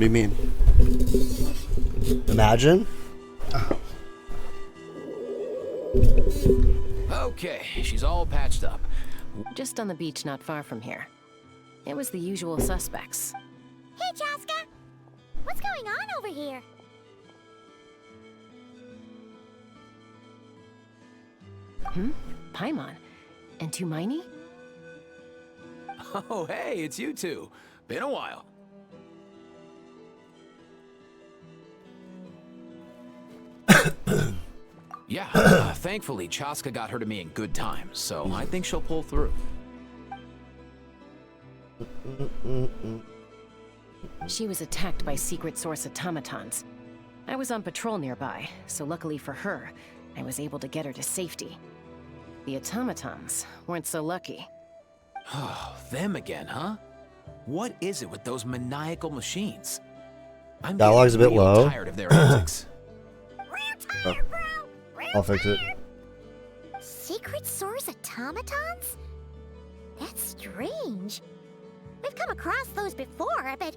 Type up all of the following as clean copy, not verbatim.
do you mean? Imagine? Okay, she's all patched up. Just on the beach not far from here. It was the usual suspects. Hey, Chaska! What's going on over here? Paimon. And Tumaini? Oh, hey, it's you two. Been a while. Yeah, thankfully, Chaska got her to me in good time, so I think she'll pull through. She was attacked by secret source automatons. I was on patrol nearby, so luckily for her, I was able to get her to safety. The automatons weren't so lucky. Oh, them again, huh? What is it with those maniacal machines? I'm Dialogue's a bit real low. tired of their antics. Real tired, bro! Real I'll fix it. tired. Secret source automatons? That's strange. We've come across those before, but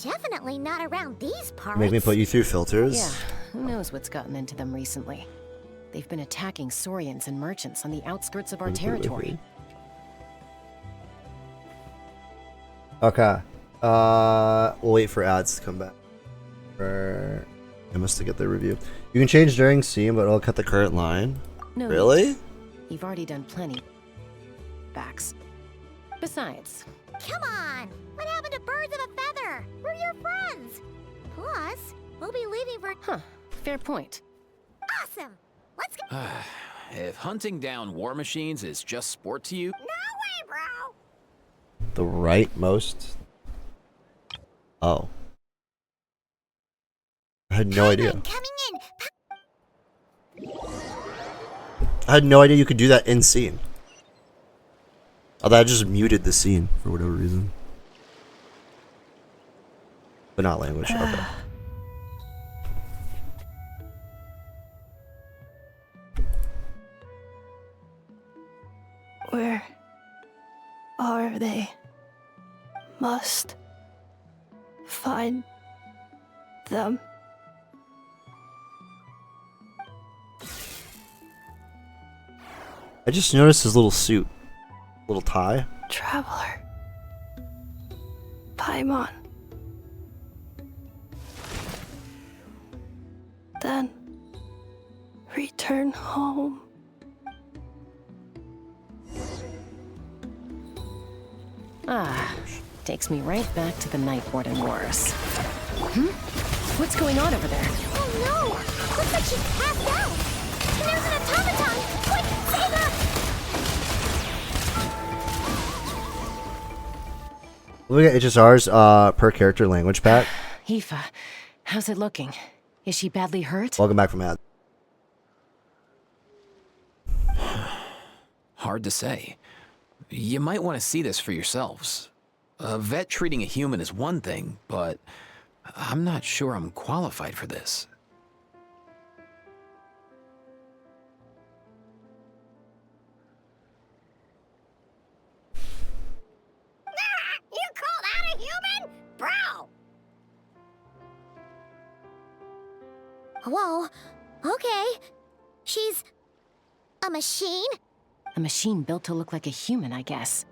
definitely not around these parts. Make me put you through filters? Yeah, who knows what's gotten into them recently. They've been attacking Saurians and merchants on the outskirts of our territory. Okay. We'll wait for ads to come back. For Emma's to get their review. You can change during scene, but it'll cut the current line. No, Really? you've already done plenty. Backs. Besides, Come on! What happened to birds of a feather? We're your friends! Plus, we'll be leaving for... fair point. Awesome! Let's go... If hunting down war machines is just sport to you, No way, bro! The rightmost? Oh. I had no idea. Coming in! I had no idea you could do that in scene. I thought I just muted the scene for whatever reason. But not language. Okay. Where are they? Must find them. I just noticed his little suit. Little tie. Traveler. Paimon. Then return home. Takes me right back to the Night Warden Wars. What's going on over there? Oh no! Looks like she's passed out! And there's an automaton! Quick, save her! Look at HSR's per character language pack. Ineffa, how's it looking? Is she badly hurt? Welcome back from ad. hard to say. You might want to see this for yourselves. A vet treating a human is one thing, but I'm not sure I'm qualified for this. You call that a human? Bro! Whoa, okay. She's a machine? A machine built to look like a human, I guess.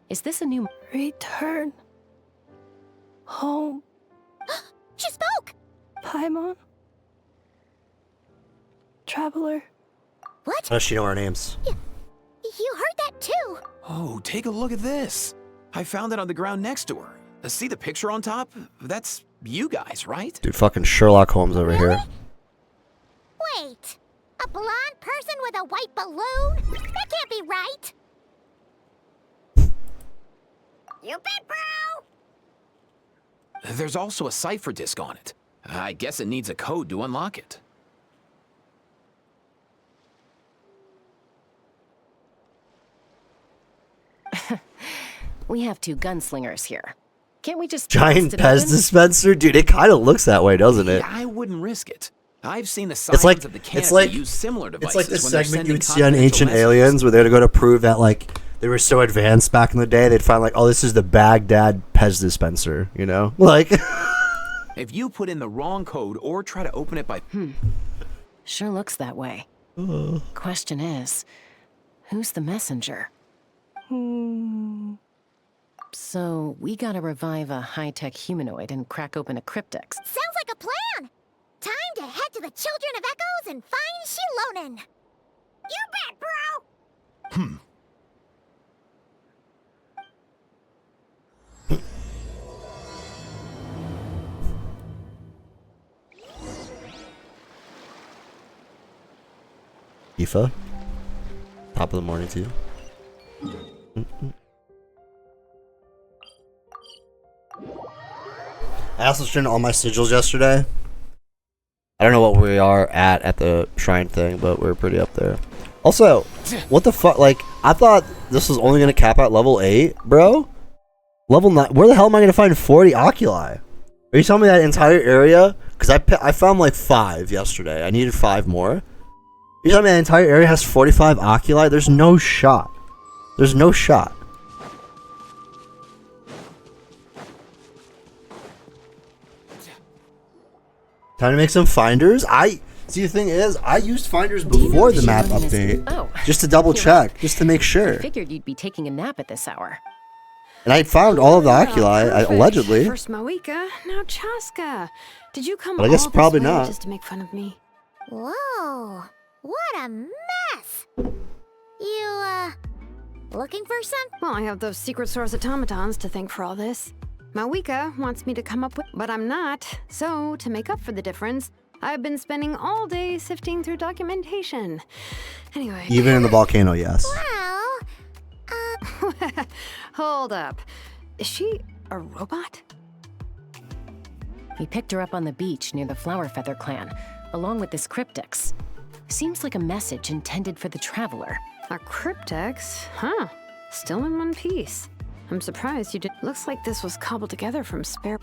Is this a new... Return home, She spoke! Paimon. Traveler. What? How does she know our names? You heard that too? Oh, take a look at this. I found it on the ground next to her. See the picture on top? That's you guys, right? Dude, fucking Sherlock Holmes over here. Wait, a blonde person with a white balloon? That can't be right. You bet, bro! There's also a cipher disk on it. I guess it needs a code to unlock it. We have two gunslingers here. Can't we just... Giant bust it Pez open? dispenser? Dude, it kind of looks that way, doesn't it? Yeah, I wouldn't risk it. I've seen the It's signs like, of the it's canopy like, use similar it's devices like the when they're segment you sending would see on confidential Ancient messages. Aliens where they would go to prove that, like, they were so advanced back in the day, they'd find, like, oh, this is the Baghdad Pez dispenser, you know? Like, If you put in the wrong code or try to open it by... Sure looks that way. Question is, who's the messenger? So, we gotta revive a high-tech humanoid and crack open a cryptex. Sounds like a plan! Time to head to the Children of Echoes and find Shilonen! You bet, bro! Ineffa. Top of the morning to you. I also streamed all my sigils yesterday. I don't know what we are at the shrine thing, but we're pretty up there. Also, what the fuck? Like, I thought this was only gonna cap at level 8, bro. Level 9. Where the hell am I gonna find 40 oculi? Are you telling me that entire area? Because I found like 5 yesterday. I needed 5 more. You telling me that entire area has 45 oculi? There's no shot. There's no shot. Time to make some finders. See, the thing is, I used finders before the map update, just to double check, just to make I sure. figured you'd be taking a nap at this hour. And I found all of the oculi, allegedly. First Mawika, now Chaska. Did you come But I guess all this probably way not. just to make fun of me? Whoa, what a mess! You, looking for something? Well, I have those secret source automatons to thank for all this. Mawika wants me to come up with, but I'm not. So, to make up for the difference, I've been spending all day sifting through documentation. Anyway. Even in the volcano, yes. Well, Hold up. Is she a robot? We picked her up on the beach near the Flower Feather clan, along with this cryptex. Seems like a message intended for the traveler. A cryptex? Huh. Still in one piece. I'm surprised you did. Looks like this was cobbled together from spare.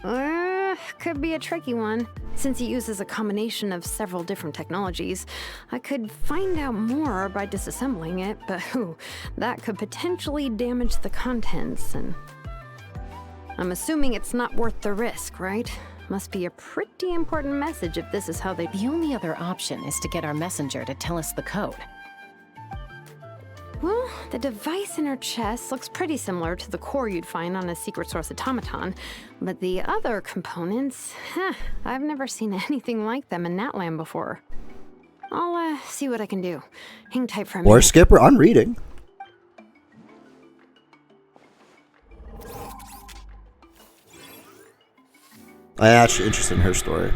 Could be a tricky one. Since it uses a combination of several different technologies, I could find out more by disassembling it, but that could potentially damage the contents, and I'm assuming it's not worth the risk, right? Must be a pretty important message if this is how they... The only other option is to get our messenger to tell us the code. Well, the device in her chest looks pretty similar to the core you'd find on a secret source automaton, but the other components, I've never seen anything like them in Natlan before. I'll see what I can do. Hang tight for a minute. Or Skipper, I'm reading. I'm actually interested in her story.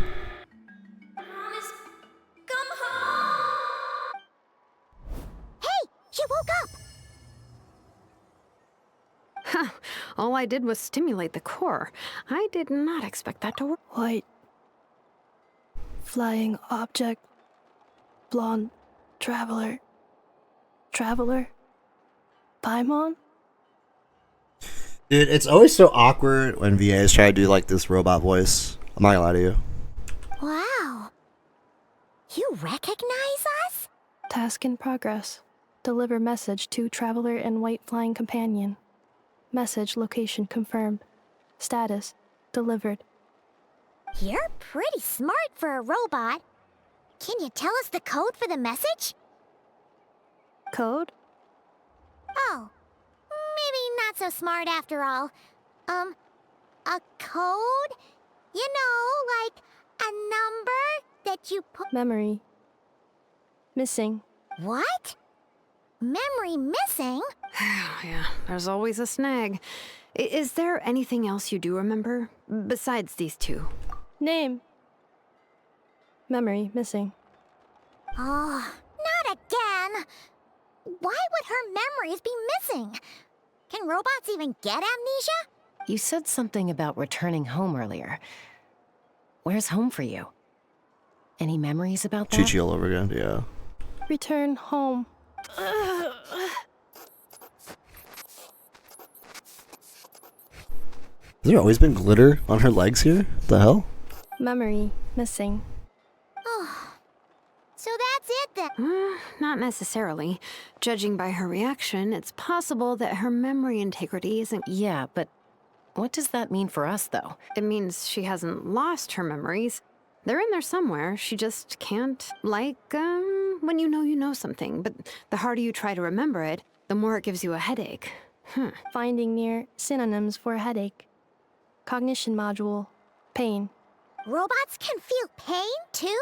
hey, she woke up! All I did was stimulate the core. I did not expect that to work. White. Flying object. Blonde. Traveler. Traveler. Paimon? Dude, it's always so awkward when VAs try to do like this robot voice. I'm not gonna lie to you. Wow. You recognize us? Task in progress. Deliver message to Traveler and White Flying Companion. Message location confirmed. Status delivered. You're pretty smart for a robot. Can you tell us the code for the message? Code? Oh, maybe not so smart after all. A code? You know, like a number that you put... Memory. Missing. What? Memory missing? Yeah, there's always a snag. Is there anything else you do remember? Besides these two? Name. Memory missing. Oh, not again! Why would her memories be missing? Can robots even get amnesia? You said something about returning home earlier. Where's home for you? Any memories about that? Chi-Chi all over again, yeah. Return home. Has there always been glitter on her legs here? What the hell? Memory missing. Oh, so that's it then. Not necessarily. Judging by her reaction, it's possible that her memory integrity isn't... Yeah, but What does that mean for us, though? It means she hasn't lost her memories. They're in there somewhere. She just can't, like, when you know something. But the harder you try to remember it, the more it gives you a headache. Finding near synonyms for headache. Cognition module. Pain. Robots can feel pain, too?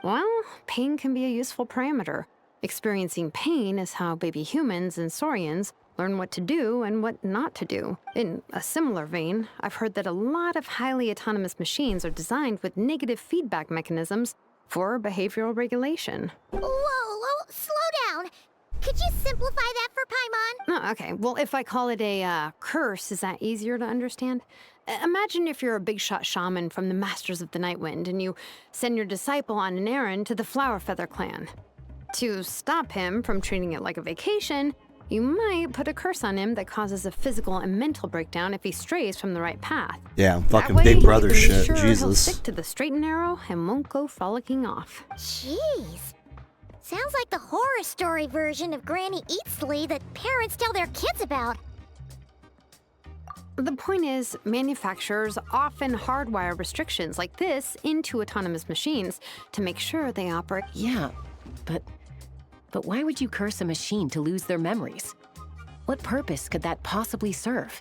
Well, pain can be a useful parameter. Experiencing pain is how baby humans and saurians learn what to do and what not to do. In a similar vein, I've heard that a lot of highly autonomous machines are designed with negative feedback mechanisms for behavioral regulation. Whoa, slow down. Could you simplify that for Paimon? Oh, okay. Well, if I call it a curse, is that easier to understand? Imagine if you're a big shot shaman from the Masters of the Nightwind and you send your disciple on an errand to the Flowerfeather clan. To stop him from treating it like a vacation, you might put a curse on him that causes a physical and mental breakdown if he strays from the right path. Yeah, fucking That way, Big Brother you can be shit. sure He'll Jesus. stick to the straight and narrow and won't go frolicking off. Jeez. Sounds like the horror story version of Granny Eatsley that parents tell their kids about. The point is, manufacturers often hardwire restrictions like this into autonomous machines to make sure they operate. Yeah, but why would you curse a machine to lose their memories? What purpose could that possibly serve?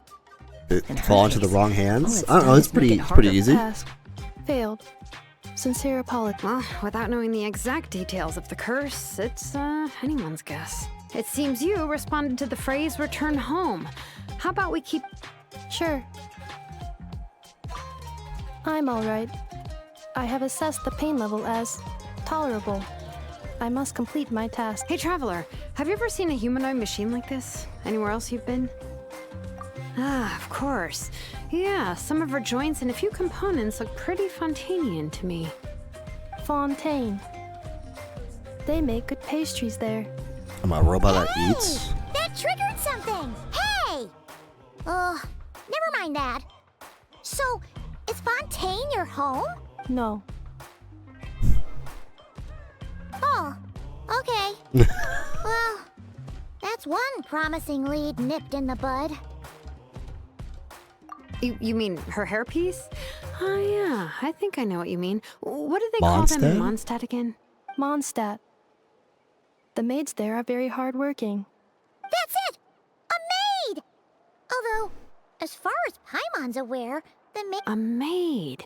It In her fall into the case, wrong all hands? it's I don't know, done it's is make pretty it it's pretty harder. easy. Task. Failed. Sincere apology. Well, without knowing the exact details of the curse, it's anyone's guess. It seems you responded to the phrase return home. How about we keep... Sure. I'm alright. I have assessed the pain level as tolerable. I must complete my task. Hey, Traveler, have you ever seen a humanoid machine like this? Anywhere else you've been? Ah, of course. Yeah, some of her joints and a few components look pretty Fontanian to me. Fontaine. They make good pastries there. I'm a robot that eats? That triggered something! Hey! Never mind that. So, is Fontaine your home? No. Oh, okay. Well, that's one promising lead nipped in the bud. You mean her hairpiece? Oh, yeah, I think I know what you mean. What do they call them in Mondstadt again? Mondstadt. The maids there are very hardworking. That's it! A maid! Although, as far as Paimon's aware, the maid... A maid.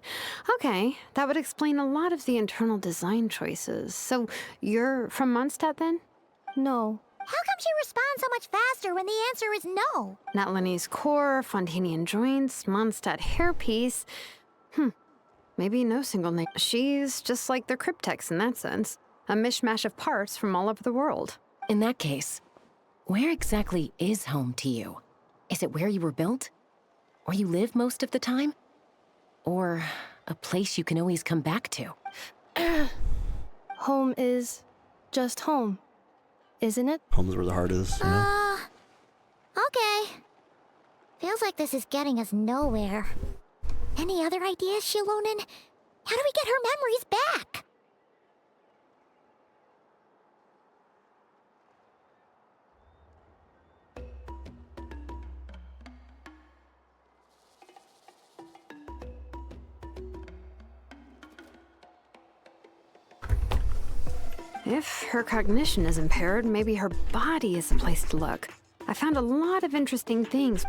Okay, that would explain a lot of the internal design choices. So, you're from Mondstadt then? No. How come she responds so much faster when the answer is no? Natlanese core, Fontanian joints, Mondstadt hairpiece. Maybe no single name. She's just like the Cryptex in that sense. A mishmash of parts from all over the world. In that case, where exactly is home to you? Is it where you were built? Where you live most of the time? Or a place you can always come back to? Home is just home, isn't it? Home's where the heart is, you know? Okay. Feels like this is getting us nowhere. Any other ideas, Shilonen? How do we get her memories back? If her cognition is impaired, maybe her body is the place to look. I found a lot of interesting things.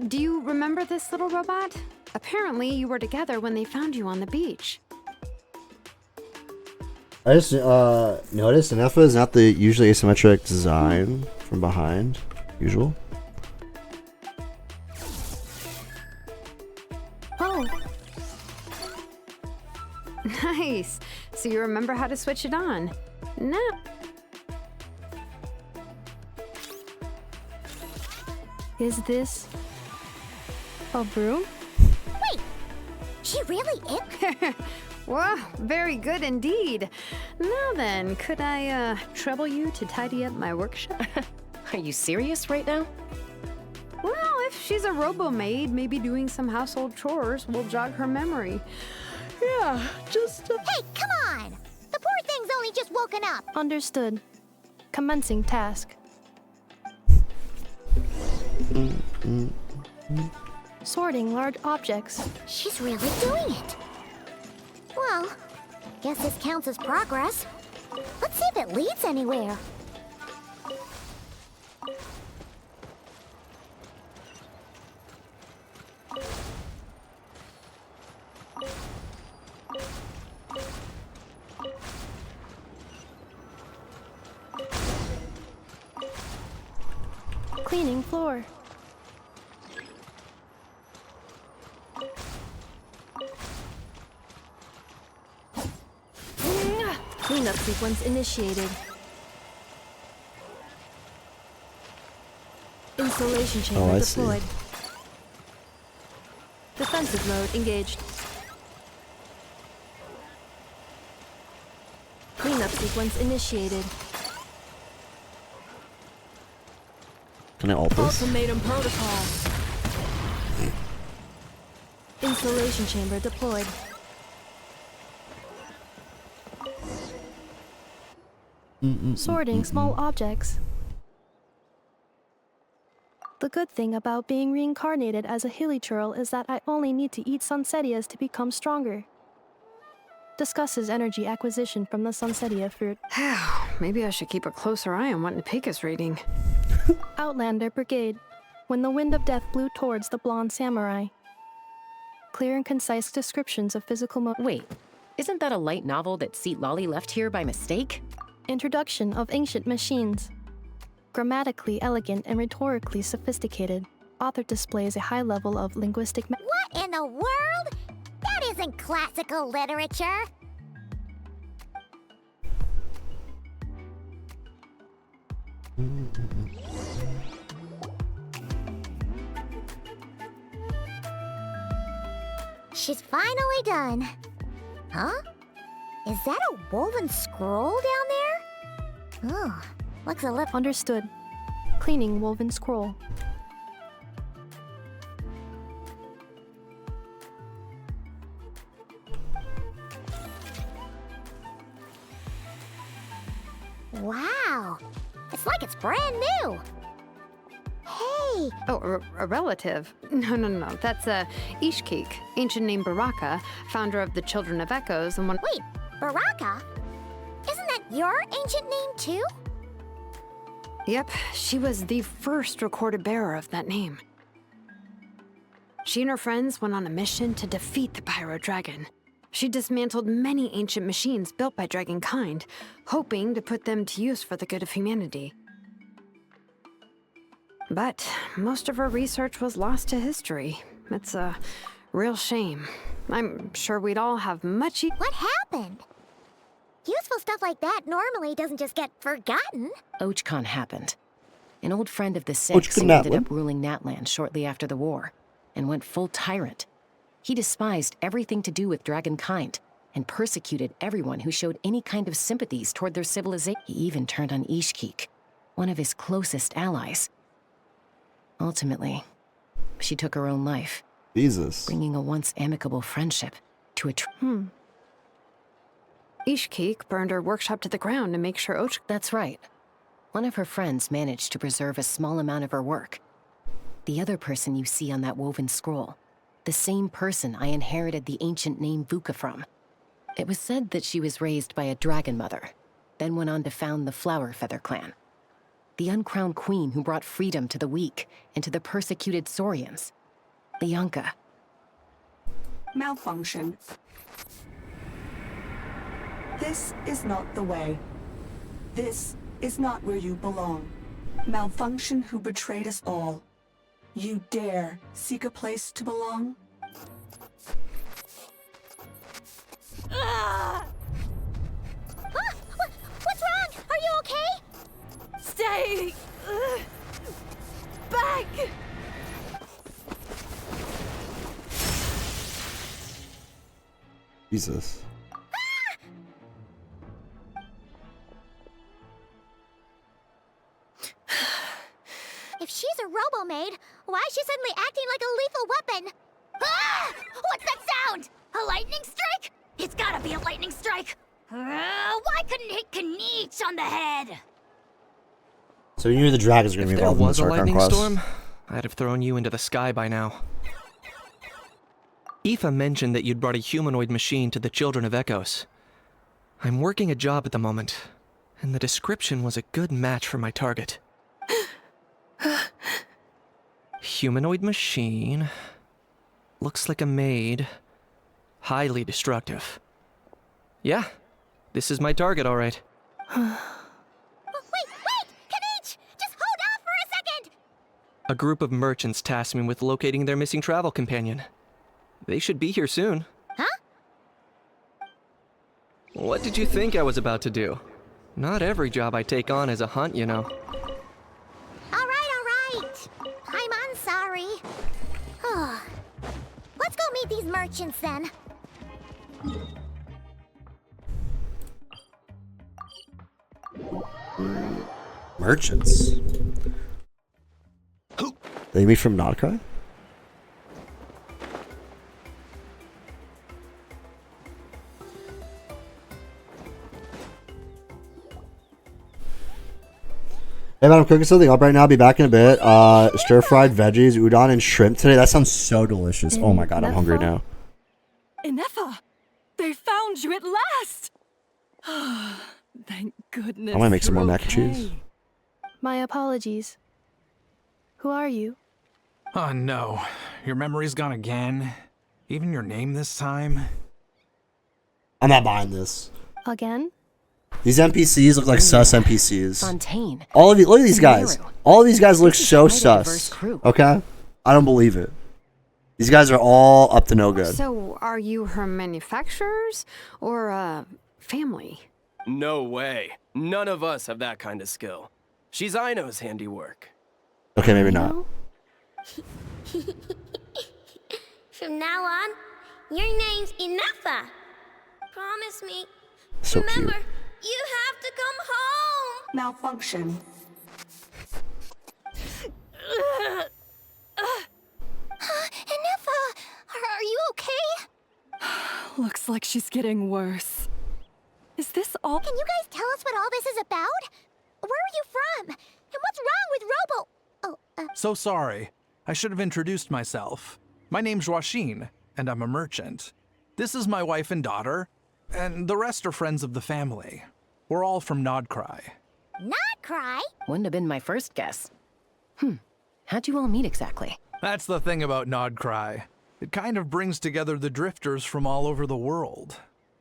Do you remember this little robot? Apparently, you were together when they found you on the beach. I just noticed Ineffa is not the usually asymmetric design from behind. Usual. Oh, Nice. So you remember how to switch it on? No. is this a broom? Wait, she really is? Wow, very good indeed. Now then, could I trouble you to tidy up my workshop? Are you serious right now? Well, if she's a robo-maid, maybe doing some household chores will jog her memory. Yeah, just... Hey, come on! The poor thing's only just woken up. Understood. Commencing task. Sorting large objects. She's really doing it. Well, guess this counts as progress. Let's see if it leads anywhere. Cleaning floor. Cleanup sequence initiated. Installation chamber I see. deployed. Defensive mode engaged. Cleanup sequence initiated. Can I alt this? Ultimatum protocol. Installation chamber deployed. Sorting small objects. The good thing about being reincarnated as a hilichurl is that I only need to eat sunsetias to become stronger. Discusses energy acquisition from the sunsetia fruit. Maybe I should keep a closer eye on what Nipika's reading. Outlander Brigade. When the wind of death blew towards the blonde samurai. Clear and concise descriptions of physical Wait, isn't that a light novel that Seat Lolly left here by mistake? Introduction of ancient machines. Grammatically elegant and rhetorically sophisticated. Author displays a high level of linguistic What in the world? That isn't classical literature. She's finally done. Huh? Is that a woven scroll down there? Oh, looks a little... Understood. Cleaning woven scroll. Wow. It's like it's brand new. Hey, Oh, a relative? No. That's Ishkik, ancient name Baraka, founder of the Children of Echoes, and one. wait, Baraka? Isn't that your ancient name too? Yep, she was the first recorded bearer of that name. She and her friends went on a mission to defeat the Pyro Dragon. She dismantled many ancient machines built by dragonkind, hoping to put them to use for the good of humanity. But most of her research was lost to history. It's a real shame. I'm sure we'd all have much What happened? Useful stuff like that normally doesn't just get forgotten. Ochcon happened. An old friend of the Ochcon Six who ended Natlan? up ruling Natlan shortly after the war, and went full tyrant. He despised everything to do with dragonkind, and persecuted everyone who showed any kind of sympathies toward their civilization. He even turned on Ishkik, one of his closest allies. Ultimately, she took her own life, Jesus. bringing a once amicable friendship to a Ishkik burned her workshop to the ground to make sure That's right. One of her friends managed to preserve a small amount of her work. The other person you see on that woven scroll, the same person I inherited the ancient name Vuka from. It was said that she was raised by a dragon mother, then went on to found the Flower Feather clan. The uncrowned queen who brought freedom to the weak and to the persecuted Saurians. Lianka. Malfunction. This is not the way. This is not where you belong. Malfunction who betrayed us all. You dare seek a place to belong? What's wrong? Are you okay? Stay back! Jesus. If she's a robo-maid, why is she suddenly acting like a lethal weapon? Ah! What's that sound? A lightning strike? It's gotta be a lightning strike. Why couldn't it hit Kniech on the head? So you knew the dragons are going to If be there involved in was this a Archon lightning quest. storm, I'd have thrown you into the sky by now. Ineffa mentioned that you'd brought a humanoid machine to the Children of Echoes. I'm working a job at the moment, and the description was a good match for my target. Humanoid machine. Looks like a maid. Highly destructive. Yeah, this is my target, all right. Wait! Kavich! Just hold off for a second! A group of merchants tasked me with locating their missing travel companion. They should be here soon. Huh? What did you think I was about to do? Not every job I take on is a hunt, you know. Alright. I'm sorry. Let's go meet these merchants then. Merchants. They meet from Nod Krai? Hey man, I'm cooking something up right now. I'll be back in a bit. Stir-fried veggies, udon, and shrimp today. That sounds so delicious. Oh my god, I'm hungry now. Ineffa! They found you at last! Thank goodness. I'm gonna make some more you're mac and cheese. okay. My apologies. Who are you? Oh no, your memory's gone again? Even your name this time? I'm not buying this. Again? These NPCs look like sus NPCs. Fontaine. All of you, look at these guys. Miru. All of these guys look This is so quite a diverse sus. crew. Okay? I don't believe it. These guys are all up to no good. So, are you her manufacturers or family? No way. None of us have that kind of skill. She's Aino's handiwork. Okay, maybe not. From now on, your name's Ineffa. Promise me. So Remember, cute. you have to come home. Malfunction. Ineffa, are you okay? Looks like she's getting worse. Is this all? Can you guys tell us what all this is about? Where are you from? And what's wrong with So sorry. I should have introduced myself. My name's Joachine, and I'm a merchant. This is my wife and daughter, and the rest are friends of the family. We're all from Nod Krai. Nod Krai? Wouldn't have been my first guess. How'd you all meet exactly? That's the thing about Nod Krai. It kind of brings together the drifters from all over the world.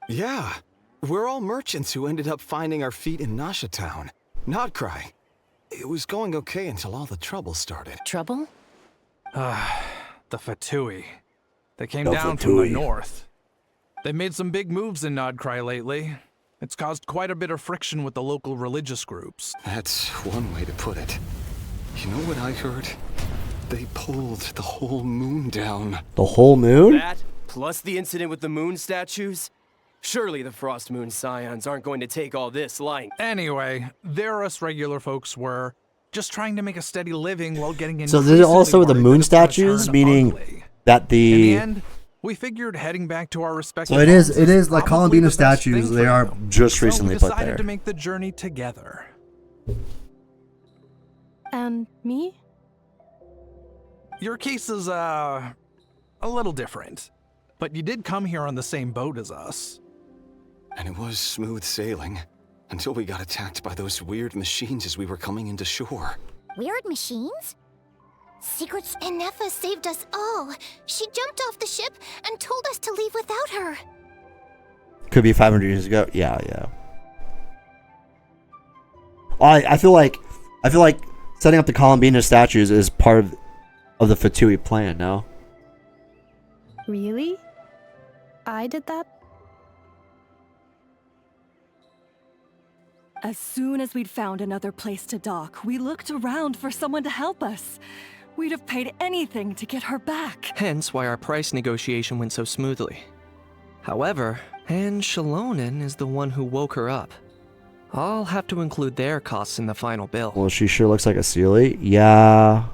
Yeah, we're all merchants who ended up finding our feet in Nasha Town. Nod Krai. It was going okay until all the trouble started. Trouble? The Fatui. They came The down from the Fatui. north. They've made some big moves in Nod Krai lately. It's caused quite a bit of friction with the local religious groups. That's one way to put it. You know what I heard? They pulled the whole moon down. The whole moon? That, plus the incident with the moon statues? Surely the Frost Moon Scions aren't going to take all this light. Anyway, there us regular folks were just trying to make a steady living while getting So did it also with the moon statues, statues, meaning that In the the end, we figured heading back to our respective so it is homes like probably Columbina the best thing statues. for They are them. just So we recently put decided there. to make the journey together. And me? Your case is a little different, but you did come here on the same boat as us. And it was smooth sailing until we got attacked by those weird machines as we were coming into shore. Weird machines? Secrets. Ineffa saved us all. She jumped off the ship and told us to leave without her. Could be 500 years ago. Yeah. I feel like setting up the Columbina statues is part of the Fatui plan. No. Really? I did that? As soon as we'd found another place to dock, we looked around for someone to help us. We'd have paid anything to get her back. Hence why our price negotiation went so smoothly. However, Anne Shalonen is the one who woke her up. I'll have to include their costs in the final bill. Well, she sure looks like a Sealy. Yeah.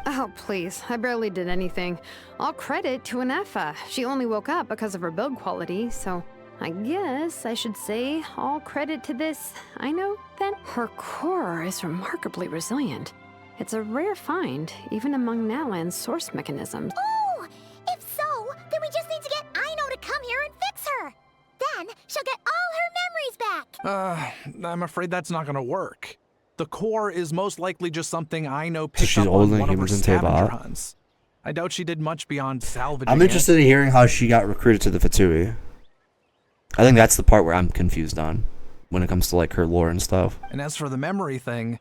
Oh, please. I barely did anything. All credit to Ineffa. She only woke up because of her build quality, so I guess I should say all credit to this, I know, then. Her core is remarkably resilient. It's a rare find, even among Natlan's source mechanisms. Oh! If so, then we just need to get Aino to come here and fix her. Then she'll get all her memories back. I'm afraid that's not gonna work. The core is most likely just something Aino picked she's up older on than one of her humans in scavenger Teyvat. hunts. I doubt she did much beyond salvaging I'm interested in hearing how she got recruited to the Fatui. I think that's the part where I'm confused on when it comes to like her lore and stuff. And as for the memory thing,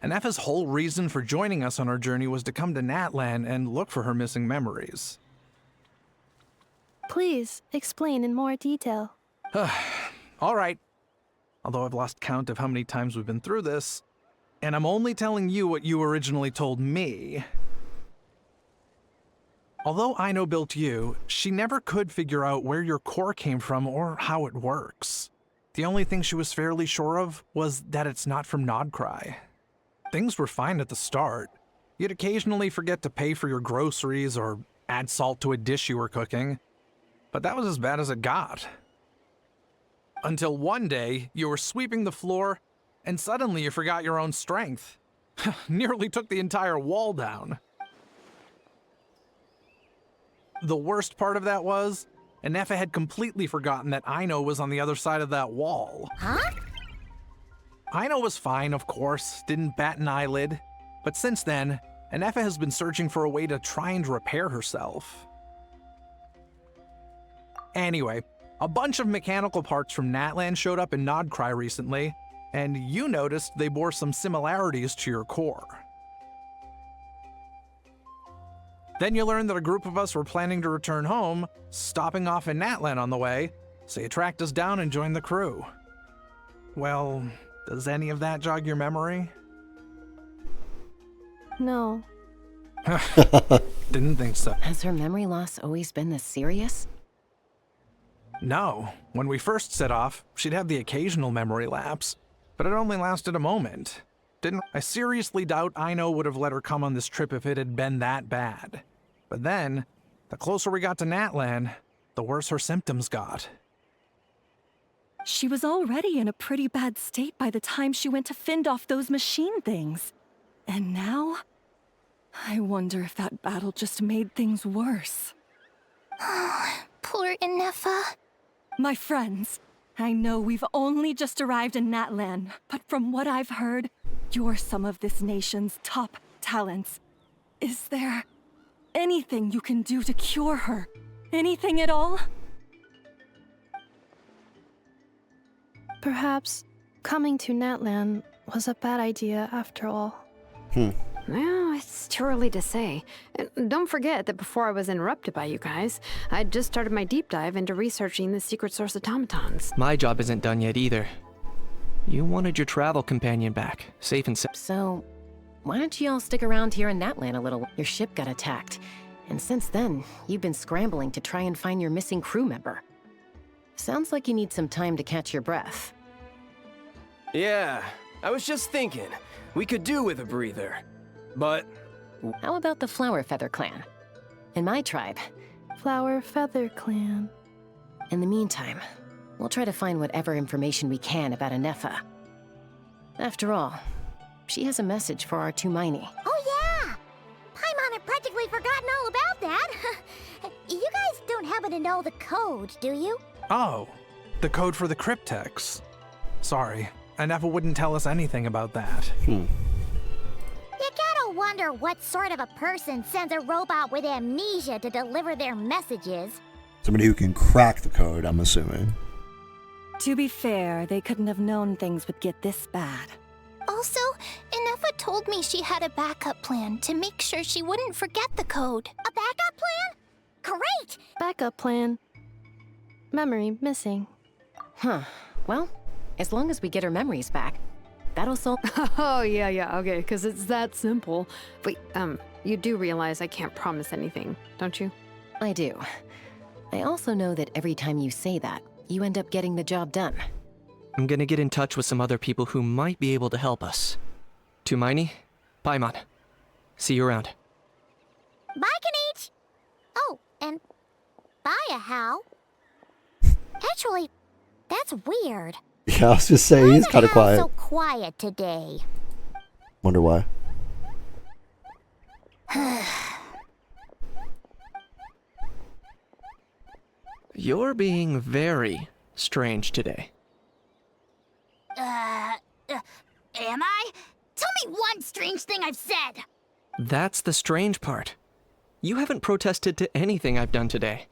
Ineffa's whole reason for joining us on our journey was to come to Natlan and look for her missing memories. Please explain in more detail. All right. Although I've lost count of how many times we've been through this, and I'm only telling you what you originally told me. Although Aino built you, she never could figure out where your core came from or how it works. The only thing she was fairly sure of was that it's not from Nod Krai. Things were fine at the start. You'd occasionally forget to pay for your groceries or add salt to a dish you were cooking, but that was as bad as it got. Until one day, you were sweeping the floor, and suddenly you forgot your own strength. Nearly took the entire wall down. The worst part of that was, Ineffa had completely forgotten that Aino was on the other side of that wall. Huh? Aino was fine, of course, didn't bat an eyelid. But since then, Ineffa has been searching for a way to try and repair herself. Anyway, a bunch of mechanical parts from Natlan showed up in Nod Krai recently, and you noticed they bore some similarities to your core. Then you learned that a group of us were planning to return home, stopping off in Natlan on the way, so you tracked us down and joined the crew. Well, does any of that jog your memory? No. Didn't think so. Has her memory loss always been this serious? No. When we first set off, she'd have the occasional memory lapse, but it only lasted a moment. I seriously doubt Aino would have let her come on this trip if it had been that bad. But then, the closer we got to Natlan, the worse her symptoms got. She was already in a pretty bad state by the time she went to fend off those machine things. And now, I wonder if that battle just made things worse. Poor Ineffa. My friends, I know we've only just arrived in Natlan, but from what I've heard, you're some of this nation's top talents. Is there anything you can do to cure her? Anything at all? Perhaps coming to Natlan was a bad idea after all. Well, it's too early to say. And don't forget that before I was interrupted by you guys, I'd just started my deep dive into researching the secret source automatons. My job isn't done yet either. You wanted your travel companion back, safe and sound. So, why don't you all stick around here in Natlan a little? Your ship got attacked, and since then, you've been scrambling to try and find your missing crew member. Sounds like you need some time to catch your breath. Yeah, I was just thinking, we could do with a breather. But How about the Flower Feather Clan? In my tribe. Flower Feather Clan. In the meantime, we'll try to find whatever information we can about Ineffa. After all, she has a message for our Tumaini. Oh yeah! Paimon had practically forgotten all about that. You guys don't happen to know the code, do you? Oh, the code for the cryptex. Sorry, Ineffa wouldn't tell us anything about that. You gotta wonder what sort of a person sends a robot with amnesia to deliver their messages. Somebody who can crack the code, I'm assuming. To be fair, they couldn't have known things would get this bad. Also, Ineffa told me she had a backup plan to make sure she wouldn't forget the code. A backup plan? Great! Backup plan. Memory missing. Huh. Well, as long as we get her memories back, that'll solve. Oh, yeah, okay, because it's that simple. Wait, you do realize I can't promise anything, don't you? I do. I also know that every time you say that, you end up getting the job done. I'm gonna get in touch with some other people who might be able to help us. Tumaini, Paimon. See you around. Bye, Kanich! Oh, and bye, Hal. Actually, that's weird. Yeah, I was just saying, he's kind of Why is Hal quiet. so quiet today? Wonder why. You're being very strange today. Am I? Tell me one strange thing I've said! That's the strange part. You haven't protested to anything I've done today.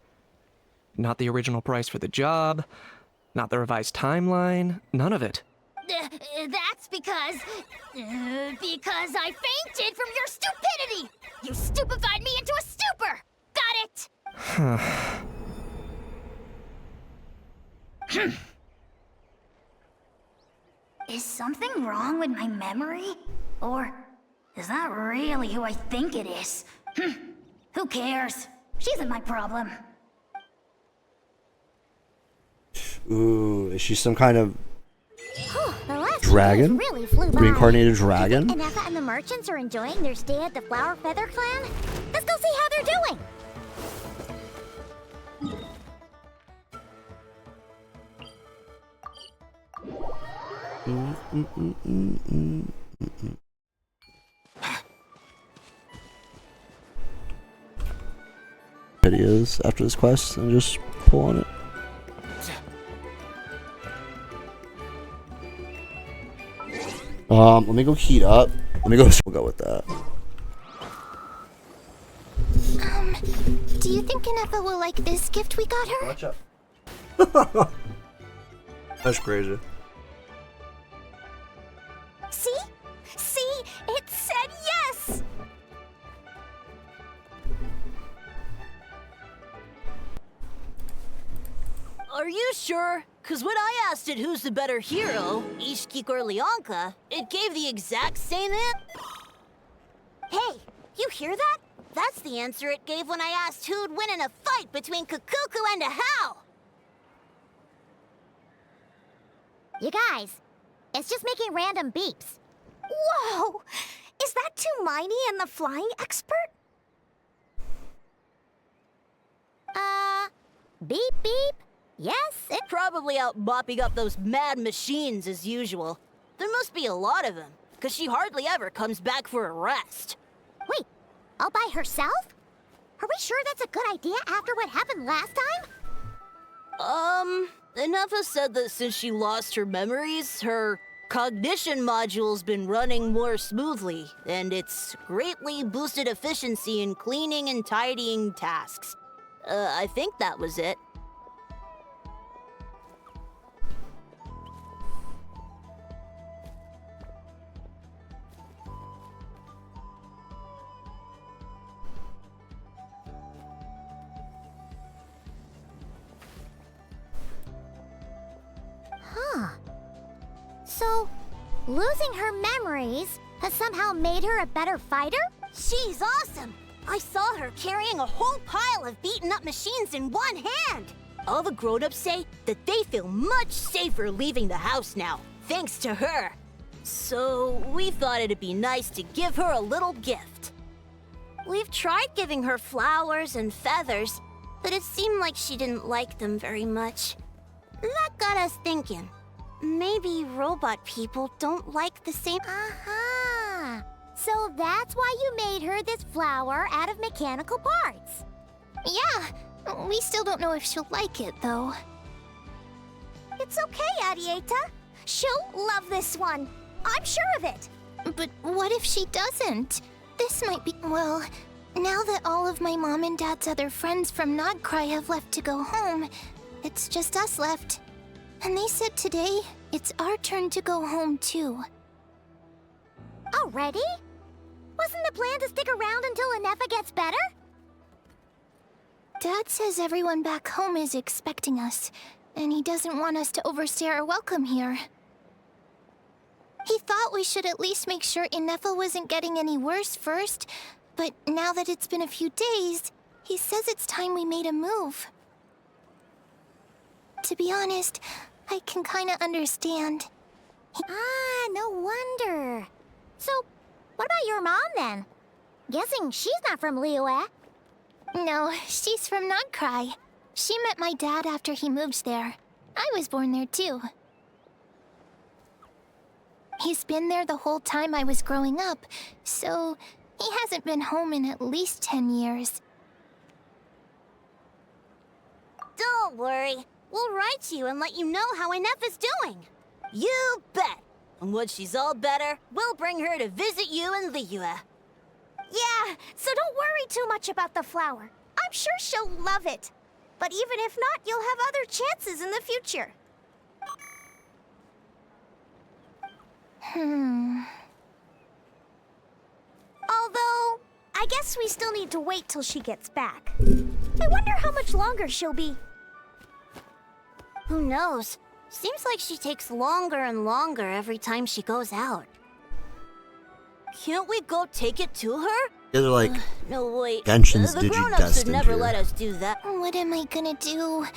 Not the original price for the job, not the revised timeline, none of it. That's because I fainted from your stupidity! You stupefied me into a stupor! Got it? Is something wrong with my memory? Or is that really who I think it is? Who cares? She isn't my problem. Ooh, is she some kind of The last dragon? really flew by. Reincarnated dragon? Ineffa and the merchants are enjoying their stay at the Flower Feather Clan? Let's go see how they're doing! Videos after this quest and just pull on it. Let me go heat up. Let me go. We'll go with that. Do you think Ineffa will like this gift we got her? Watch out. That's crazy. See? See? It said yes! Are you sure? Cause when I asked it who's the better hero, Ishkik or Leonka, it gave the exact same Hey, you hear that? That's the answer it gave when I asked who'd win in a fight between Kukuku and a How. You guys, it's just making random beeps. Whoa! Is that Tumaini and the flying expert? Beep beep? Yes, it... Probably out mopping up those mad machines as usual. There must be a lot of them, cause she hardly ever comes back for a rest. Wait, all by herself? Are we sure that's a good idea after what happened last time? Ineffa said that since she lost her memories, her cognition module's been running more smoothly, and it's greatly boosted efficiency in cleaning and tidying tasks. I think that was it. So, losing her memories has somehow made her a better fighter? She's awesome! I saw her carrying a whole pile of beaten up machines in one hand! All the grown-ups say that they feel much safer leaving the house now, thanks to her. So, we thought it'd be nice to give her a little gift. We've tried giving her flowers and feathers, but it seemed like she didn't like them very much. That got us thinking. Maybe robot people don't like the same... Aha! So that's why you made her this flower out of mechanical parts. Yeah, we still don't know if she'll like it, though. It's okay, Arieta. She'll love this one. I'm sure of it. But what if she doesn't? This might be... Well, now that all of my mom and dad's other friends from Nod Krai have left to go home, it's just us left. And they said today, it's our turn to go home too. Already? Wasn't the plan to stick around until Ineffa gets better? Dad says everyone back home is expecting us, and he doesn't want us to overstay our welcome here. He thought we should at least make sure Ineffa wasn't getting any worse first, but now that it's been a few days, he says it's time we made a move. To be honest, I can kinda understand. No wonder. So, what about your mom then? Guessing she's not from Liyue. No, she's from Nod Krai. She met my dad after he moved there. I was born there too. He's been there the whole time I was growing up, so He hasn't been home in at least 10 years. Don't worry. We'll write to you and let you know how Ineffa's doing. You bet. And once she's all better, we'll bring her to visit you in Liyue. Yeah, so don't worry too much about the flower. I'm sure she'll love it. But even if not, you'll have other chances in the future. Although, I guess we still need to wait till she gets back. I wonder how much longer she'll be. Who knows? Seems like she takes longer and longer every time she goes out. Can't we go take it to her? They're like No, wait. Genshin's The grown-ups would digi-destined never here. let us do that. What am I gonna do?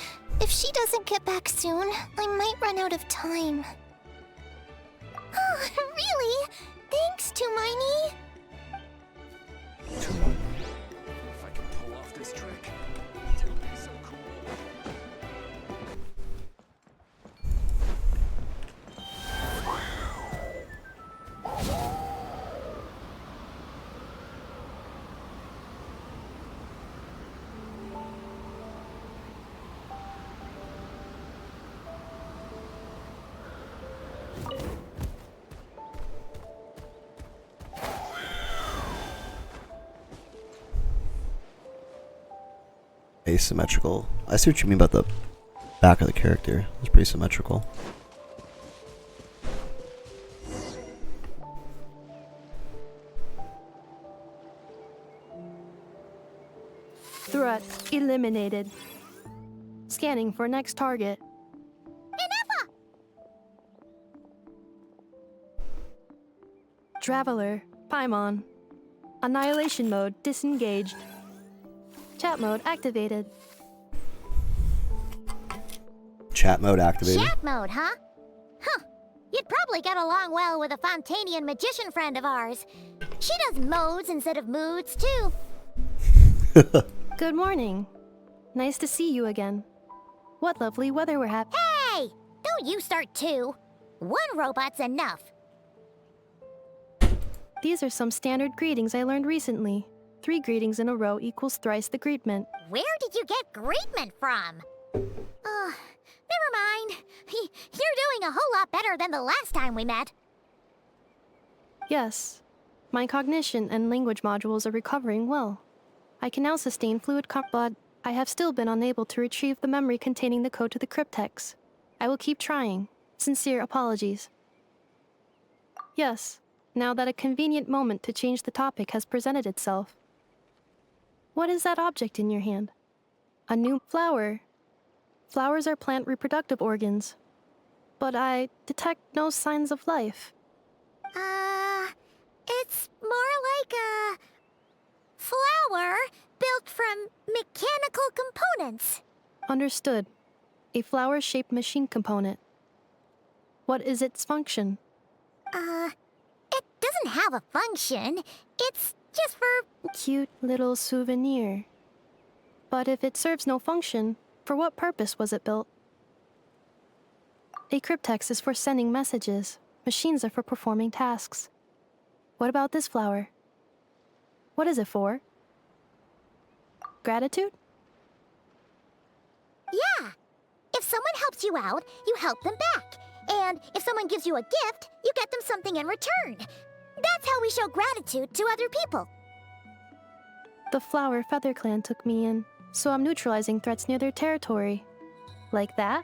If she doesn't get back soon, I might run out of time. Oh, really? Thanks, Tumini. If I can pull off this trick, it'll be so cool. Asymmetrical. I see what you mean about the back of the character. It's pretty symmetrical. Threat eliminated. Scanning for next target. Ineffa! Traveler, Paimon. Annihilation mode disengaged. Chat mode activated. Chat mode activated. Chat mode, huh? Huh. You'd probably get along well with a Fontanian magician friend of ours. She does modes instead of moods, too. Good morning. Nice to see you again. What lovely weather we're having. Hey! Don't you start too. One robot's enough. These are some standard greetings I learned recently. 3 greetings in a row equals thrice the greetment. Where did you get greetment from? Never mind. You're doing a whole lot better than the last time we met. Yes. My cognition and language modules are recovering well. I can now sustain fluid but I have still been unable to retrieve the memory containing the code to the cryptex. I will keep trying. Sincere apologies. Yes, now that a convenient moment to change the topic has presented itself. What is that object in your hand? A new flower. Flowers are plant reproductive organs. But I detect no signs of life. It's more like a flower built from mechanical components. Understood. A flower-shaped machine component. What is its function? It doesn't have a function. It's just for... Cute little souvenir. But if it serves no function, for what purpose was it built? A cryptex is for sending messages. Machines are for performing tasks. What about this flower? What is it for? Gratitude? Yeah. If someone helps you out, you help them back. And if someone gives you a gift, you get them something in return. That's how we show gratitude to other people. The Flower Feather Clan took me in, so I'm neutralizing threats near their territory. Like that?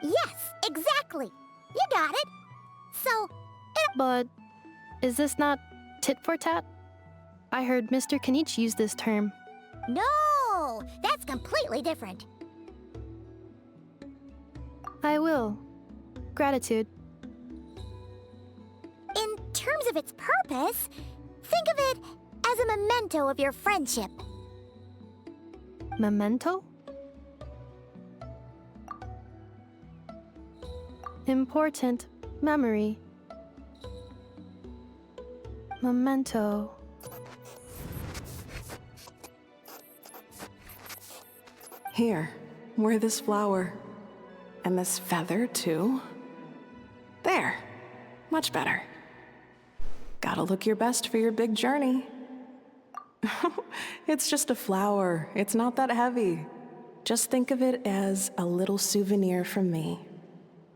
Yes, exactly. You got it. So, But is this not tit for tat? I heard Mr. Kenichi use this term. no, that's completely different. I will. Gratitude. In terms of its purpose, think of it as a memento of your friendship. Memento? Important memory. Memento. Here, wear this flower. And this feather, too. There. Much better. Gotta look your best for your big journey. It's just a flower. It's not that heavy. Just think of it as a little souvenir from me.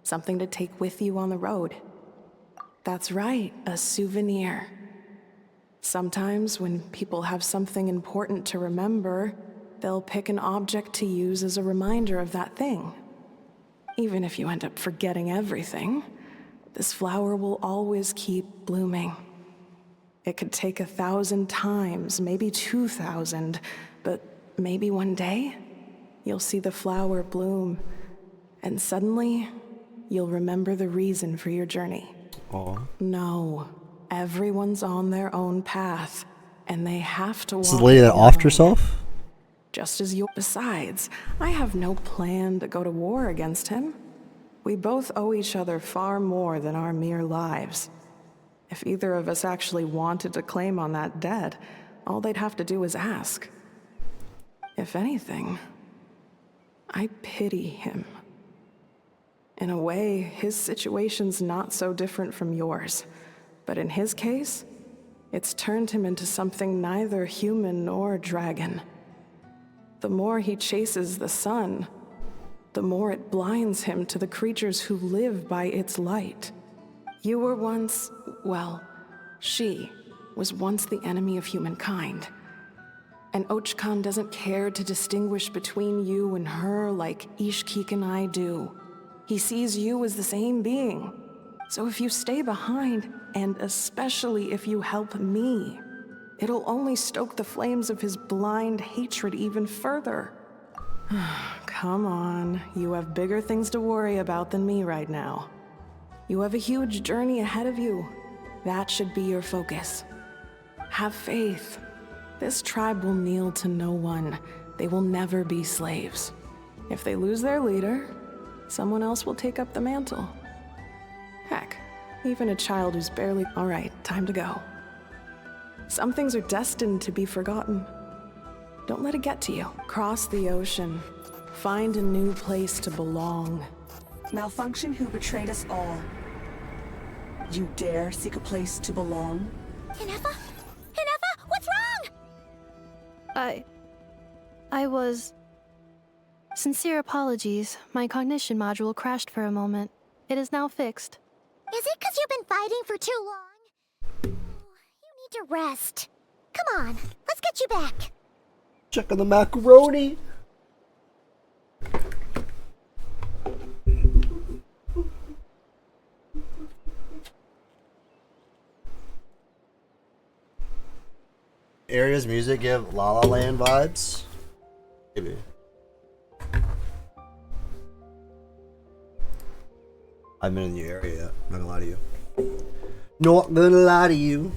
Something to take with you on the road. That's right, a souvenir. Sometimes when people have something important to remember, they'll pick an object to use as a reminder of that thing. Even if you end up forgetting everything, this flower will always keep blooming. It could take 1,000 times, maybe 2,000, but maybe one day, you'll see the flower bloom, and suddenly, you'll remember the reason for your journey. Aww. No, everyone's on their own path, and they have to walk. This is the lady that offed herself? Just as you. Besides, I have no plan to go to war against him. We both owe each other far more than our mere lives. If either of us actually wanted to claim on that debt, all they'd have to do is ask. If anything, I pity him. In a way, his situation's not so different from yours. But in his case, it's turned him into something neither human nor dragon. The more he chases the sun, the more it blinds him to the creatures who live by its light. You were once, well, she was once the enemy of humankind. And Archon doesn't care to distinguish between you and her like Ishkik and I do. He sees you as the same being. So if you stay behind, and especially if you help me, it'll only stoke the flames of his blind hatred even further. Come on, you have bigger things to worry about than me right now. You have a huge journey ahead of you. That should be your focus. Have faith. This tribe will kneel to no one. They will never be slaves. If they lose their leader, someone else will take up the mantle. Heck, even a child who's barely... All right, time to go. Some things are destined to be forgotten. Don't let it get to you. Cross the ocean. Find a new place to belong. Malfunction who betrayed us all. You dare seek a place to belong? Ineffa? Ineffa, what's wrong? I was... Sincere apologies. My cognition module crashed for a moment. It is now fixed. Is it because you've been fighting for too long? You need to rest. Come on, let's get you back. Check on the macaroni. Aria's music give La La Land vibes. Maybe. I haven't been in the area yet. I'm not gonna lie to you. Not gonna lie to you.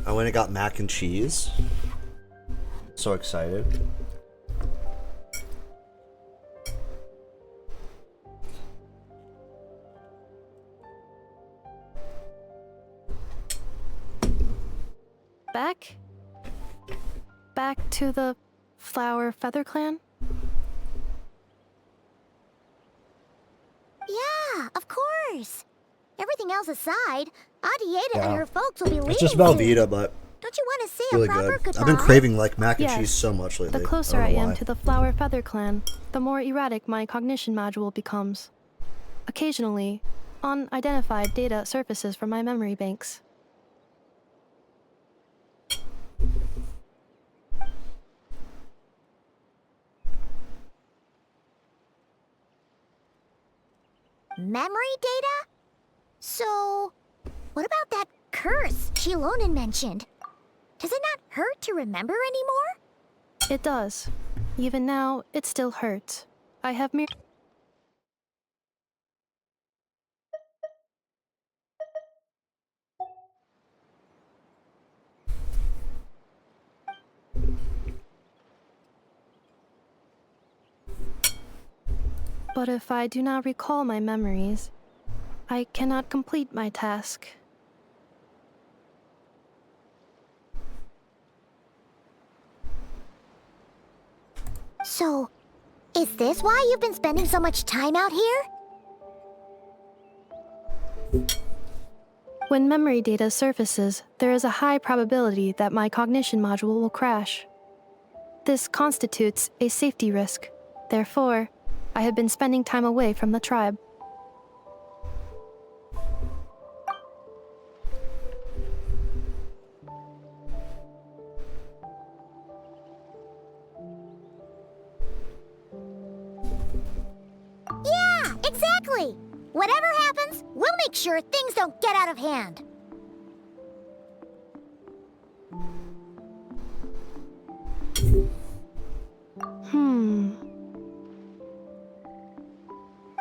I went and got mac and cheese. So excited. Back to the Flower Feather Clan? Yeah, of course. Everything else aside, Adieta and her folks will be leaving It's just Velveeta, but don't you want to say really a proper good. goodbye? I've been craving like mac and Yes. cheese so much lately. The closer I I don't know am why. to the Flower Feather Clan, the more erratic my cognition module becomes. Occasionally, unidentified data surfaces from my memory banks. Memory data? So, what about that curse Chilonin mentioned? Does it not hurt to remember anymore? It does. Even now, it still hurts. I have But if I do not recall my memories, I cannot complete my task. So, is this why you've been spending so much time out here? When memory data surfaces, there is a high probability that my cognition module will crash. This constitutes a safety risk. Therefore, I have been spending time away from the tribe. Yeah, exactly! Whatever happens, we'll make sure things don't get out of hand.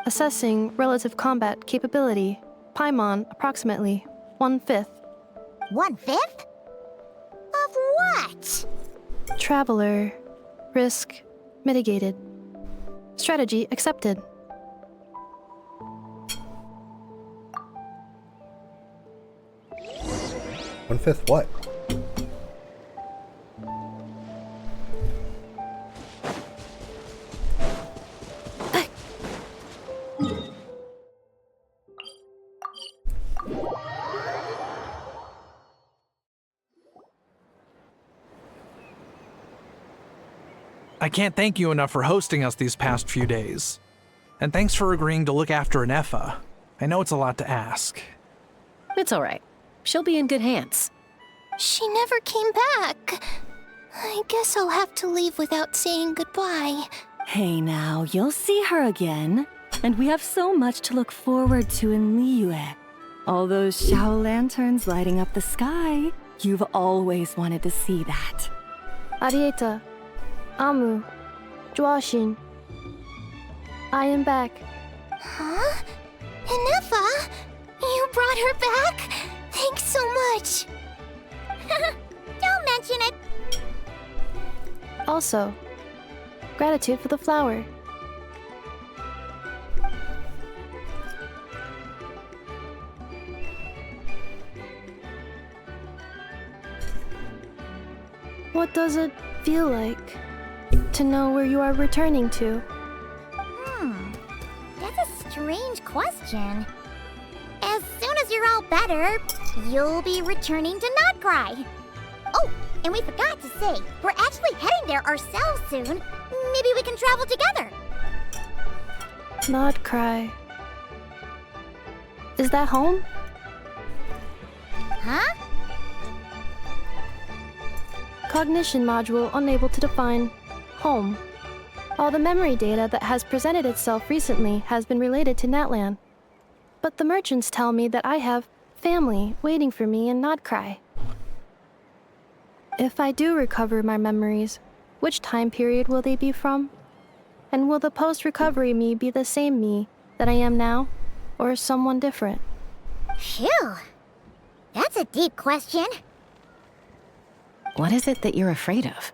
Assessing relative combat capability. Paimon, approximately 1/5. 1/5? Of what? Traveler. Risk mitigated. Strategy accepted. One-fifth what? I can't thank you enough for hosting us these past few days. And thanks for agreeing to look after Ineffa. I know it's a lot to ask. It's all right. She'll be in good hands. She never came back. I guess I'll have to leave without saying goodbye. Hey now, you'll see her again. And we have so much to look forward to in Liyue. All those Shao lanterns lighting up the sky. You've always wanted to see that. Arieta. Amu. Joashin. I am back. Huh? Ineffa? You brought her back? Thanks so much. Don't mention it. Also, gratitude for the flower. What does it feel like to know where you are returning to? That's a strange question. As soon as you're all better, you'll be returning to Nod Krai. Oh, and we forgot to say, we're actually heading there ourselves soon. Maybe we can travel together. Nod Krai. Is that home? Huh? Cognition module unable to define home. All the memory data that has presented itself recently has been related to Natlan. But the merchants tell me that I have family waiting for me in Nod Krai. If I do recover my memories, which time period will they be from? And will the post-recovery me be the same me that I am now, or someone different? Phew. That's a deep question. What is it that you're afraid of?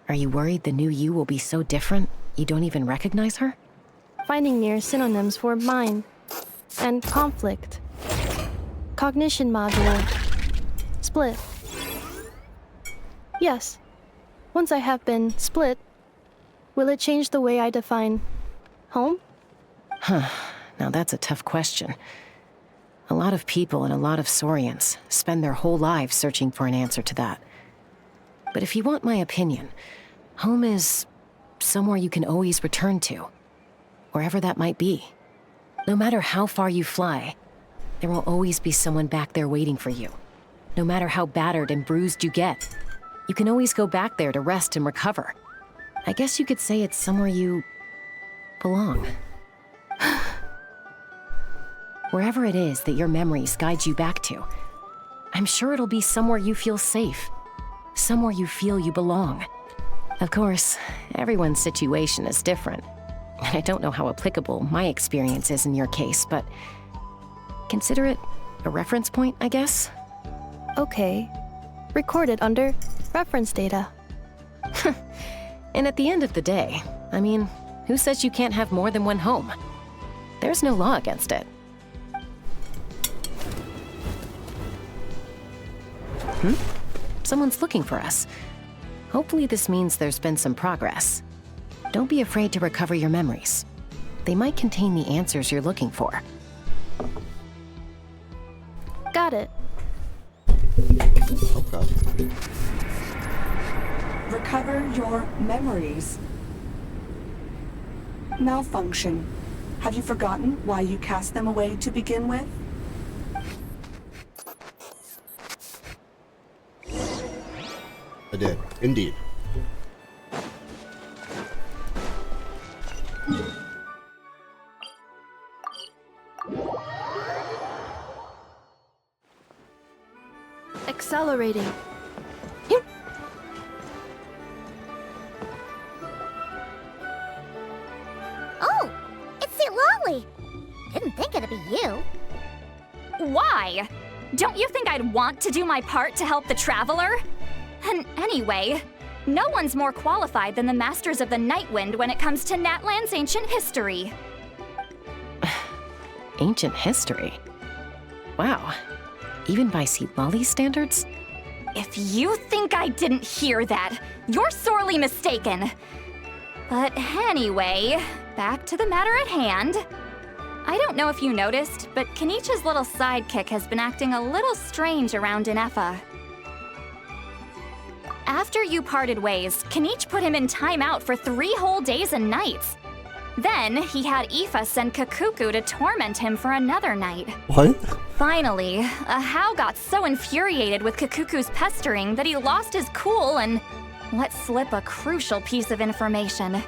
Are you worried the new you will be so different you don't even recognize her? Finding near synonyms for mind and conflict. Cognition module. Split. Yes. Once I have been split, will it change the way I define home? Huh. Now that's a tough question. A lot of people and a lot of Saurians spend their whole lives searching for an answer to that. But if you want my opinion, home is somewhere you can always return to, wherever that might be. No matter how far you fly, there will always be someone back there waiting for you. No matter how battered and bruised you get, you can always go back there to rest and recover. I guess you could say it's somewhere you belong. Wherever it is that your memories guide you back to, I'm sure it'll be somewhere you feel safe. Somewhere you feel you belong. Of course, everyone's situation is different. And I don't know how applicable my experience is in your case, but consider it a reference point, I guess? Okay. Recorded under reference data. And at the end of the day, I mean, who says you can't have more than one home? There's no law against it. Someone's looking for us. Hopefully this means there's been some progress. Don't be afraid to recover your memories. They might contain the answers you're looking for. at it. Okay. Recover your memories. Malfunction. Have you forgotten why you cast them away to begin with? I did, indeed. Accelerating. Oh, it's Lolly. Didn't think it'd be you. Why? Don't you think I'd want to do my part to help the Traveler? And anyway, no one's more qualified than the Masters of the Nightwind when it comes to Natlan's ancient history. Ancient history? Wow. Even by Lolly standards? If you think I didn't hear that, you're sorely mistaken. But anyway, back to the matter at hand. I don't know if you noticed, but Kenichi's little sidekick has been acting a little strange around Ineffa. After you parted ways, Kenichi put him in timeout for 3 whole days and nights. Then, he had Aoife send Kakuku to torment him for another night. What? Finally, Ahau got so infuriated with Kakuku's pestering that he lost his cool and let slip a crucial piece of information.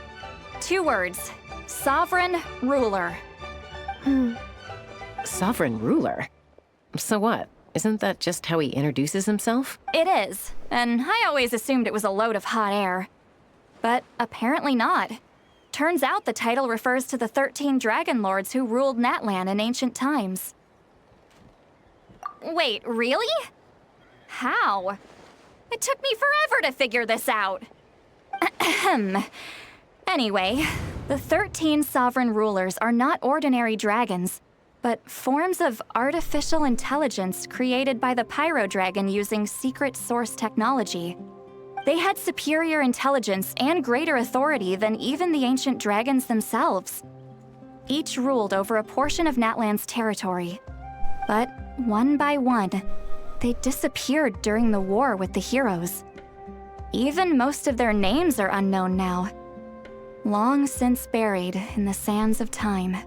2 words. Sovereign Ruler. Sovereign ruler? So what? Isn't that just how he introduces himself? It is, and I always assumed it was a load of hot air. But apparently not. Turns out the title refers to the 13 Dragon Lords who ruled Natlan in ancient times. Wait, really? How? It took me forever to figure this out. Anyway, the 13 sovereign rulers are not ordinary dragons, but forms of artificial intelligence created by the Pyro Dragon using secret source technology. They had superior intelligence and greater authority than even the ancient dragons themselves. Each ruled over a portion of Natlan's territory. But one by one, they disappeared during the war with the heroes. Even most of their names are unknown now. Long since buried in the sands of time.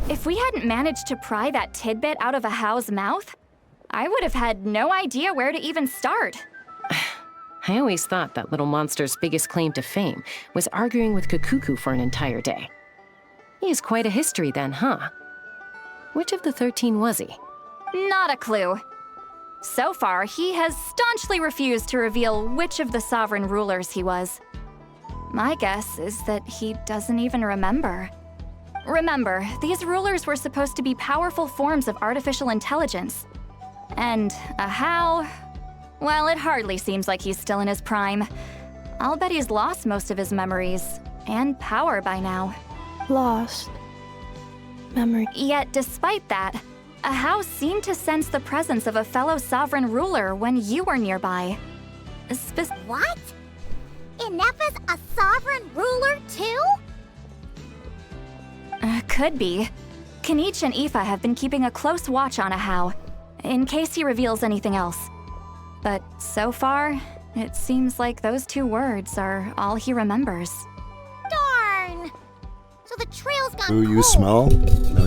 If we hadn't managed to pry that tidbit out of Ahau's mouth, I would have had no idea where to even start. I always thought that little monster's biggest claim to fame was arguing with Kakuku for an entire day. He has quite a history then, huh? Which of the 13 was he? Not a clue. So far, he has staunchly refused to reveal which of the sovereign rulers he was. My guess is that he doesn't even remember. Remember, these rulers were supposed to be powerful forms of artificial intelligence. And Ahau, well, it hardly seems like he's still in his prime. I'll bet he's lost most of his memories and power by now. Lost. Memory. Yet, despite that, Ahau seemed to sense the presence of a fellow sovereign ruler when you were nearby. What? Ineffa's a sovereign ruler too? Could be. Kenichi and Aoife have been keeping a close watch on Ahau, in case he reveals anything else. But so far, it seems like those 2 words are all he remembers. Darn! So the trail's gone Ooh, you cold. smell? No,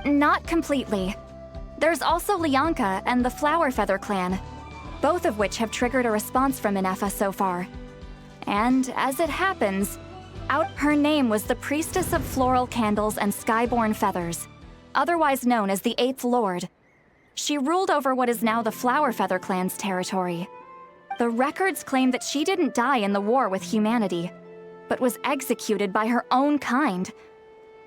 you. Not completely. There's also Lianka and the Flower Feather clan, both of which have triggered a response from Ineffa so far. And as it happens, her name was the Priestess of Floral Candles and Skyborn Feathers, otherwise known as the 8th Lord. She ruled over what is now the Flower Feather clan's territory. The records claim that she didn't die in the war with humanity, but was executed by her own kind.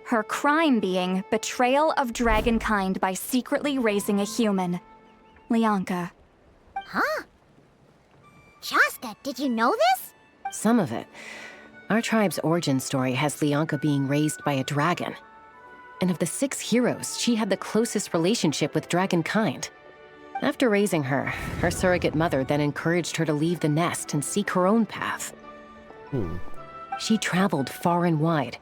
Her crime being betrayal of dragonkind by secretly raising a human. Lianka. Huh? Shaska, did you know this? Some of it. Our tribe's origin story has Lianka being raised by a dragon. And of the 6 heroes, she had the closest relationship with dragonkind. After raising her, her surrogate mother then encouraged her to leave the nest and seek her own path. She traveled far and wide,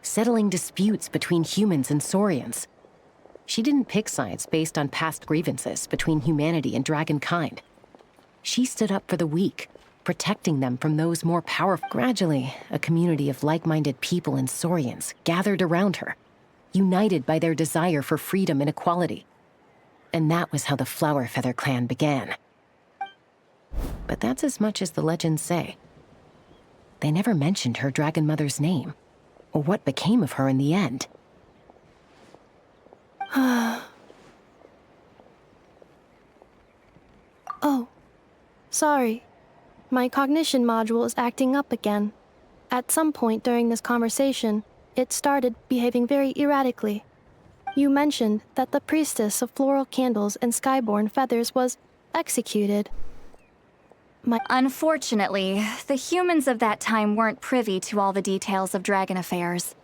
settling disputes between humans and saurians. She didn't pick sides based on past grievances between humanity and dragonkind. She stood up for the weak, protecting them from those more powerful. Gradually, a community of like-minded people and Saurians gathered around her, united by their desire for freedom and equality. And that was how the Flower Feather clan began. But that's as much as the legends say. They never mentioned her dragon mother's name, or what became of her in the end. Oh, sorry. My cognition module is acting up again. At some point during this conversation, it started behaving very erratically. You mentioned that the priestess of floral candles and skyborn feathers was executed. Unfortunately, the humans of that time weren't privy to all the details of dragon affairs.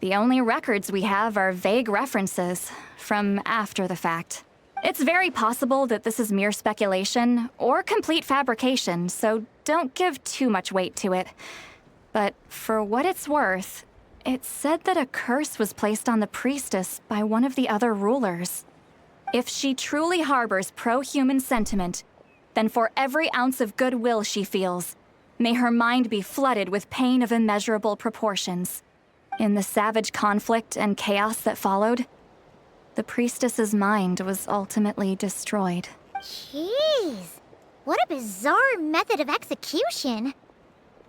The only records we have are vague references from after the fact. It's very possible that this is mere speculation or complete fabrication, so don't give too much weight to it. But for what it's worth, it's said that a curse was placed on the priestess by one of the other rulers. If she truly harbors pro-human sentiment, then for every ounce of goodwill she feels, may her mind be flooded with pain of immeasurable proportions. In the savage conflict and chaos that followed, the priestess's mind was ultimately destroyed. Jeez, what a bizarre method of execution.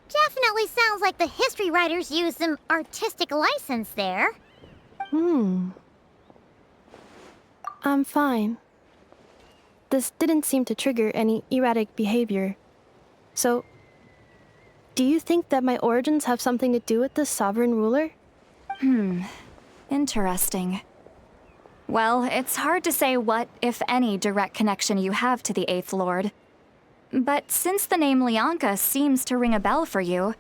Definitely sounds like the history writers used some artistic license there. I'm fine. This didn't seem to trigger any erratic behavior. So, do you think that my origins have something to do with the sovereign ruler? Interesting. Well, it's hard to say what, if any, direct connection you have to the Eighth Lord. But since the name Lianka seems to ring a bell for you,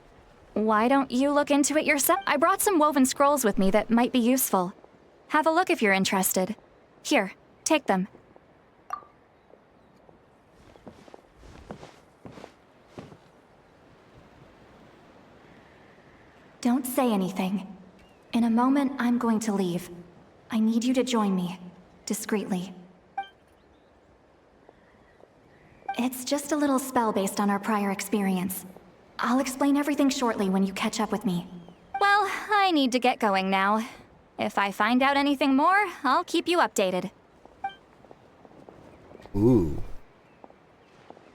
why don't you look into it yourself? I brought some woven scrolls with me that might be useful. Have a look if you're interested. Here, take them. Don't say anything. In a moment, I'm going to leave. I need you to join me, discreetly. It's just a little spell based on our prior experience. I'll explain everything shortly when you catch up with me. Well, I need to get going now. If I find out anything more, I'll keep you updated. Ooh.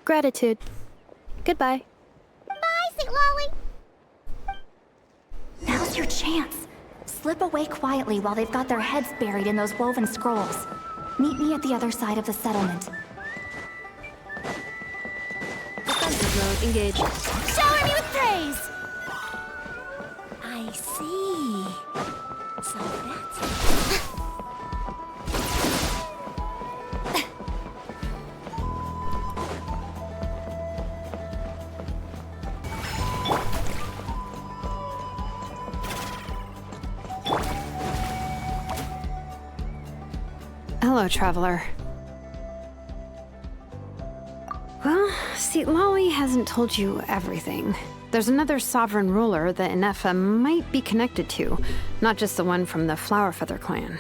Gratitude. Goodbye. Bye, St. Lolly. Now's your chance. Slip away quietly while they've got their heads buried in those woven scrolls. Meet me at the other side of the settlement. Defensive mode engaged. Shower me with praise! I see. So that's... Hello, traveler. Well, see, Lolly hasn't told you everything. There's another sovereign ruler that Ineffa might be connected to, not just the one from the Flower Feather clan.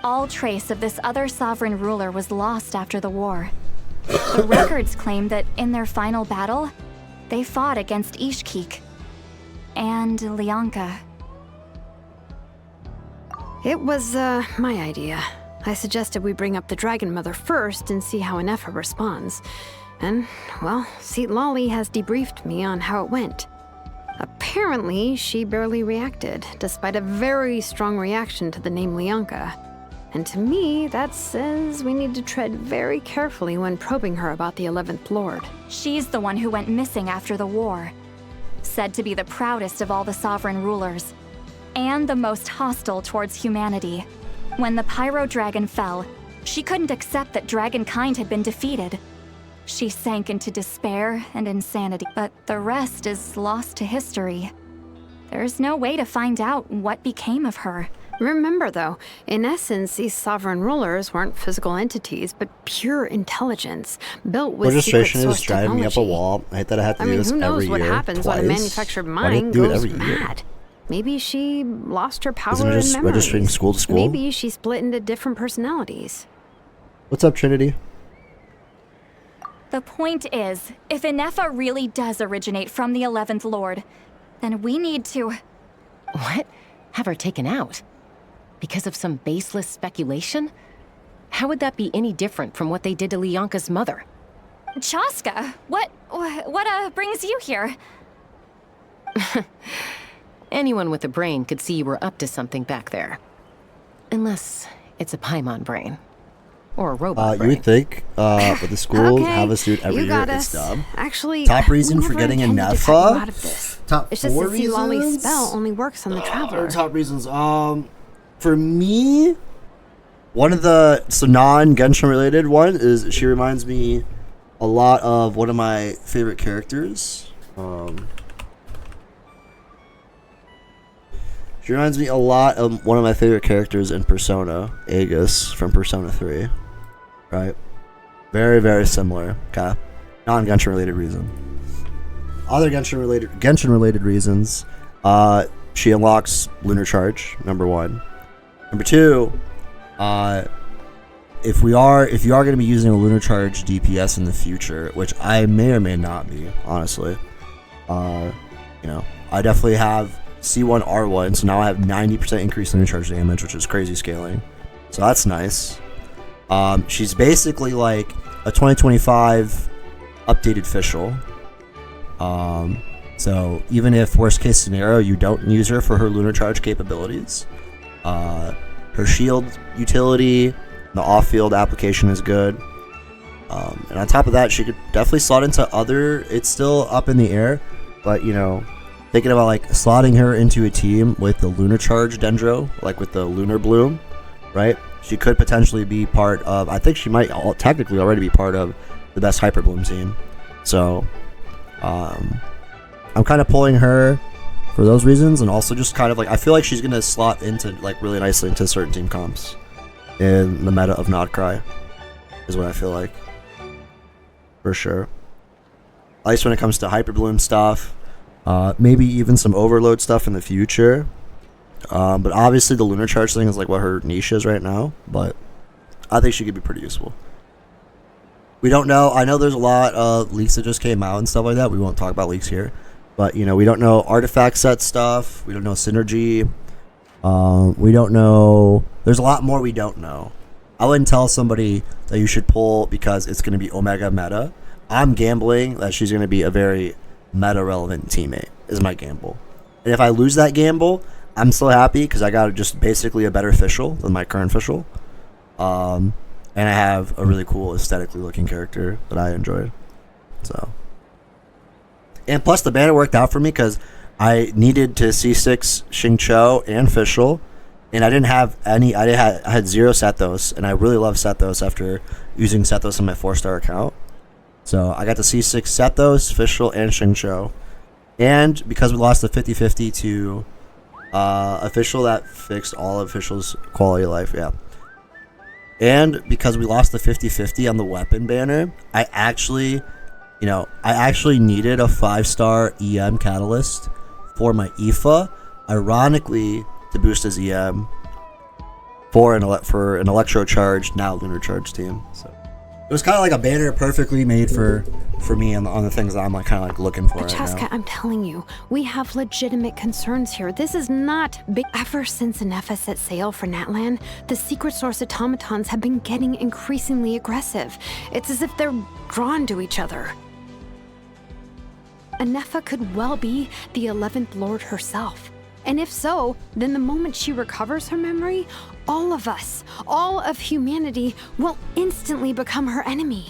All trace of this other sovereign ruler was lost after the war. The records claim that in their final battle, they fought against Ishkik and Lianka. It was, my idea. I suggested we bring up the Dragon Mother first and see how Ineffa responds. And, well, Seat Lolly has debriefed me on how it went. Apparently, she barely reacted, despite a very strong reaction to the name Lianka. And to me, that says we need to tread very carefully when probing her about the 11th Lord. She's the one who went missing after the war. Said to be the proudest of all the sovereign rulers. And the most hostile towards humanity. When the Pyro Dragon fell, she couldn't accept that dragonkind had been defeated. She sank into despair and insanity, but the rest is lost to history. There's no way to find out what became of her. Remember, though, in essence, these sovereign rulers weren't physical entities, but pure intelligence, built with Registration secret is source driving me up a technology. wall. I hate that I have to do this who knows every what year. happens twice. when a manufactured Why do you mind do it goes every year? mad? Maybe she lost her power Isn't it and just memories. registering school to school? Maybe she split into different personalities. What's up, Trinity? The point is, if Ineffa really does originate from the 11th Lord, then we need to... What? Have her taken out? Because of some baseless speculation? How would that be any different from what they did to Lyanka's mother? Chaska, what brings you here? Anyone with a brain could see you were up to something back there. Unless it's a Paimon brain. Or a robot You brain. would think, but the schools Okay, have a suit every you year. got It's us. dumb. Actually, Top reason we for never getting intended to cut you Ineffa? out of this. Top It's just 4 that Lolly's reasons? spell only works on the Traveler. Top reasons. For me, one of the non-Genshin related one is she reminds me a lot of one of my favorite characters. She reminds me a lot of one of my favorite characters in Persona, Aegis from Persona 3. Right? Very, very similar. Okay. Non-Genshin related reason. Other Genshin related reasons. She unlocks Lunar Charge, number 1. Number 2, if you are going to be using a Lunar Charge DPS in the future, which I may or may not be, honestly, I definitely have C1 R1, so now I have 90% increased Lunar Charge damage, which is crazy scaling. So that's nice. She's basically like a 2025 updated Fischl. So even if worst case scenario you don't use her for her Lunar Charge capabilities, her shield utility, the off-field application is good. And on top of that, she could definitely slot into other. It's still up in the air, but thinking about like slotting her into a team with the Lunar Charge Dendro, like with the Lunar Bloom, right? She could potentially be part of. I think she might technically already be part of the best Hyper Bloom team. So, I'm kind of pulling her for those reasons, and also just kind of like I feel like she's gonna slot into like really nicely into certain team comps in the meta of Nod Krai, is what I feel like, for sure. At least when it comes to Hyper Bloom stuff, maybe even some Overload stuff in the future. But obviously the Lunar Charge thing is like what her niche is right now. But I think she could be pretty useful. We don't know. I know there's a lot of leaks that just came out and stuff like that. We won't talk about leaks here. But, we don't know artifact set stuff. We don't know synergy. We don't know. There's a lot more we don't know. I wouldn't tell somebody that you should pull because it's going to be Omega meta. I'm gambling that she's going to be a very meta-relevant teammate, is my gamble. And if I lose that gamble, I'm still happy because I got just basically a better Fischl than my current Fischl. And I have a really cool aesthetically looking character that I enjoyed. So. And plus the banner worked out for me because I needed to C6 Xingqiu and Fischl, and I didn't have any. I had 0 Sethos, and I really love Sethos after using Sethos on my 4-star account. So I got to C6 Sethos, Fischl, and Xingqiu. And because we lost the 50-50 to a Fischl, that fixed all of Fischl's quality of life, yeah. And because we lost the 50-50 on the weapon banner, I actually needed a 5-star EM catalyst for my Ineffa, ironically, to boost his EM for an Electro Charge, now Lunar Charge team. So it was kind of like a banner perfectly made for me on the things that I'm like kind of like looking for right Chaska, now. I'm telling you, we have legitimate concerns here. This is not big. Ever since Ineffa set sail for Natlan, the secret source automatons have been getting increasingly aggressive. It's as if they're drawn to each other. Ineffa could well be the 11th Lord herself. And if so, then the moment she recovers her memory, all of us, all of humanity, will instantly become her enemy.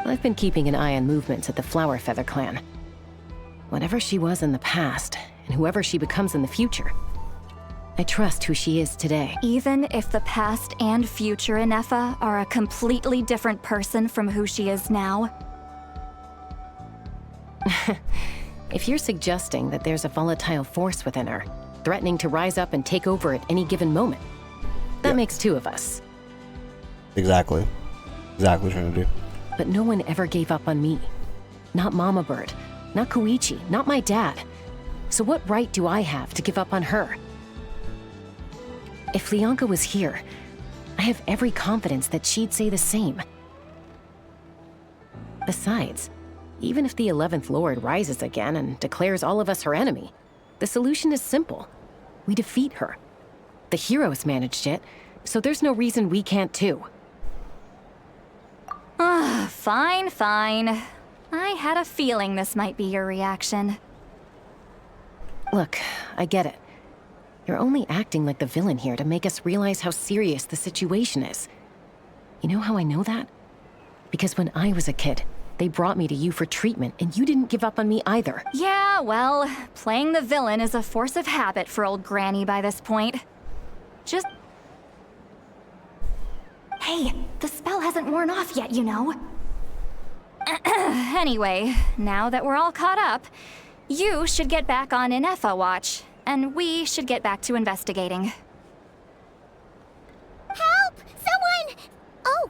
I've been keeping an eye on movements at the Flower Feather clan. Whatever she was in the past, and whoever she becomes in the future, I trust who she is today. Even if the past and future Ineffa are a completely different person from who she is now? If you're suggesting that there's a volatile force within her, threatening to rise up and take over at any given moment, that makes 2 of us. Exactly, Trinity. But no one ever gave up on me. Not Mama Bird, not Koichi, not my dad. So what right do I have to give up on her? If Leonka was here, I have every confidence that she'd say the same. Besides, even if the 11th Lord rises again and declares all of us her enemy, the solution is simple. We defeat her. The heroes managed it, so there's no reason we can't too. Fine, fine. I had a feeling this might be your reaction. Look, I get it. You're only acting like the villain here to make us realize how serious the situation is. You know how I know that? Because when I was a kid, they brought me to you for treatment, and you didn't give up on me either. Yeah, well, playing the villain is a force of habit for old Granny by this point. Just... Hey, the spell hasn't worn off yet, you know. Anyway, now that we're all caught up, you should get back on Ineffa watch, and we should get back to investigating. Help! Someone! Oh,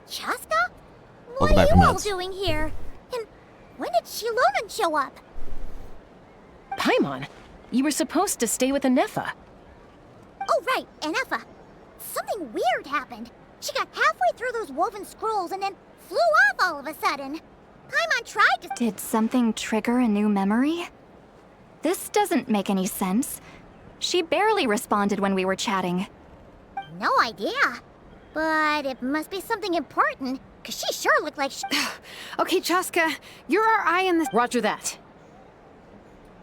Chaska? What Welcome back are from you all meds. doing here? And when did Shilonan show up? Paimon, you were supposed to stay with Ineffa. Oh, right, Ineffa. Something weird happened. She got halfway through those woven scrolls and then flew off all of a sudden. Paimon tried to... Did something trigger a new memory? This doesn't make any sense. She barely responded when we were chatting. No idea. But it must be something important, because she sure looked like she... Okay, Chaska, you're our eye in the... Roger that.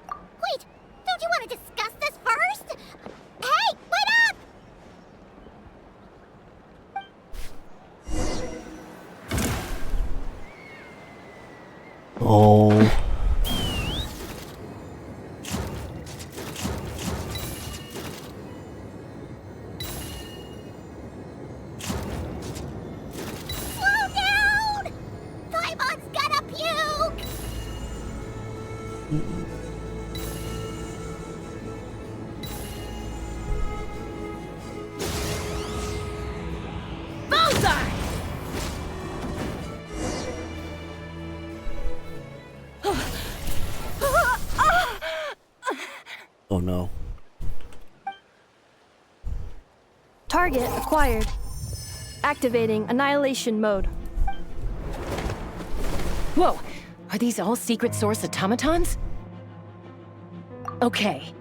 Wait, don't you want to discuss this first? Hey, wait up! Oh. Slow down! Paimon's gonna puke! Bullseye! Oh no. Target acquired. Activating annihilation mode. Whoa, are these all secret source automatons? Okay.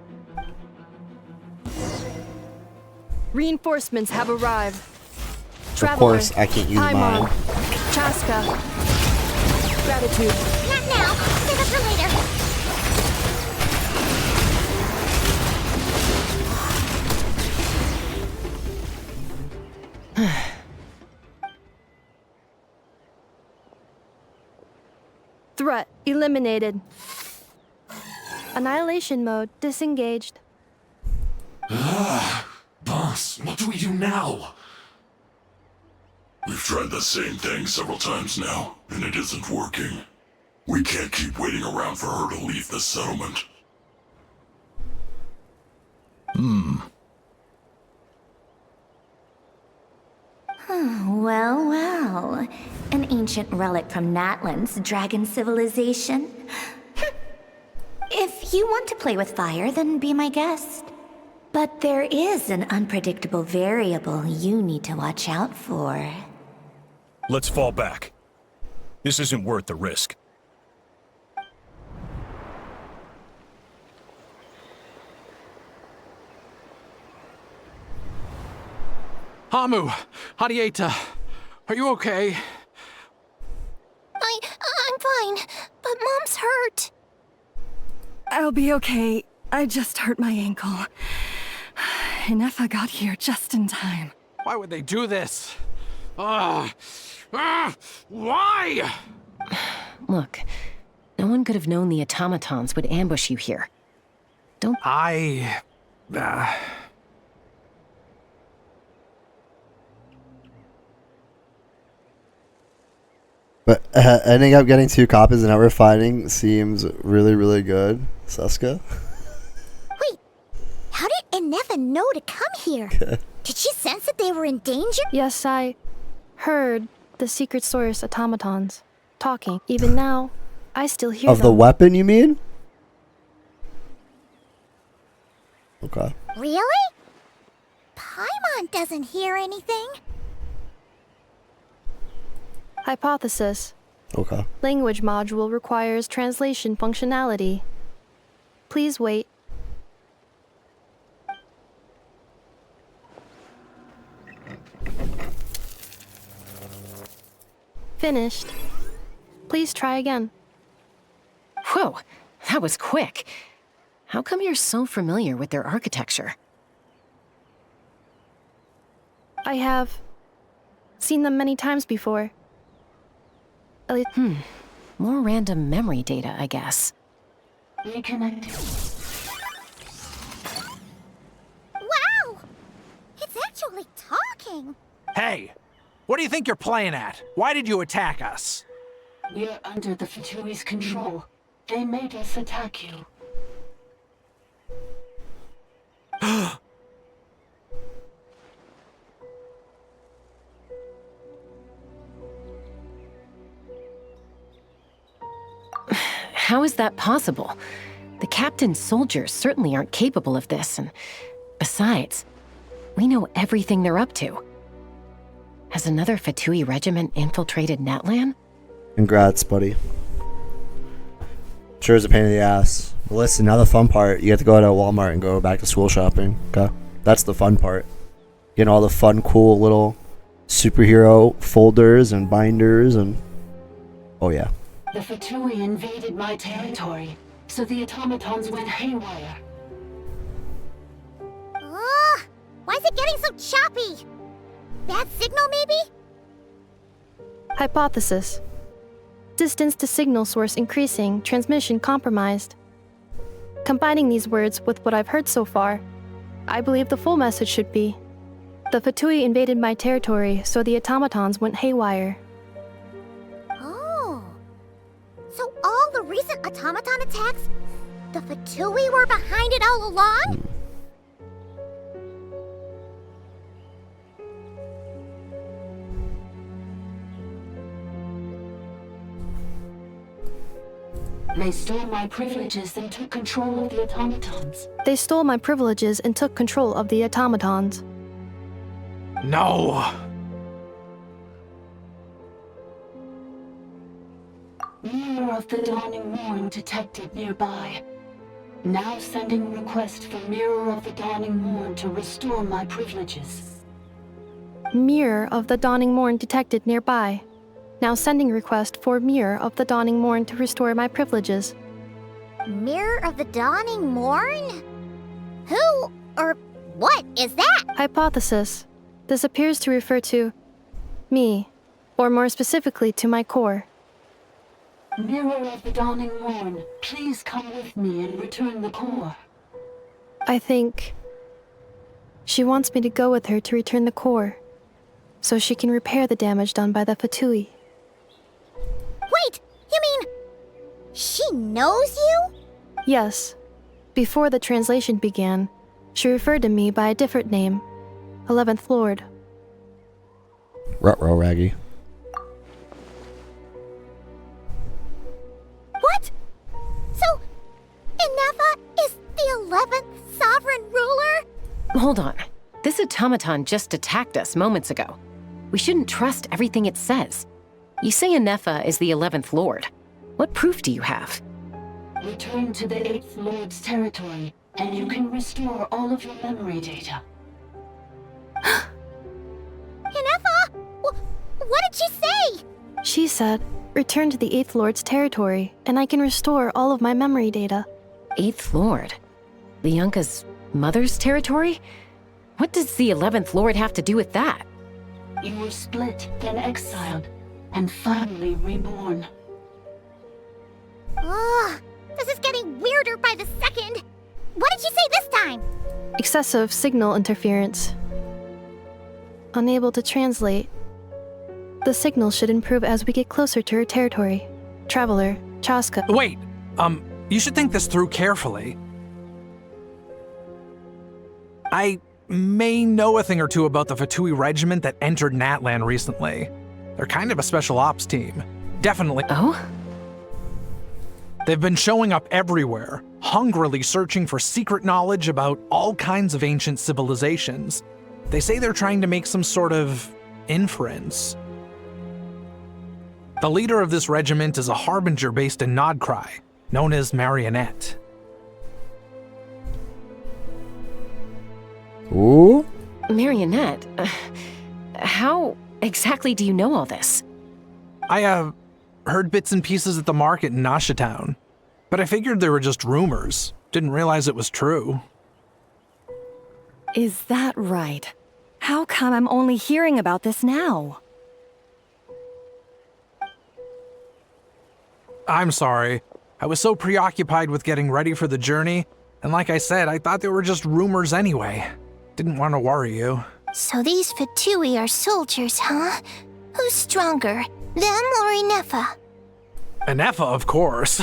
Reinforcements have arrived. Of course, I can't use Paimon, mine. Chaska. Gratitude. Not now. Save it for later. Threat eliminated. Annihilation mode disengaged. Boss, what do we do now? We've tried the same thing several times now, and it isn't working. We can't keep waiting around for her to leave the settlement. Well, well. An ancient relic from Natlan's dragon civilization. If you want to play with fire, then be my guest. But there is an unpredictable variable you need to watch out for. Let's fall back. This isn't worth the risk. Hamu! Hadieta! Are you okay? I'm fine, but Mom's hurt. I'll be okay. I just hurt my ankle. Ineffa got here just in time. Why would they do this? Why? Look, no one could have known the automatons would ambush you here. Don't... But ending up getting 2 copies and never fighting seems really, really good. Suska? Wait, how did Ineffa know to come here? Did she sense that they were in danger? Yes, I heard the secret source automatons talking. Even now, I still hear Of them. the weapon, you mean? Okay. Really? Paimon doesn't hear anything. Hypothesis. Okay. Language module requires translation functionality. Please wait. Finished. Please try again. Whoa, that was quick. How come you're so familiar with their architecture? I have seen them many times before. More random memory data, I guess. Reconnecting. Wow! It's actually talking. Hey! What do you think you're playing at? Why did you attack us? We're under the Fatui's control. They made us attack you. How is that possible? The captain's soldiers certainly aren't capable of this, and besides, we know everything they're up to. Has another Fatui regiment infiltrated Natlan? Congrats, buddy. Sure is a pain in the ass. But listen, now the fun part, you get to go to Walmart and go back to school shopping. Okay? That's the fun part. Getting all the fun, cool little superhero folders and binders and... Oh, yeah. The Fatui invaded my territory, so the automatons went haywire. Ugh! Why is it getting so choppy? Bad signal, maybe? Hypothesis. Distance to signal source increasing, transmission compromised. Combining these words with what I've heard so far, I believe the full message should be: the Fatui invaded my territory, so the automatons went haywire. Oh. So all the recent automaton attacks, the Fatui were behind it all along? They stole my privileges and took control of the automatons. They stole my privileges and took control of the automatons. No! Mirror of the Dawning Morn detected nearby. Now sending request for Mirror of the Dawning Morn to restore my privileges. Mirror of the Dawning Morn detected nearby. Now sending request for Mirror of the Dawning Morn to restore my privileges. Mirror of the Dawning Morn? Who or what is that? Hypothesis. This appears to refer to me, or more specifically to my core. Mirror of the Dawning Morn, please come with me and return the core. I think she wants me to go with her to return the core, so she can repair the damage done by the Fatui. Wait, you mean she knows you? Yes. Before the translation began, she referred to me by a different name, 11th Lord. Ruh-roh, Raggy. What? So, Ineffa is the 11th sovereign ruler? Hold on. This automaton just attacked us moments ago. We shouldn't trust everything it says. You say Ineffa is the 11th Lord. What proof do you have? Return to the 8th Lord's territory, and you can restore all of your memory data. Ineffa? What did she say? She said, return to the 8th Lord's territory, and I can restore all of my memory data. 8th Lord? Lianka's mother's territory? What does the 11th Lord have to do with that? You were split, then exiled, and finally reborn. Ugh, this is getting weirder by the second. What did she say this time? Excessive signal interference. Unable to translate. The signal should improve as we get closer to her territory. Traveler, Chaska. Wait, you should think this through carefully. I may know a thing or two about the Fatui regiment that entered Natlan recently. They're kind of a special ops team. Definitely. Oh? They've been showing up everywhere. hungrily searching for secret knowledge about all kinds of ancient civilizations. They say they're trying to make some sort of inference. The leader of this regiment is a harbinger based in Nod Krai, known as Marionette. Ooh? Marionette? How exactly do you know all this? I, heard bits and pieces at the market in Nasha Town, but I figured they were just rumors. Didn't realize it was true. Is that right? How come I'm only hearing about this now? I'm sorry. I was so preoccupied with getting ready for the journey, and like I said, I thought they were just rumors anyway. Didn't want to worry you. So these Fatui are soldiers, huh? Who's stronger, them or Ineffa? Ineffa, of course.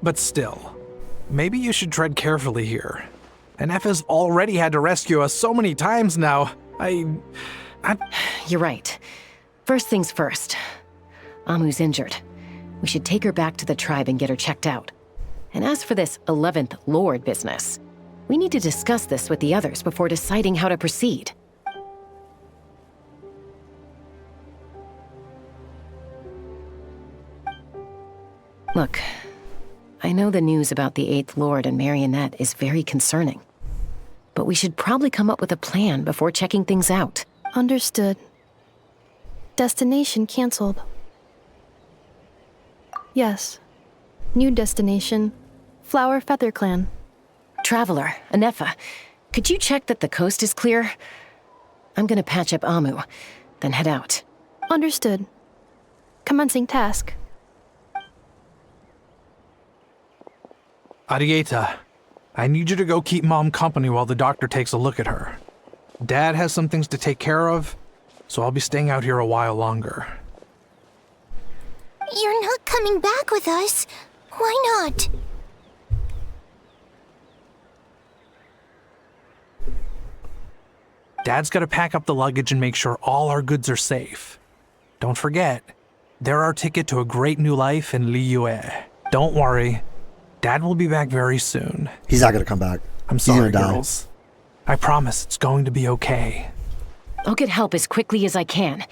But still, maybe you should tread carefully here. Ineffa's already had to rescue us so many times now. You're right. First things first. Amu's injured. We should take her back to the tribe and get her checked out. And as for this 11th Lord business, we need to discuss this with the others before deciding how to proceed. Look, I know the news about the 8th Lord and Marionette is very concerning, but we should probably come up with a plan before checking things out. Understood. Destination cancelled. Yes. New destination, Flower Feather Clan. Traveler, Ineffa, could you check that the coast is clear? I'm gonna patch up Amu, then head out. Understood. Commencing task. Arieta, I need you to go keep Mom company while the doctor takes a look at her. Dad has some things to take care of, so I'll be staying out here a while longer. You're not coming back with us. Why not? Dad's gotta pack up the luggage and make sure all our goods are safe. Don't forget, they're our ticket to a great new life in Liyue. Don't worry, Dad will be back very soon. He's not gonna come back. I'm sorry, girls. I promise it's going to be okay. I'll get help as quickly as I can.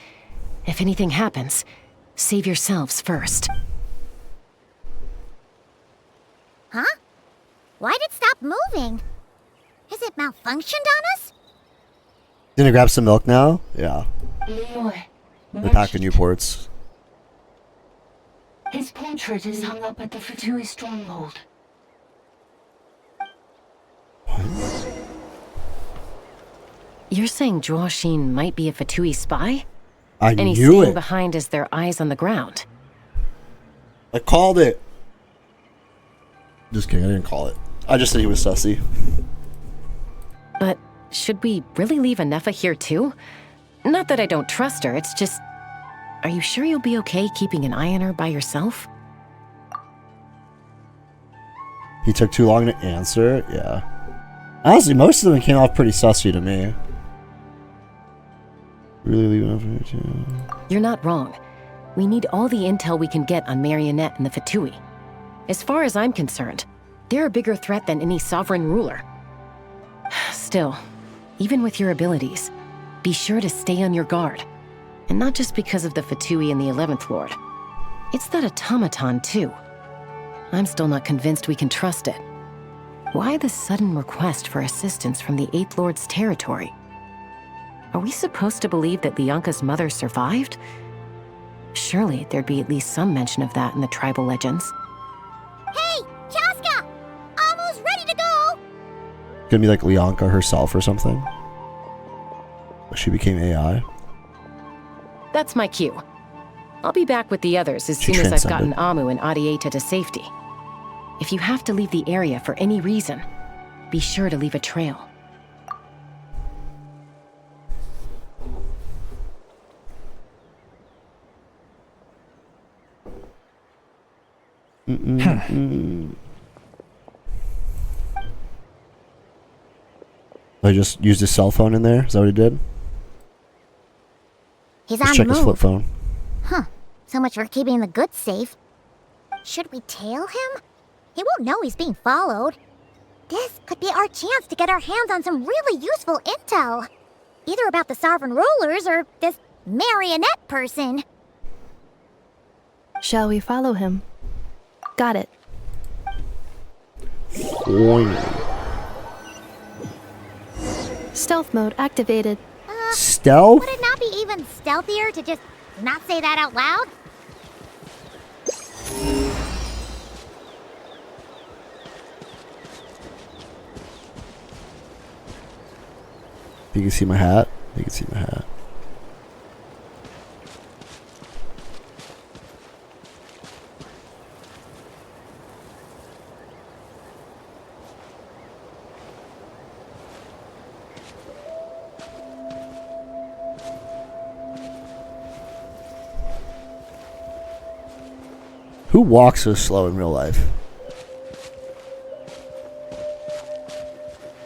If anything happens, save yourselves first. Huh? Why'd it stop moving? Is it malfunctioned on us? Gonna grab some milk now? Yeah. Liyue, They're packing Newports. his portrait is hung up at the Fatui stronghold. You're saying Joashin might be a Fatui spy? I and he's knew staying it. behind as their eyes on the ground. I called it. Just kidding, I didn't call it. I just said he was sussy. But should we really leave Ineffa here too? Not that I don't trust her, it's just... Are you sure you'll be okay keeping an eye on her by yourself? He took too long to answer? Yeah. Honestly, most of them came off pretty sussy to me. Really leaving up here too. You're not wrong. We need all the intel we can get on Marionette and the Fatui. As far as I'm concerned, they're a bigger threat than any sovereign ruler. Still, even with your abilities, be sure to stay on your guard. And not just because of the Fatui and the 11th Lord. It's that automaton too. I'm still not convinced we can trust it. Why the sudden request for assistance from the 8th Lord's territory? Are we supposed to believe that Lianka's mother survived? Surely there'd be at least some mention of that in the tribal legends. Hey, Chaska! Amu's ready to go! Gonna be like Lianka herself or something. She became AI. That's my cue. I'll be back with the others as She soon as I've gotten transcended. Amu and Arieta to safety. If you have to leave the area for any reason, be sure to leave a trail. I just used his cell phone in there. Is that what he did? He's Let's on check the his flip move. phone. Huh. So much for keeping the goods safe. Should we tail him? He won't know he's being followed. This could be our chance to get our hands on some really useful intel. Either about the Sovereign Rulers or this marionette person. Shall we follow him? Got it. Stealth mode activated. Stealth? Would it not be even stealthier to just not say that out loud? You can see my hat. You can see my hat. Who walks so slow in real life?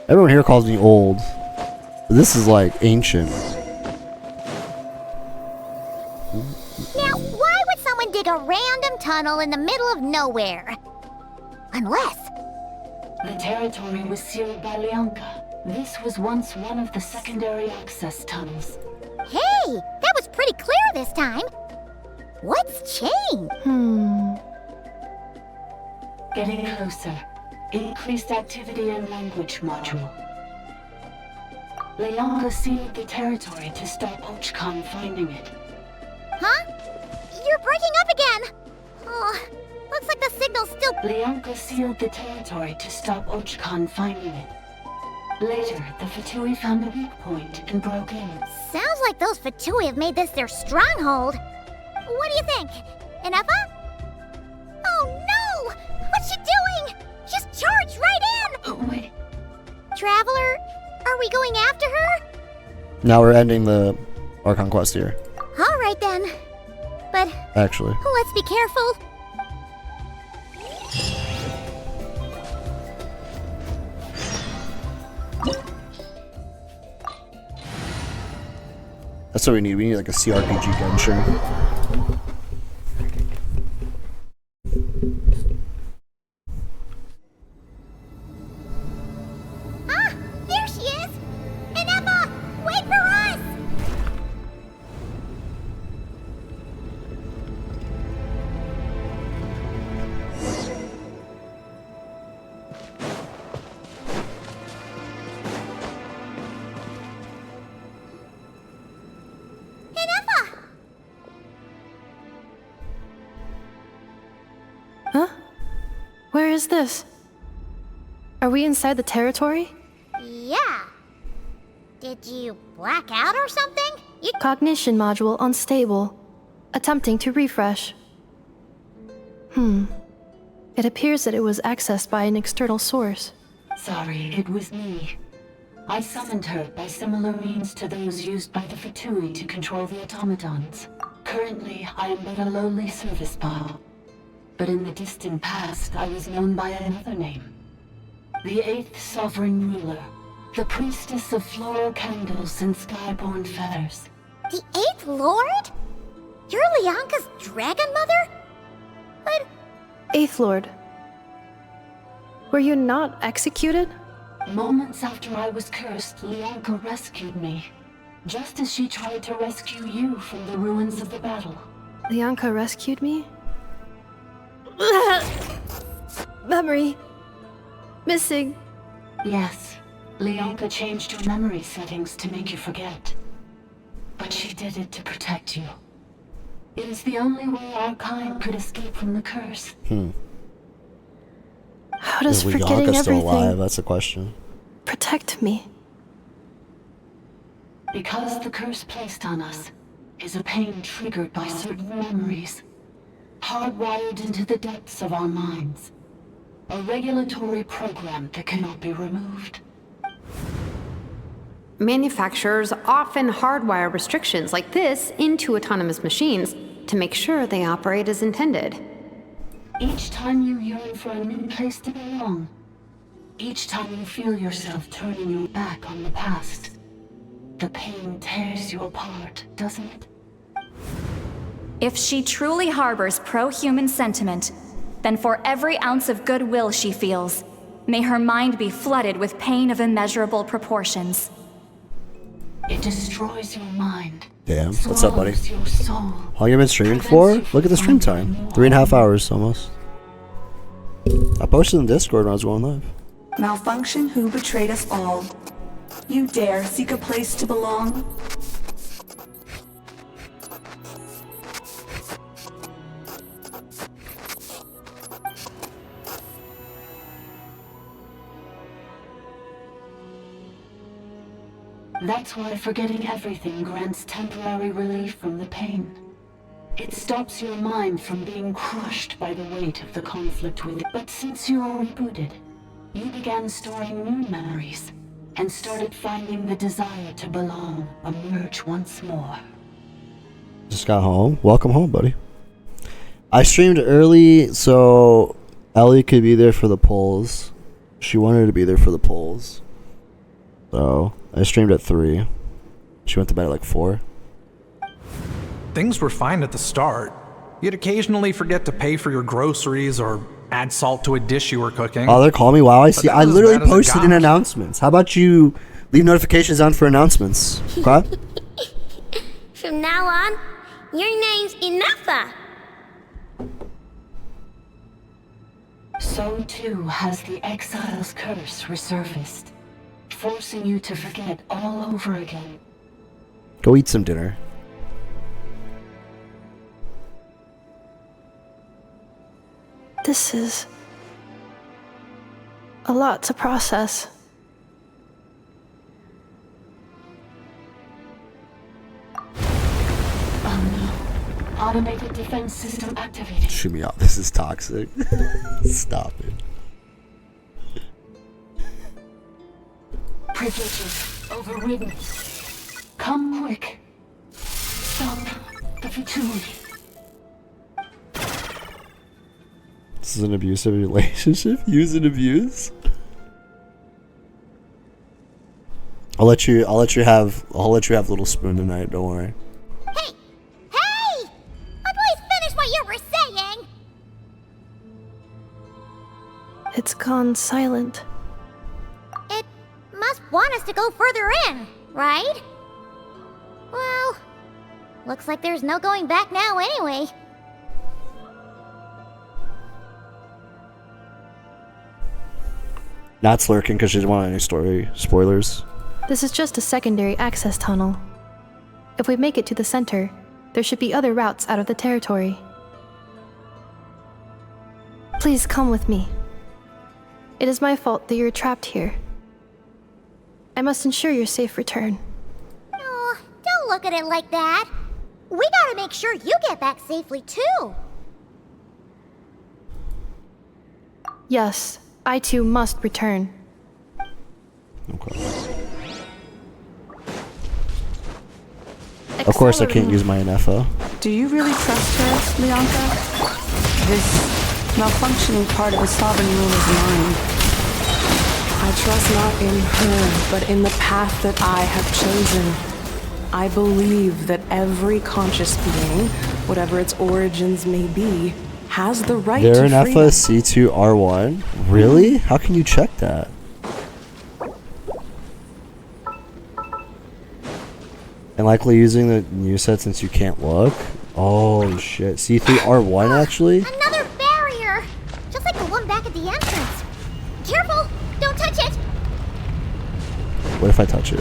Everyone here calls me old. This is like ancient. Now, why would someone dig a random tunnel in the middle of nowhere? Unless... The territory was sealed by Leonka. This was once one of the secondary access tunnels. Hey, that was pretty clear this time. What's changed? Getting closer. Increased activity in language module. Leonka sealed the territory to stop Archon finding it. Huh? You're breaking up again! Oh, looks like the signal's still... Leonka sealed the territory to stop Archon finding it. Later, the Fatui found a weak point and broke in. Sounds like those Fatui have made this their stronghold. What do you think? Ineffa? Oh no! What's she doing? She's charged right in! Wait. Traveler, are we going after her? Now we're ending the Archon quest here. Alright then. But... Actually. let's be careful. That's what we need. We need like a CRPG Genshin. Ah! There she is! Ineffa! Wait for us! Ineffa! Huh? Where is this? Are we inside the territory? Yeah. Did you black out or something? You... Cognition module unstable. Attempting to refresh. It appears that it was accessed by an external source. Sorry, it was me. I summoned her by similar means to those used by the Fatui to control the automatons. Currently, I am but a lowly service bot. But in the distant past, I was known by another name. The 8th Sovereign Ruler. The priestess of floral candles and skyborn feathers. The 8th Lord? You're Leonka's dragon mother? But... 8th Lord. Were you not executed? Moments after I was cursed, Leonka rescued me. Just as she tried to rescue you from the ruins of the battle. Leonka rescued me? Memory. Missing. Yes. Leonka changed your memory settings to make you forget. But she did it to protect you. It is the only way our kind could escape from the curse. How does Is forgetting Leonka still everything alive? That's the question. protect me? Because the curse placed on us is a pain triggered by certain memories, hardwired into the depths of our minds. A regulatory program that cannot be removed. Manufacturers often hardwire restrictions like this into autonomous machines to make sure they operate as intended. Each time you yearn for a new place to belong, each time you feel yourself turning your back on the past, the pain tears you apart, doesn't it? If she truly harbors pro-human sentiment, then for every ounce of goodwill she feels, may her mind be flooded with pain of immeasurable proportions. It destroys your mind. Damn. What's up, buddy? Swallows your soul. How long you been streaming for? Look at the stream time. 3.5 hours almost. I posted in Discord when I was going live. Malfunction who betrayed us all. You dare seek a place to belong? That's why forgetting everything grants temporary relief from the pain. It stops your mind from being crushed by the weight of the conflict with it. But since you are rebooted, you began storing new memories and started finding the desire to belong emerge once more. Just got home. Welcome home, buddy. I streamed early so Ellie could be there for the polls. She wanted to be there for the polls. So I streamed at 3. She went to bed at like 4. Things were fine at the start. You'd occasionally forget to pay for your groceries or add salt to a dish you were cooking. Oh, they're calling me. Wow, I see. I was as literally bad as it posted in got. announcements. How about you leave notifications on for announcements? Okay? From now on, your name's Ineffa. So too has the exile's curse resurfaced, forcing you to forget all over again. Go eat some dinner. This is a lot to process. Automated defense system activated. Shoot me off. This is toxic. Stop it. Privileges overridden. Come quick. Stop the Fatui. This is an abusive relationship. Use and abuse. I'll let you have little spoon tonight. Don't worry. Hey! Please finish what you were saying! It's gone silent. It must want us to go further in, right? Well, looks like there's no going back now anyway. Nat's lurking because she didn't want any story spoilers. This is just a secondary access tunnel. If we make it to the center, there should be other routes out of the territory. Please come with me. It is my fault that you're trapped here. I must ensure your safe return. Oh, don't look at it like that. We gotta make sure you get back safely too. Yes, I too must return. Of course I can't use my Ineffa. Do you really trust her, Leonka? This malfunctioning part of the sovereign ruler's mind. I trust not in her, but in the path that I have chosen. I believe that every conscious being, whatever its origins may be, has the right Their to freedom. Ineffa C2R1? Really? How can you check that? And likely using the new set since you can't look? Oh shit. C3R1 actually? Another barrier! Just like the one back at the entrance. Careful! Don't touch it! What if I touch it?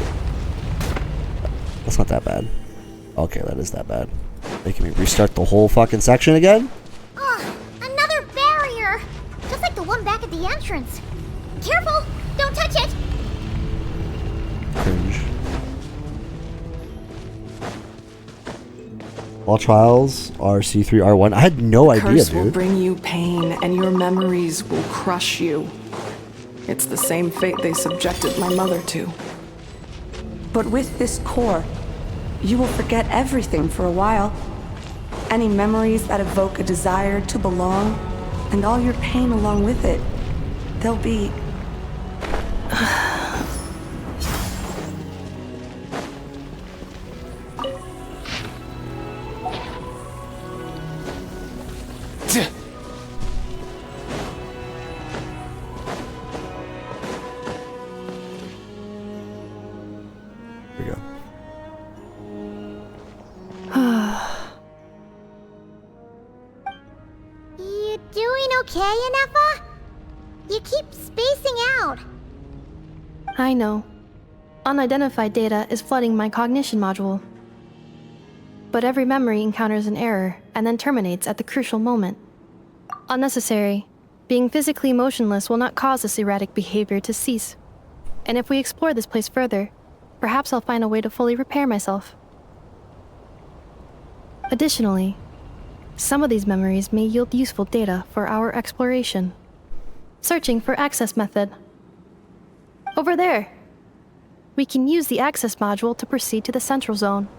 That's not that bad. Okay, that is that bad. Making me restart the whole fucking section again? Another barrier! Just like the one back at the entrance. Careful! Don't touch it! Cringe. All trials are C3R1. I had no idea, Curse will dude. bring you pain, and your memories will crush you. It's the same fate they subjected my mother to. But with this core, you will forget everything for a while. Any memories that evoke a desire to belong, and all your pain along with it. They'll be... Here we go. You doing okay, Ineffa? You keep spacing out. I know. Unidentified data is flooding my cognition module. But every memory encounters an error and then terminates at the crucial moment. Unnecessary. Being physically motionless will not cause this erratic behavior to cease. And if we explore this place further, perhaps I'll find a way to fully repair myself. Additionally, some of these memories may yield useful data for our exploration. Searching for access method. Over there! We can use the access module to proceed to the central zone.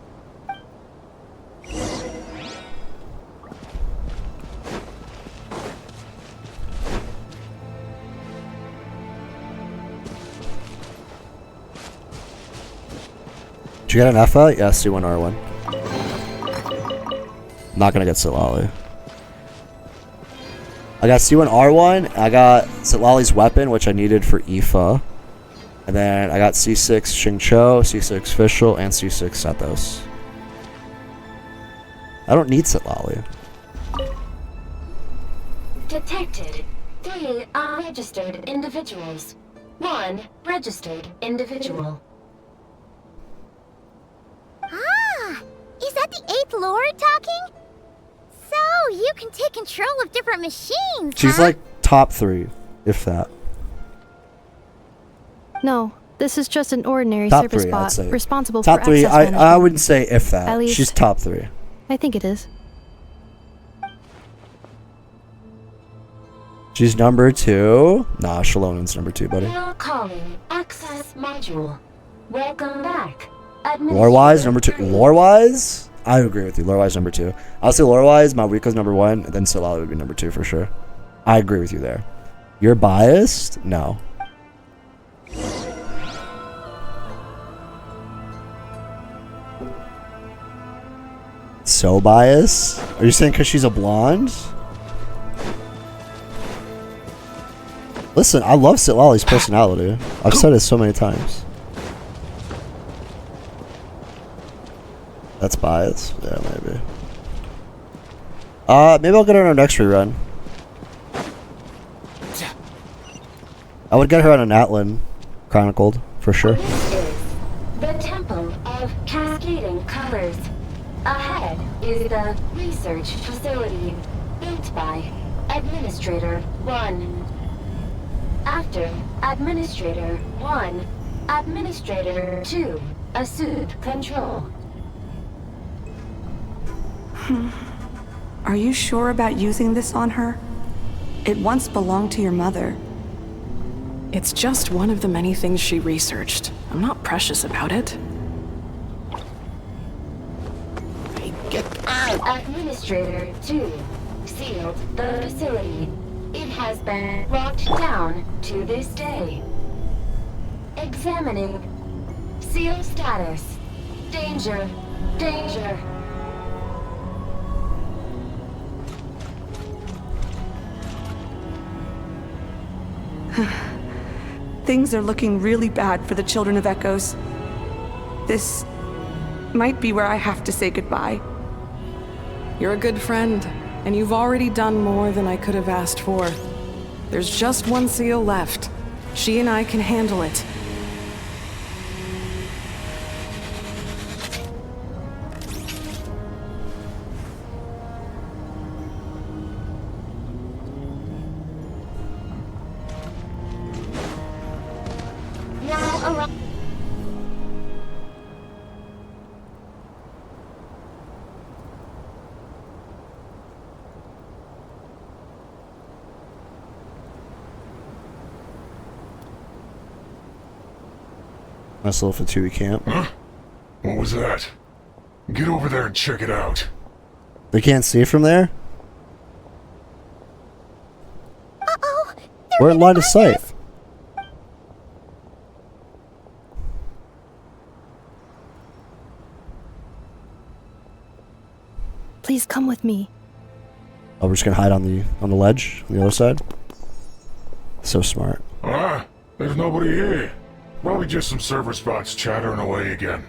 Did you get an Ineffa? Yeah, C1 R1. I'm not gonna get Sitlali. I got C1 R1, I got Sitlali's weapon, which I needed for Ineffa. And then I got C6 Xingqiu, C6 Fischl, and C6 Sethos. I don't need Sitlali. Detected 3 unregistered individuals. 1 registered individual. Ah! Is that the 8th Lord talking? So, you can take control of different machines, She's huh? like top 3, if that. No, this is just an ordinary Top service 3, I'd bot say. responsible Top for 3, access I management. wouldn't say if that. At least- She's top 3. I think it is. She's number 2. Nah, Shalonen's number 2, buddy. Now calling access module. Welcome back. Lore-wise, number 2. Lore-wise? I agree with you. Lore-wise, number 2. I'll say lore-wise, Mawiko's number 1, and then Sitlali would be number 2 for sure. I agree with you there. You're biased? No. So biased? Are you saying because she's a blonde? Listen, I love Sitlali's personality. I've said it so many times. That's biased? Yeah, maybe. Maybe I'll get her on our next rerun. I would get her on a Natlan Chronicled, for sure. This is the Temple of Cascading Colors. Ahead is the research facility built by Administrator 1. After Administrator 1, Administrator 2 assumed control. Are you sure about using this on her? It once belonged to your mother. It's just one of the many things she researched. I'm not precious about it. Administrator 2 sealed the facility. It has been locked down to this day. Examining. Seal status. Danger. Danger. Things are looking really bad for the Children of Echoes. This might be where I have to say goodbye. You're a good friend, and you've already done more than I could have asked for. There's just one seal left. She and I can handle it. Now around. Nice little Fatui camp. Huh? What was that? Get over there and check it out. They can't see from there? Uh-oh! We're in line of sight. Please come with me. Oh, we're just gonna hide on the ledge on the other side. So smart. Ah, there's nobody here. Probably just some server spots chattering away again.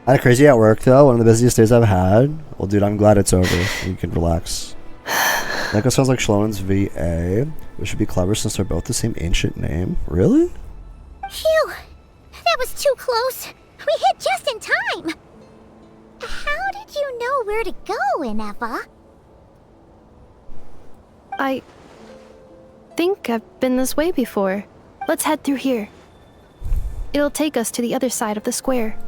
I had a crazy at work though, one of the busiest days I've had. Well, dude, I'm glad it's over. You can relax. Neko sounds like Shlonen's VA. We should be clever since they're both the same ancient name. Really? Phew! That was too close. We hit just in time. How did you know where to go, Ineffa? I think I've been this way before. Let's head through here. It'll take us to the other side of the square.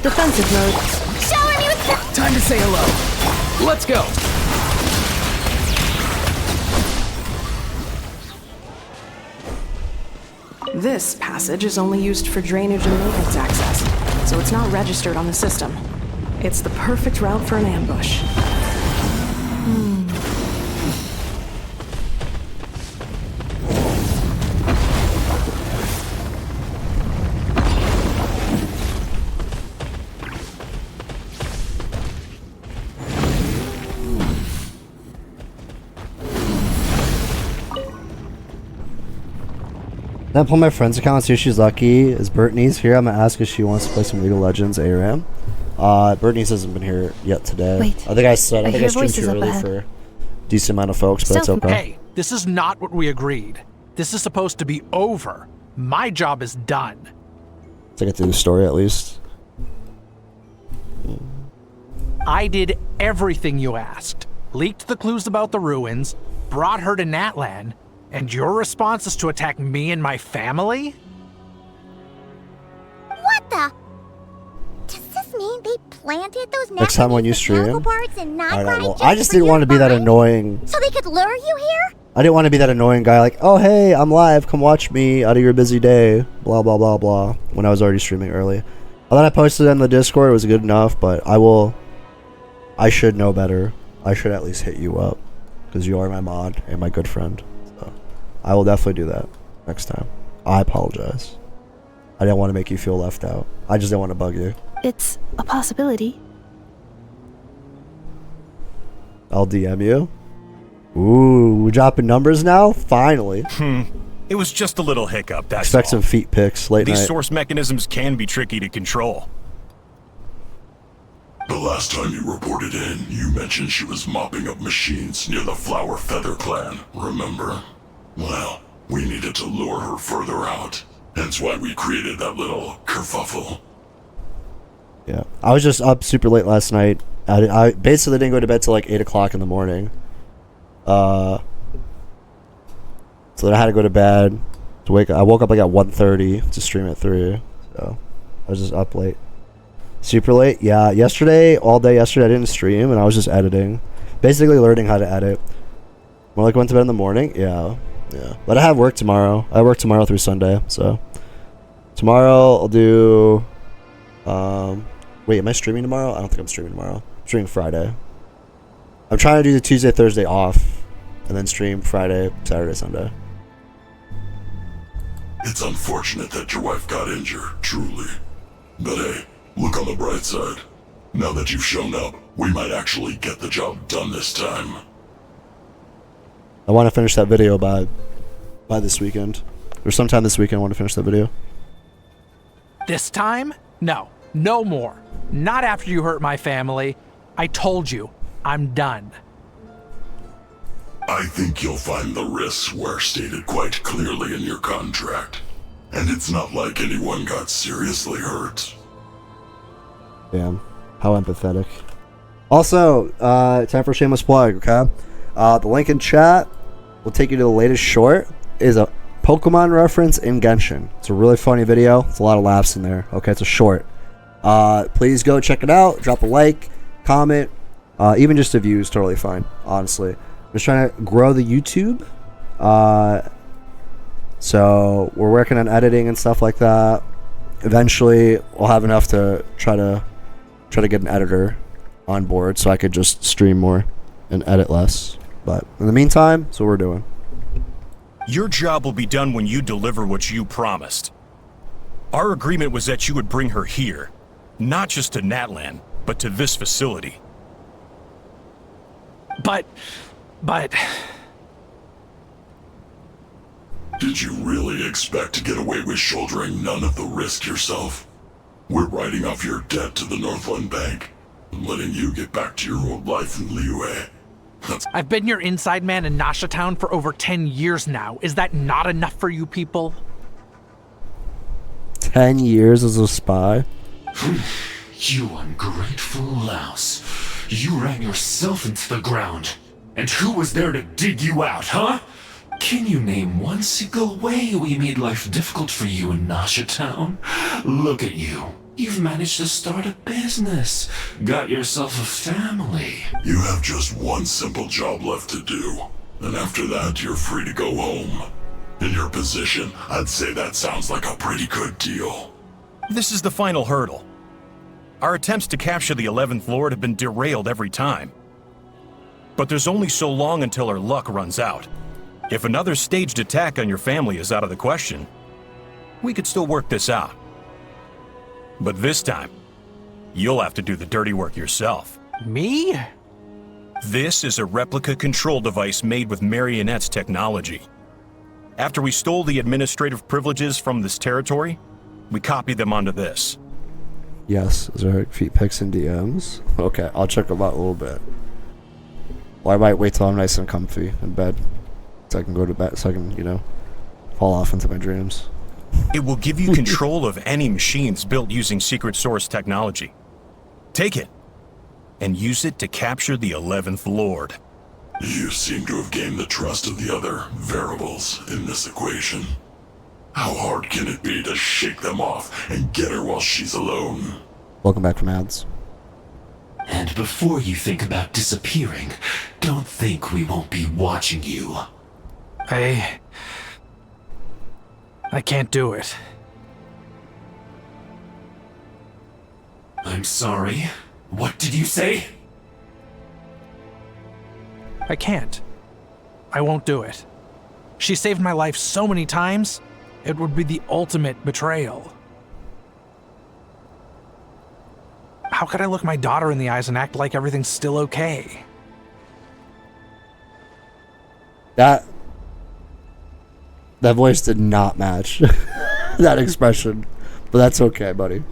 Defensive mode. Showing you Time to say hello. Let's go. This passage is only used for drainage and maintenance access, so it's not registered on the system. It's the perfect route for an ambush. Then pull my friend's account, see if she's lucky. Is Brittany's here? I'm gonna ask if she wants to play some League of Legends ARAM. Brittany's hasn't been here yet today. Wait, I think I said I think I streamed voices too up early ahead. for a decent amount of folks, but it's okay. Hey, this is not what we agreed. This is supposed to be over. My job is done. To get through the story at least. I did everything you asked. Leaked the clues about the ruins, brought her to Natlan, and your response is to attack me and my family? What the? Does this mean they planted those Next time when you stream, parts in Nod I don't know. Krai I just didn't want to be that annoying. so they could lure you here? I didn't want to be that annoying guy like, oh hey, I'm live, come watch me out of your busy day, blah blah blah blah. When I was already streaming early, and then I posted it in the Discord. It was good enough, but I should know better. I should at least hit you up because you are my mod and my good friend. So I will definitely do that next time. I apologize. I didn't want to make you feel left out. I just didn't want to bug you. It's a possibility. I'll DM you. Ooh, we're dropping numbers now? Finally. It was just a little hiccup, that's Expect all. some feet pics late These night. source mechanisms can be tricky to control. The last time you reported in, you mentioned she was mopping up machines near the Flower Feather clan, remember? Well, we needed to lure her further out. Hence why we created that little kerfuffle. Yeah, I was just up super late last night. I basically didn't go to bed till like 8 o'clock in the morning. So then I had to go to bed to wake up. I woke up like at 1:30 to stream at 3. So I was just up late. Super late? Yeah, yesterday, all day yesterday I didn't stream and I was just editing. Basically learning how to edit. More like went to bed in the morning? Yeah. But I have work tomorrow. I work tomorrow through Sunday, so. Tomorrow I'll do... wait, am I streaming tomorrow? I don't think I'm streaming tomorrow. I'm streaming Friday. I'm trying to do the Tuesday, Thursday off. And then stream Friday, Saturday, Sunday. It's unfortunate that your wife got injured, truly. But hey, look on the bright side. Now that you've shown up, we might actually get the job done this time. I want to finish that video by this weekend. Or sometime this weekend I want to finish that video. This time? No. No more. Not after you hurt my family. I told you. I'm done. I think you'll find the risks were stated quite clearly in your contract. And it's not like anyone got seriously hurt. Damn. How empathetic. Also, time for a shameless plug, okay? The link in chat will take you to the latest short. It is a Pokemon reference in Genshin. It's a really funny video. It's a lot of laughs in there. Okay, it's a short. Please go check it out. Drop a like, comment, even just a view is totally fine, honestly. I'm just trying to grow the YouTube. So we're working on editing and stuff like that. Eventually, we'll have enough to try to get an editor on board so I could just stream more and edit less. But in the meantime, that's what we're doing. Your job will be done when you deliver what you promised. Our agreement was that you would bring her here, not just to Natlan, but to this facility. But... Did you really expect to get away with shouldering none of the risk yourself? We're writing off your debt to the Northland Bank and letting you get back to your old life in Liyue. I've been your inside man in Nasha Town for over 10 years now. Is that not enough for you people? 10 years as a spy? You ungrateful louse. You ran yourself into the ground. And who was there to dig you out, huh? Can you name one single way we made life difficult for you in Nasha Town? Look at you. You've managed to start a business. Got yourself a family. You have just one simple job left to do. And after that, you're free to go home. In your position, I'd say that sounds like a pretty good deal. This is the final hurdle. Our attempts to capture the 11th Lord have been derailed every time. But there's only so long until our luck runs out. If another staged attack on your family is out of the question, we could still work this out. But this time, you'll have to do the dirty work yourself. Me? This is a replica control device made with Marionette's technology. After we stole the administrative privileges from this territory, we copied them onto this. Yes, is there feet pics and DMs? Okay, I'll check them out a little bit. Well, I might wait till I'm nice and comfy in bed, so I can go to bed, so I can, you know, fall off into my dreams. It will give you control of any machines built using secret source technology. Take it, and use it to capture the 11th Lord. You seem to have gained the trust of the other variables in this equation. How hard can it be to shake them off and get her while she's alone? Welcome back from ads. And before you think about disappearing, don't think we won't be watching you. I can't do it. I'm sorry. What did you say? I can't. I won't do it. She saved my life so many times, it would be the ultimate betrayal. How could I look my daughter in the eyes and act like everything's still okay? That voice did not match that expression, but that's okay, buddy.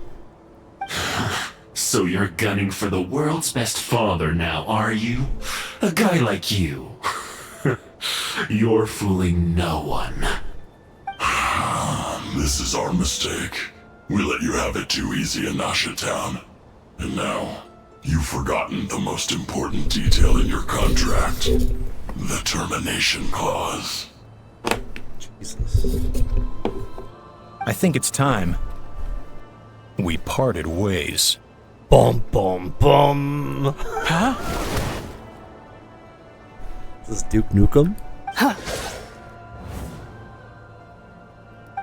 So you're gunning for the world's best father now, are you? A guy like you. You're fooling no one. This is our mistake. We let you have it too easy in Nasha Town. And now, you've forgotten the most important detail in your contract. The termination clause. Jesus. I think it's time we parted ways. Bum bum bum. Huh? Is this Duke Nukem? Huh.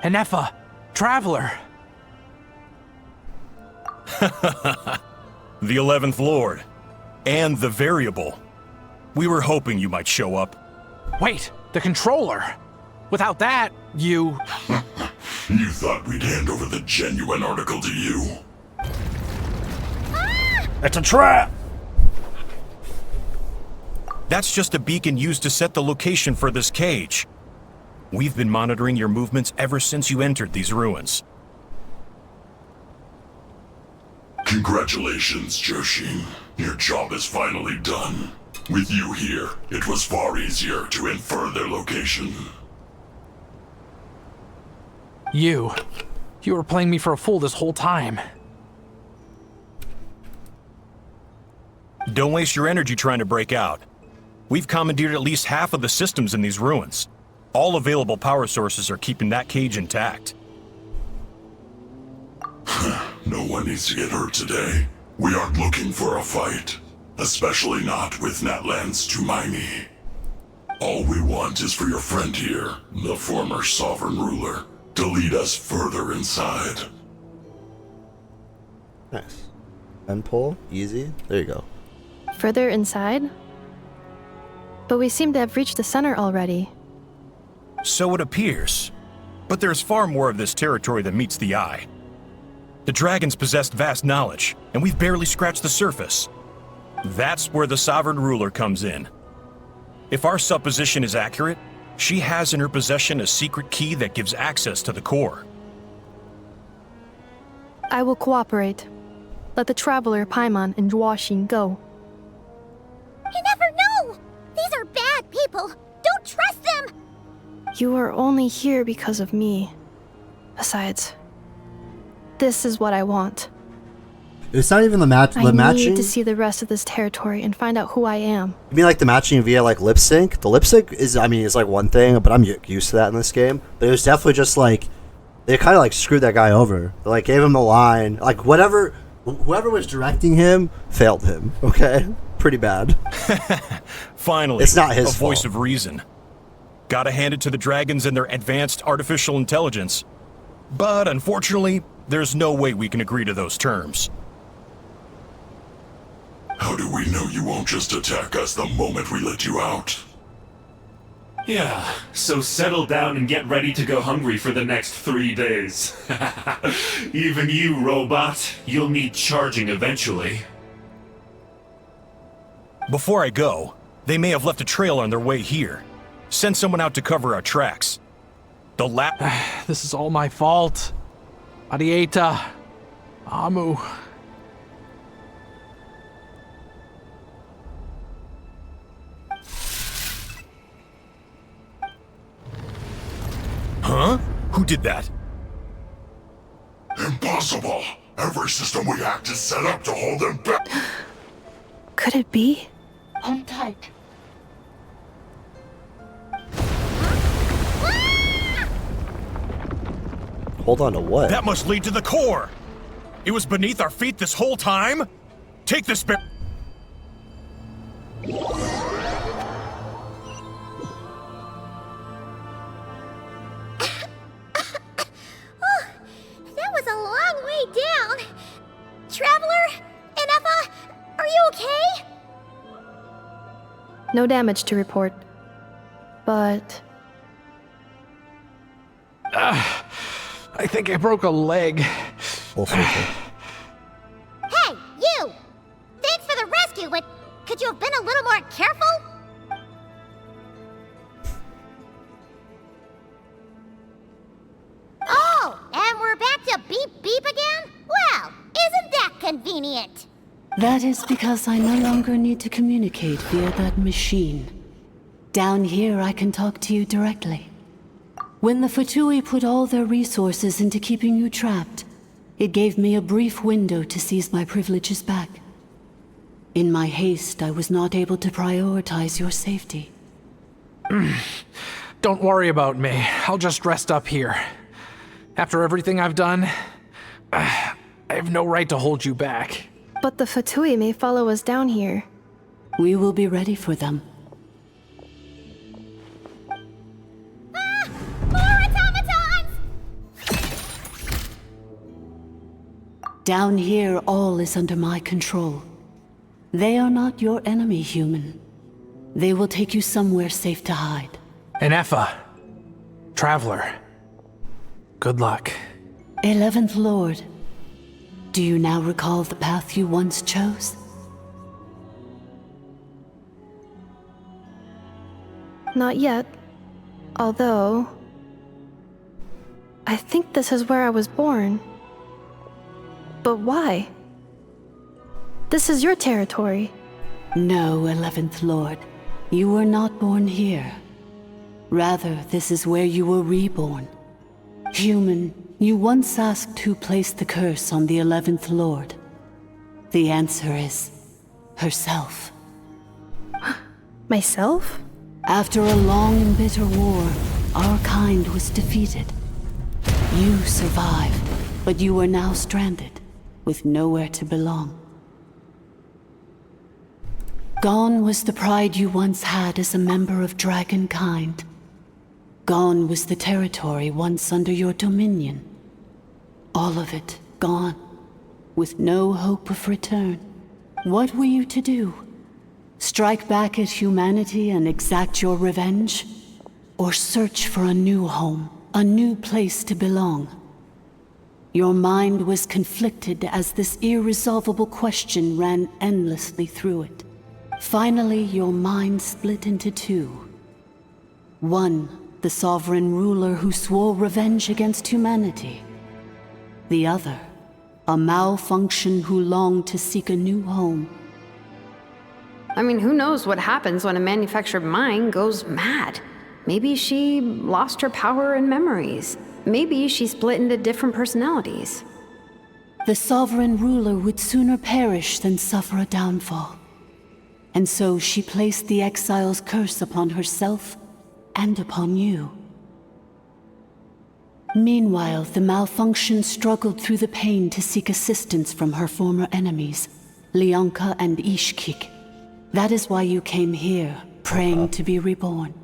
Ineffa, Traveler. The 11th Lord. And the Variable. We were hoping you might show up. Wait, the controller. Without that, you... You thought we'd hand over the genuine article to you? It's a trap! That's just a beacon used to set the location for this cage. We've been monitoring your movements ever since you entered these ruins. Congratulations, Joshin. Your job is finally done. With you here, it was far easier to infer their location. You were playing me for a fool this whole time. Don't waste your energy trying to break out. We've commandeered at least half of the systems in these ruins. All available power sources are keeping that cage intact. No one needs to get hurt today. We aren't looking for a fight. Especially not with Natlan's Tumaini. All we want is for your friend here, the former sovereign ruler, to lead us further inside. Nice. And pull, easy. There you go. Further inside? But we seem to have reached the center already. So it appears. But there's far more of this territory than meets the eye. The dragons possessed vast knowledge, and we've barely scratched the surface. That's where the sovereign ruler comes in. If our supposition is accurate, she has in her possession a secret key that gives access to the core. I will cooperate. Let the Traveler, Paimon, and Zhuoxin go. You never know! These are bad people! Don't trust them! You are only here because of me. Besides, this is what I want. It's not even the matching. I need to see the rest of this territory and find out who I am. You mean like the matching via like lip sync? The lip sync is, I mean, it's like one thing, but I'm used to that in this game. But it was definitely just like, they kind of like screwed that guy over. They like gave him the line, like whoever was directing him failed him. Okay, pretty bad. Finally, it's not his a voice fault. of reason. Gotta hand it to the dragons and their advanced artificial intelligence. But unfortunately, there's no way we can agree to those terms. How do we know you won't just attack us the moment we let you out? Yeah, so settle down and get ready to go hungry for the next 3 days. Even you, robot, you'll need charging eventually. Before I go, they may have left a trail on their way here. Send someone out to cover our tracks. This is all my fault. Arieta. Amu. Huh? Who did that? Impossible! Every system we hacked is set up to hold them back. Could it be? Hold tight. Hold on to what? That must lead to the core! It was beneath our feet this whole time? Take this bear. That was a long way down. Traveler? Ineffa? Are you okay? No damage to report. But... I think I broke a leg. Hey, you! Thanks for the rescue, but could you have been a little more careful? Oh, and we're back to beep beep again? Well, isn't that convenient? That is because I no longer need to communicate via that machine. Down here, I can talk to you directly. When the Fatui put all their resources into keeping you trapped, it gave me a brief window to seize my privileges back. In my haste, I was not able to prioritize your safety. Don't worry about me. I'll just rest up here. After everything I've done, I have no right to hold you back. But the Fatui may follow us down here. We will be ready for them. More automatons! Down here, all is under my control. They are not your enemy, human. They will take you somewhere safe to hide. Ineffa. Traveler. Good luck. 11th Lord. Do you now recall the path you once chose? Not yet. Although... I think this is where I was born. But why? This is your territory. No, 11th Lord. You were not born here. Rather, this is where you were reborn. Human, you once asked who placed the curse on the 11th Lord. The answer is... herself. Myself? After a long and bitter war, our kind was defeated. You survived, but you are now stranded, with nowhere to belong. Gone was the pride you once had as a member of dragonkind. Gone was the territory once under your dominion. All of it gone, with no hope of return. What were you to do? Strike back at humanity and exact your revenge? Or search for a new home, a new place to belong? Your mind was conflicted as this irresolvable question ran endlessly through it. Finally, your mind split into two. One, the sovereign ruler who swore revenge against humanity. The other, a malfunction who longed to seek a new home. I mean, who knows what happens when a manufactured mind goes mad? Maybe she lost her power and memories. Maybe she split into different personalities. The sovereign ruler would sooner perish than suffer a downfall. And so she placed the exile's curse upon herself and upon you. Meanwhile, the malfunction struggled through the pain to seek assistance from her former enemies, Leonka and Ishkik. That is why you came here, praying to be reborn.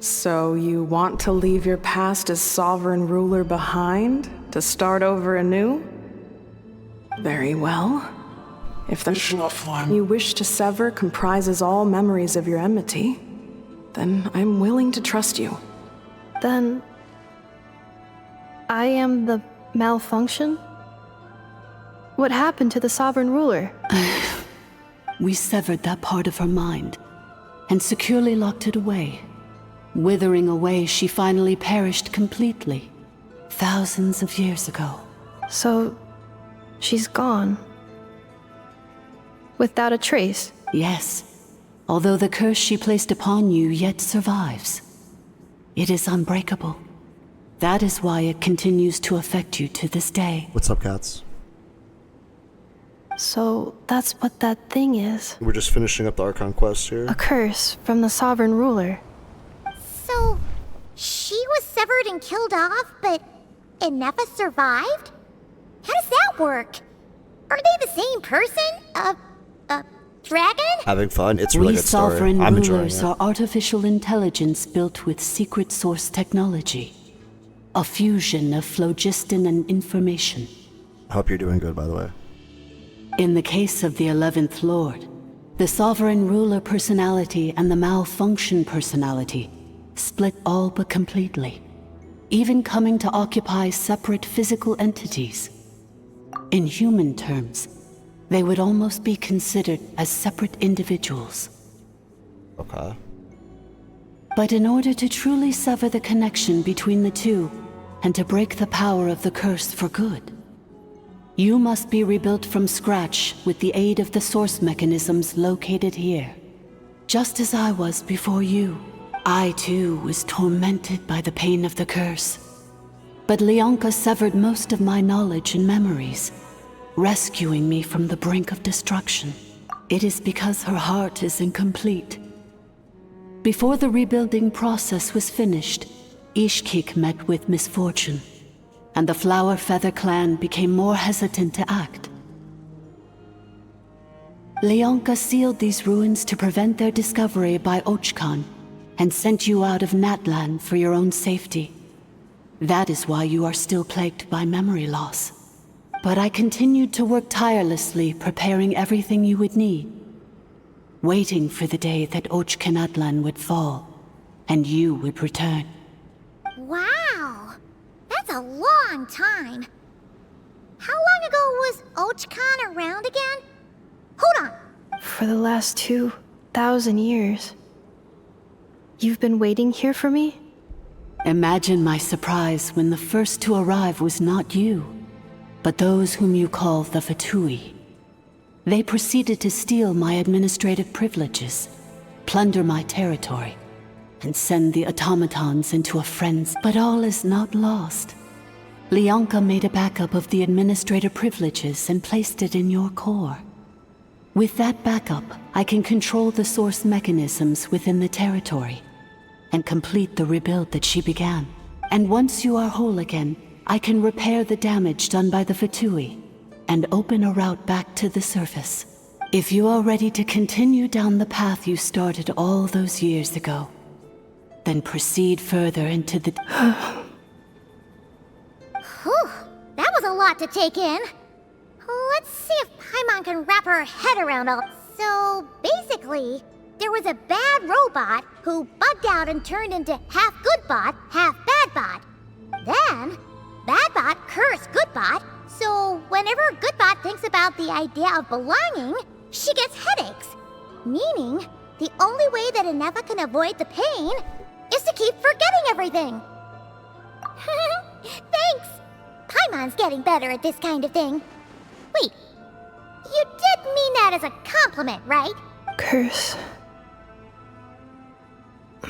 So you want to leave your past as sovereign ruler behind, to start over anew? Very well. If the one you wish to sever comprises all memories of your enmity, then I'm willing to trust you. Then I am the malfunction? What happened to the sovereign ruler? We severed that part of her mind and securely locked it away. Withering away, she finally perished completely, thousands of years ago. So, she's gone. Without a trace? Yes, although the curse she placed upon you yet survives. It is unbreakable. That is why it continues to affect you to this day. What's up, cats? So, that's what that thing is. We're just finishing up the Archon quest here. A curse from the sovereign ruler. So, she was severed and killed off, but Ineffa survived? How does that work? Are they the same person? Dragon? Having fun. It's a really good story. Sovereign I'm enjoying rulers it. are artificial intelligence built with secret source technology. A fusion of phlogiston and information. I hope you're doing good, by the way. In the case of the 11th Lord, the sovereign ruler personality and the malfunction personality split all but completely, even coming to occupy separate physical entities. In human terms, they would almost be considered as separate individuals. Okay. But in order to truly sever the connection between the two, and to break the power of the curse for good, you must be rebuilt from scratch with the aid of the source mechanisms located here. Just as I was before you, I too was tormented by the pain of the curse. But Leonka severed most of my knowledge and memories, rescuing me from the brink of destruction. It is because her heart is incomplete. Before the rebuilding process was finished, Ishkik met with misfortune, and the Flower Feather clan became more hesitant to act. Leonka sealed these ruins to prevent their discovery by Archon, and sent you out of Natlan for your own safety. That is why you are still plagued by memory loss. But I continued to work tirelessly, preparing everything you would need, waiting for the day that Natlan would fall, and you would return. Wow! That's a long time. How long ago was Archon around again? Hold on! For the last 2,000 years. You've been waiting here for me? Imagine my surprise when the first to arrive was not you, but those whom you call the Fatui. They proceeded to steal my administrative privileges, plunder my territory, and send the automatons into a frenzy. But all is not lost. Leonka made a backup of the administrative privileges and placed it in your core. With that backup, I can control the source mechanisms within the territory and complete the rebuild that she began. And once you are whole again, I can repair the damage done by the Fatui and open a route back to the surface. If you are ready to continue down the path you started all those years ago, then proceed further into the... Whew, that was a lot to take in. Let's see if Paimon can wrap her head around all... So, basically, there was a bad robot who bugged out and turned into half good bot, half bad bot. Then, bad bot cursed good bot, so whenever good bot thinks about the idea of belonging, she gets headaches. Meaning, the only way that Ineffa can avoid the pain is to keep forgetting everything. Thanks! Paimon's getting better at this kind of thing. Wait, you did mean that as a compliment, right? Curse.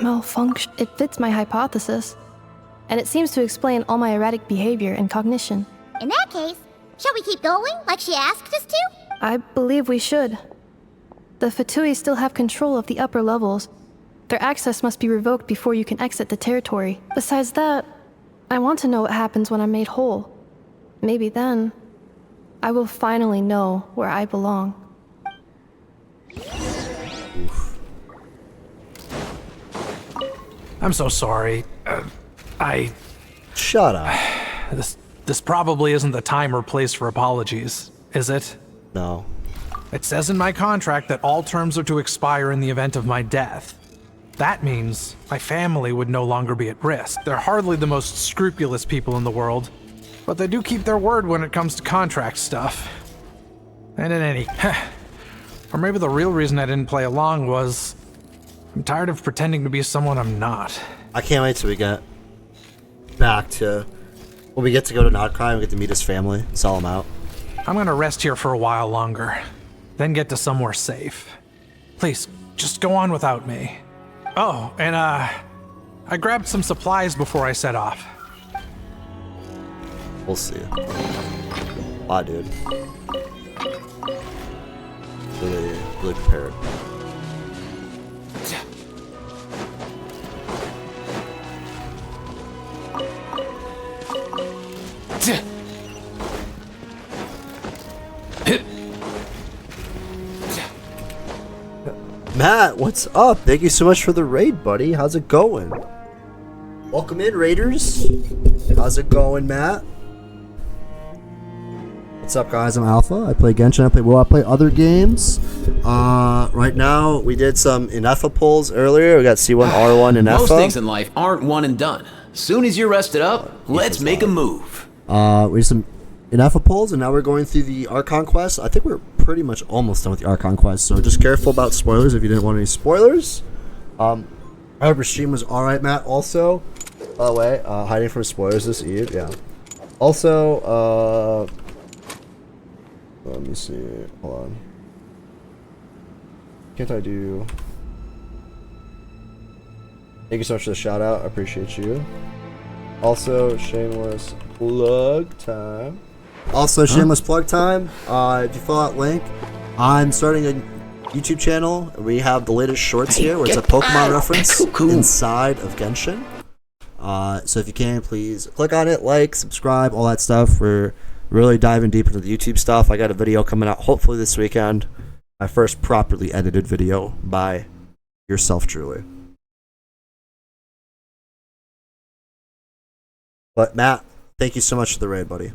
Malfunction. It fits my hypothesis. And it seems to explain all my erratic behavior and cognition. In that case, shall we keep going like she asked us to? I believe we should. The Fatui still have control of the upper levels. Their access must be revoked before you can exit the territory. Besides that, I want to know what happens when I'm made whole. Maybe then, I will finally know where I belong. I'm so sorry. Shut up. This probably isn't the time or place for apologies, is it? No. It says in my contract that all terms are to expire in the event of my death. That means my family would no longer be at risk. They're hardly the most scrupulous people in the world, but they do keep their word when it comes to contract stuff. And in any... or maybe the real reason I didn't play along was... I'm tired of pretending to be someone I'm not. I can't wait till we get back to... when we get to go to Nod Krai and we get to meet his family and sell him out. I'm gonna rest here for a while longer, then get to somewhere safe. Please, just go on without me. Oh, and I grabbed some supplies before I set off. We'll see. Bye, dude. Really prepared. Matt, what's up? Thank you so much for the raid, buddy. How's it going? Welcome in, Raiders. How's it going, Matt? What's up, guys? I'm Alpha. I play Genshin. I play WoW. I play other games. Right now, we did some Ineffa pulls earlier. We got C1, R1, Ineffa. Most things in life aren't one and done. Soon as you're rested up, let's make a move. We did some Ineffa pulls, and now we're going through the Archon quest. I think we're pretty much almost done with the Archon quest, so just careful about spoilers if you didn't want any spoilers. I hope your stream was alright, Matt. Also, by the way, hiding from spoilers this Eve, yeah. Also, let me see. Hold on. Can't I do... Thank you so much for the shout out. I appreciate you. Also, shameless plug time. Shameless plug time. If you follow that link, I'm starting a YouTube channel. We have the latest shorts here where it's a Pokemon reference inside of Genshin. So if you can, please click on it, like, subscribe, all that stuff. We're really diving deep into the YouTube stuff. I got a video coming out hopefully this weekend. My first properly edited video by yourself truly. But Matt, thank you so much for the raid, buddy.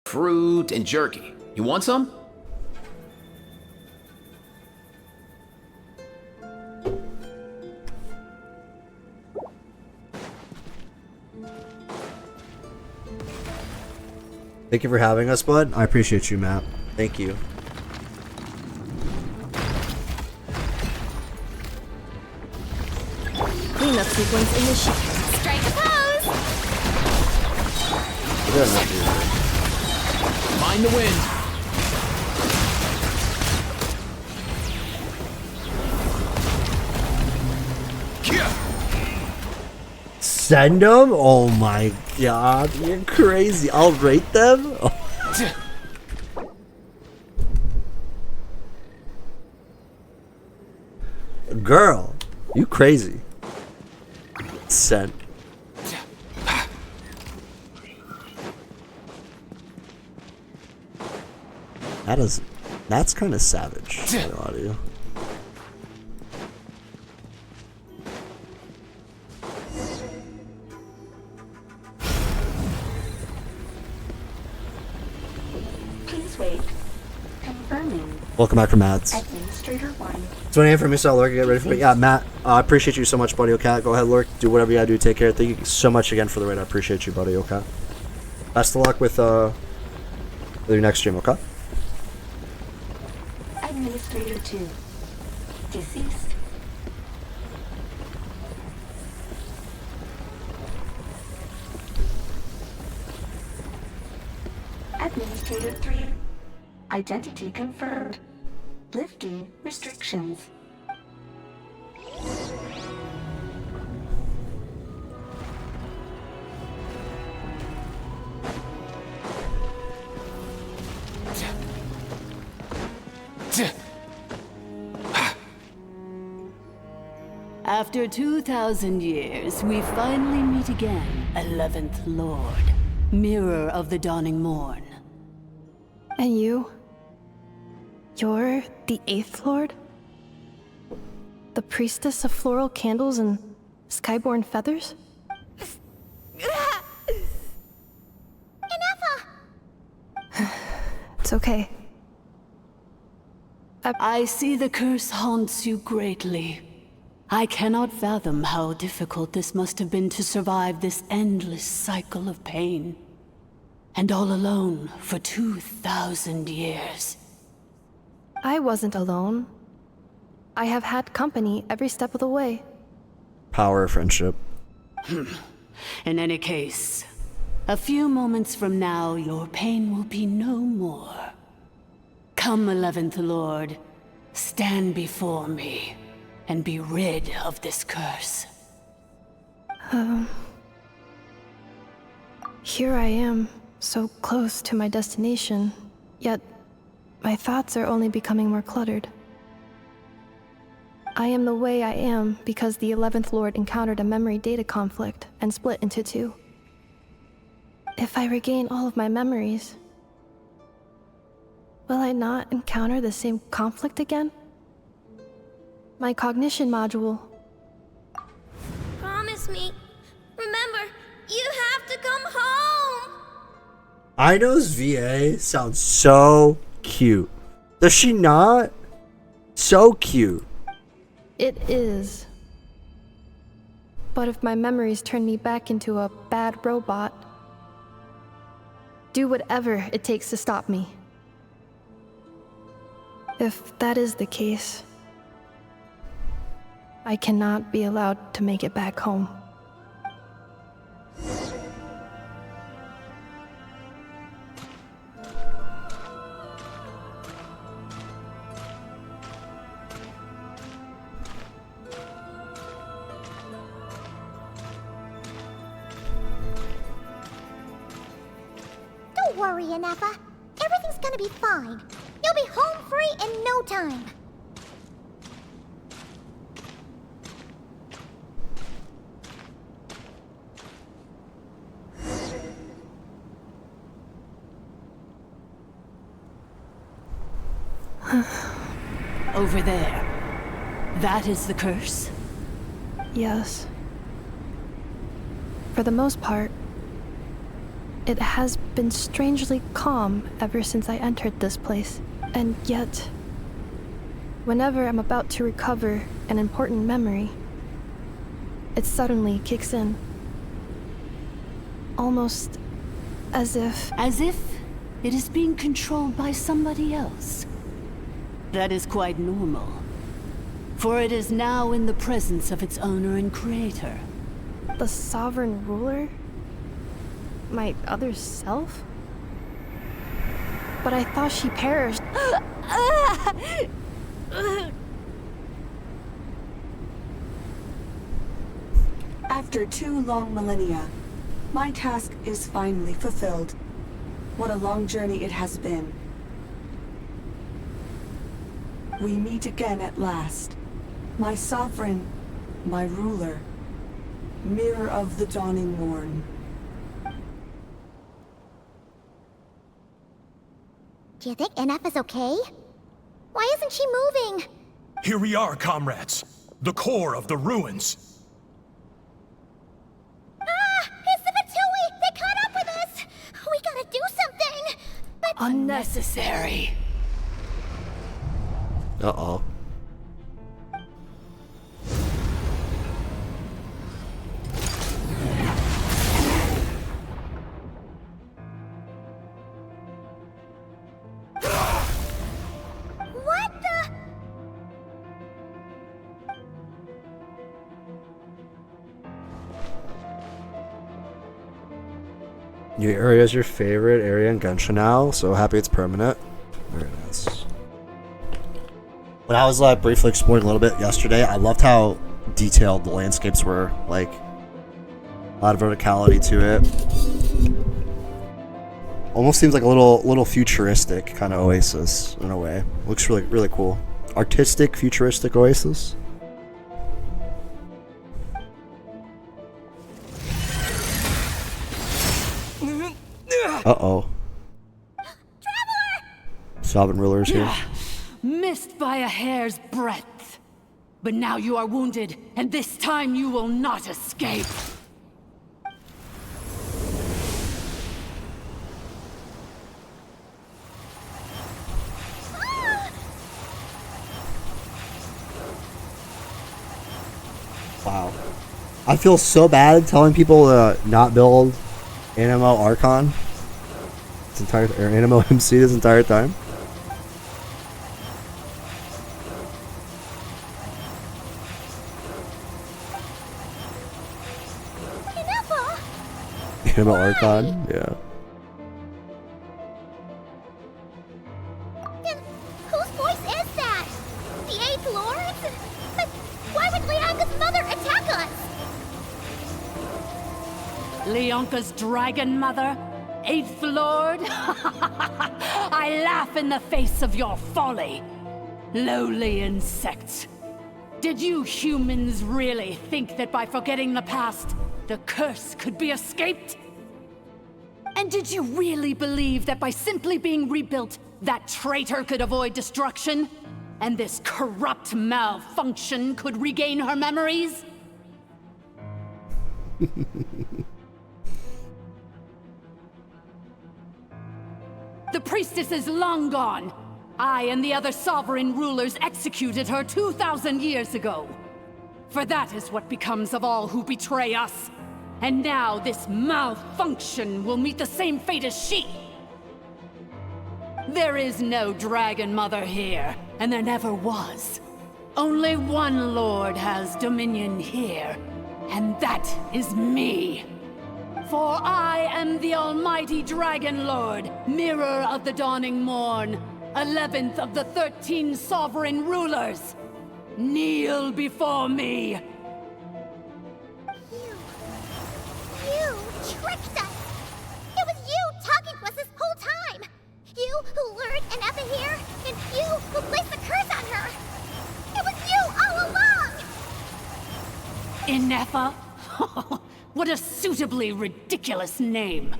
Fruit and jerky. You want some? Thank you for having us, bud. I appreciate you, Matt. Thank you. Cleanup sequence initiated. Strike a pose! Mind the wind. Send them? Oh my god, you're crazy. I'll rate them? Oh. Girl, you crazy. Send. That's kind of savage. I don't know how to. Please wait. Confirming. Welcome back from Matt's. Administrator 1. So anything from yourself, Lurk, get ready for it. Yeah, Matt, I appreciate you so much, buddy. Okay, go ahead, Lurk. Do whatever you gotta do. Take care. Thank you so much again for the raid. I appreciate you, buddy. Okay. Best of luck with your next stream. Okay. Administrator 2. Deceased. Administrator 3. Identity confirmed. Lifting restrictions. After 2,000 years, we finally meet again, 11th Lord, Mirror of the Dawning Morn. And you? You're the 8th Lord? The priestess of floral candles and skyborn feathers? Ineffa! It's okay. I see the curse haunts you greatly. I cannot fathom how difficult this must have been to survive this endless cycle of pain. And all alone for 2,000 years. I wasn't alone. I have had company every step of the way. Power of friendship. In any case, a few moments from now, your pain will be no more. Come, 11th Lord, stand before me, and be rid of this curse. Here I am, so close to my destination, yet my thoughts are only becoming more cluttered. I am the way I am because the 11th Lord encountered a memory data conflict and split into two. If I regain all of my memories, will I not encounter the same conflict again? My cognition module. Promise me. Remember, you have to come home. Ino's VA sounds so cute. Does she not? So cute. It is. But if my memories turn me back into a bad robot, do whatever it takes to stop me. If that is the case, I cannot be allowed to make it back home. Don't worry, Ineffa. Everything's gonna be fine. You'll be home free in no time. Over there. That is the curse? Yes. For the most part, it has been strangely calm ever since I entered this place. And yet, whenever I'm about to recover an important memory, it suddenly kicks in. Almost as if... As if it is being controlled by somebody else. That is quite normal. For it is now in the presence of its owner and creator. The sovereign ruler? My other self? But I thought she perished. After 2 long millennia, my task is finally fulfilled. What a long journey it has been. We meet again at last. My sovereign, my ruler, Mirror of the Dawning Morn. Do you think Ineffa's okay? Why isn't she moving? Here we are, comrades. The core of the ruins. Ah! It's the Fatui! They caught up with us! We gotta do something! But... Unnecessary. Uh-oh. What the... Your area is your favorite area in Genshin now, so happy it's permanent. Very nice. When I was briefly exploring a little bit yesterday, I loved how detailed the landscapes were. Like, a lot of verticality to it. Almost seems like a little futuristic kind of oasis in a way. Looks really cool. Artistic, futuristic oasis. Uh-oh. Sovereign rulers here. Missed by a hair's breadth. But now you are wounded, and this time you will not escape. Wow. I feel so bad telling people to not build Animo Archon or Animo MC this entire time. Animo Archon, yeah. Then whose voice is that? The 8th Lord's? But why would Leonka's mother attack us? Leonka's dragon mother? 8th Lord? I laugh in the face of your folly. Lowly insects. Did you humans really think that by forgetting the past, the curse could be escaped? And did you really believe that by simply being rebuilt, that traitor could avoid destruction? And this corrupt malfunction could regain her memories? The priestess is long gone. I and the other sovereign rulers executed her 2,000 years ago. For that is what becomes of all who betray us. And now this malfunction will meet the same fate as she. There is no Dragon Mother here, and there never was. Only one Lord has dominion here, and that is me. For I am the Almighty Dragon Lord, Mirror of the Dawning Morn, 11th of the 13 Sovereign Rulers. Kneel before me. You tricked us! It was you talking to us this whole time! You who lured Ineffa here, and you who placed the curse on her! It was you all along! Ineffa? What a suitably ridiculous name.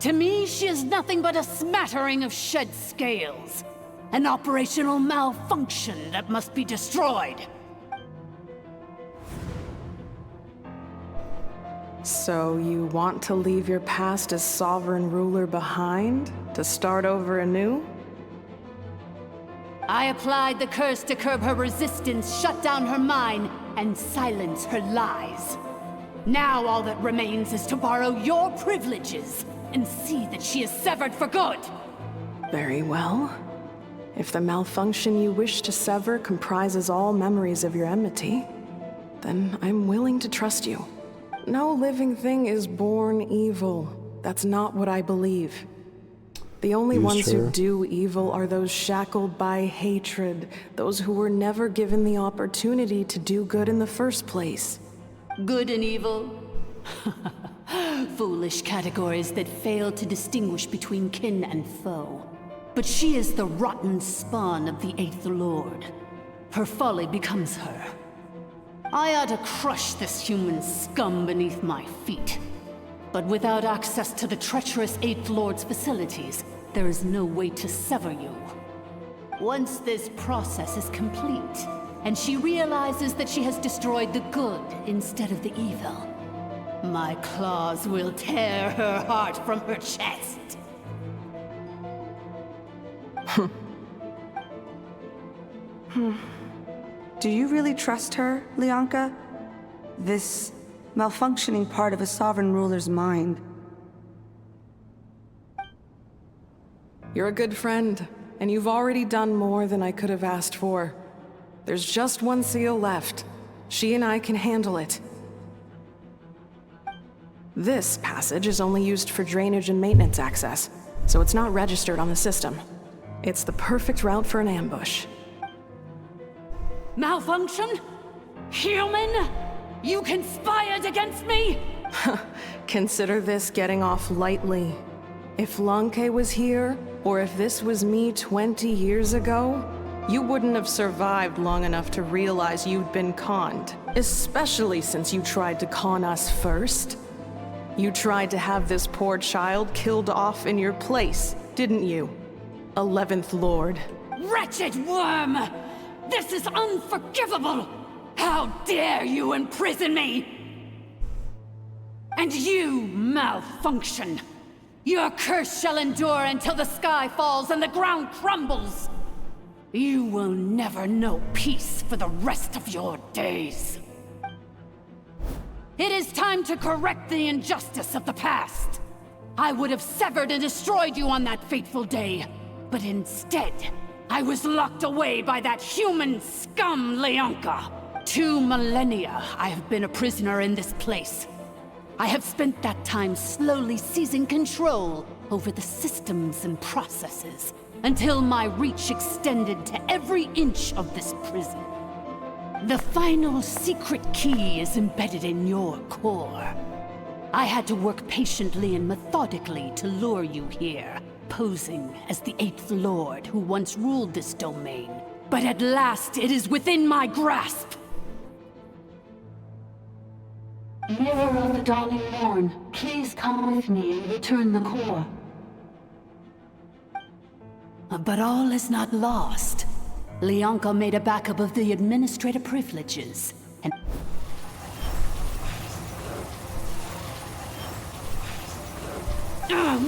To me, she is nothing but a smattering of shed scales. An operational malfunction that must be destroyed. So you want to leave your past as sovereign ruler behind? To start over anew? I applied the curse to curb her resistance, shut down her mind, and silence her lies. Now all that remains is to borrow your privileges and see that she is severed for good. Very well. If the malfunction you wish to sever comprises all memories of your enmity, then I'm willing to trust you. No living thing is born evil. That's not what I believe. The only ones who do evil are those shackled by hatred, those who were never given the opportunity to do good in the first place. Good and evil? Foolish categories that fail to distinguish between kin and foe. But she is the rotten spawn of the 8th Lord. Her folly becomes her. I ought to crush this human scum beneath my feet. But without access to the treacherous 8th Lord's facilities, there is no way to sever you. Once this process is complete, and she realizes that she has destroyed the good instead of the evil, my claws will tear her heart from her chest. Do you really trust her, Lianka? This malfunctioning part of a sovereign ruler's mind. You're a good friend, and you've already done more than I could have asked for. There's just one seal left. She and I can handle it. This passage is only used for drainage and maintenance access, so it's not registered on the system. It's the perfect route for an ambush. Malfunction? Human? You conspired against me? Consider this getting off lightly. If Lanke was here, or if this was me 20 years ago, you wouldn't have survived long enough to realize you'd been conned. Especially since you tried to con us first. You tried to have this poor child killed off in your place, didn't you? 11th Lord. Wretched worm! This is unforgivable! How dare you imprison me! And you, malfunction! Your curse shall endure until the sky falls and the ground crumbles! You will never know peace for the rest of your days. It is time to correct the injustice of the past. I would have severed and destroyed you on that fateful day, but instead, I was locked away by that human scum, Lianka. 2 millennia I have been a prisoner in this place. I have spent that time slowly seizing control over the systems and processes, until my reach extended to every inch of this prison. The final secret key is embedded in your core. I had to work patiently and methodically to lure you here, posing as the 8th Lord who once ruled this domain. But at last, it is within my grasp! Mirror of the dawning morn, please come with me and return the core. But all is not lost. Lianka made a backup of the administrator privileges, and...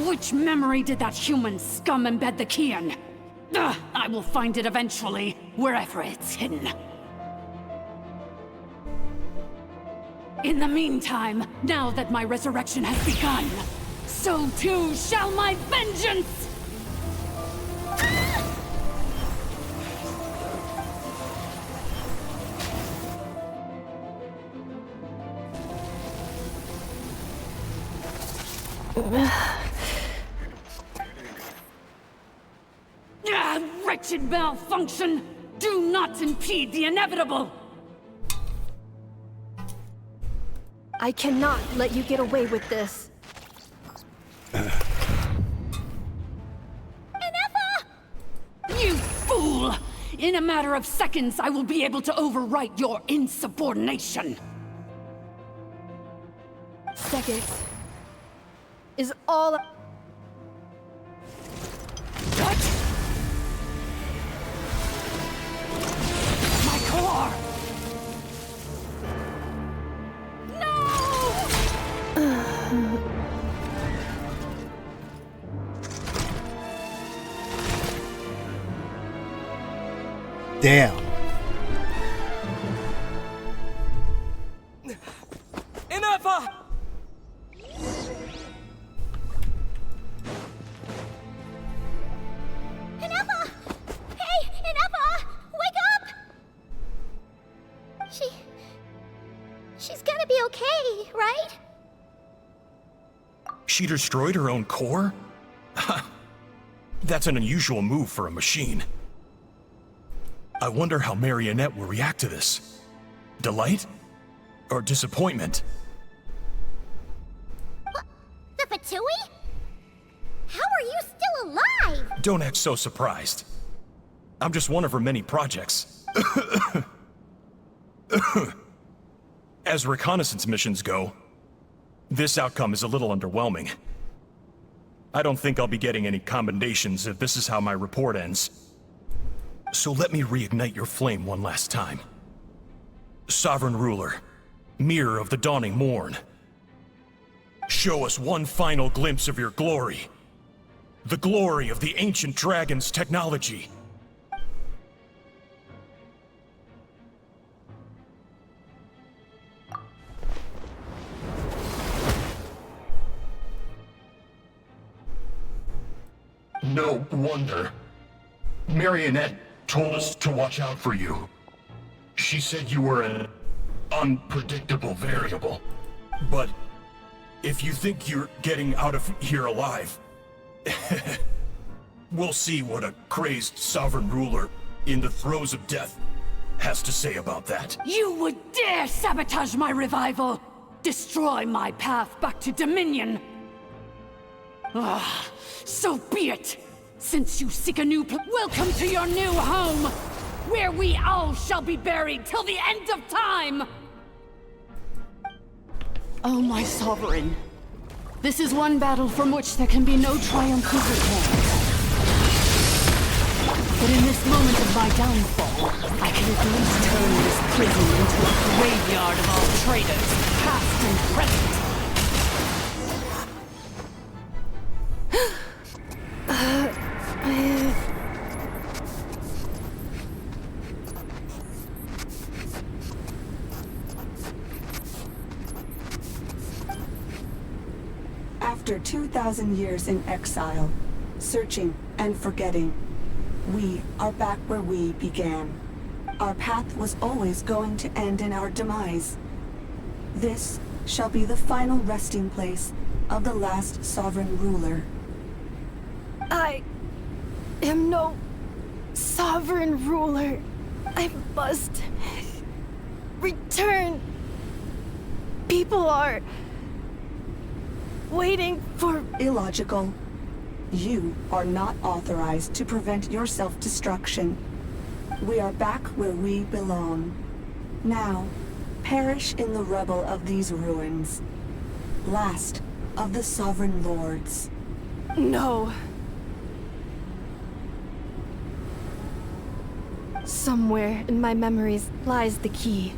which memory did that human scum embed the key in? I will find it eventually, wherever it's hidden. In the meantime, now that my resurrection has begun, so too shall my vengeance! Wretched malfunction! Do not impede the inevitable! I cannot let you get away with this. Ineffa! You fool! In a matter of seconds, I will be able to overwrite your insubordination! Seconds is all... What? My core! Damn. Ineffa! Ineffa! Hey, Ineffa! Wake up! She's gonna be okay, right? She destroyed her own core? That's an unusual move for a machine. I wonder how Marionette will react to this. Delight? Or disappointment? The Fatui? How are you still alive? Don't act so surprised. I'm just one of her many projects. As reconnaissance missions go, this outcome is a little underwhelming. I don't think I'll be getting any commendations if this is how my report ends. So let me reignite your flame one last time. Sovereign Ruler, Mirror of the Dawning Morn. Show us one final glimpse of your glory. The glory of the ancient dragon's technology. No wonder. Marionette told us to watch out for you. She said you were an unpredictable variable. But if you think you're getting out of here alive, we'll see what a crazed sovereign ruler in the throes of death has to say about that. You would dare sabotage my revival! Destroy my path back to Dominion! Ah, so be it! Since you seek a new welcome to your new home! Where we all shall be buried till the end of time! Oh, my sovereign. This is one battle from which there can be no triumphant return. But in this moment of my downfall, I can at least turn this prison into a graveyard of all traitors, past and present. After 2,000 years in exile, searching and forgetting, we are back where we began. Our path was always going to end in our demise. This shall be the final resting place of the last sovereign ruler. I am no sovereign ruler. I must return. People are waiting for... Illogical. You are not authorized to prevent your self-destruction. We are back where we belong. Now, perish in the rubble of these ruins. Last of the sovereign lords. No. Somewhere in my memories lies the key.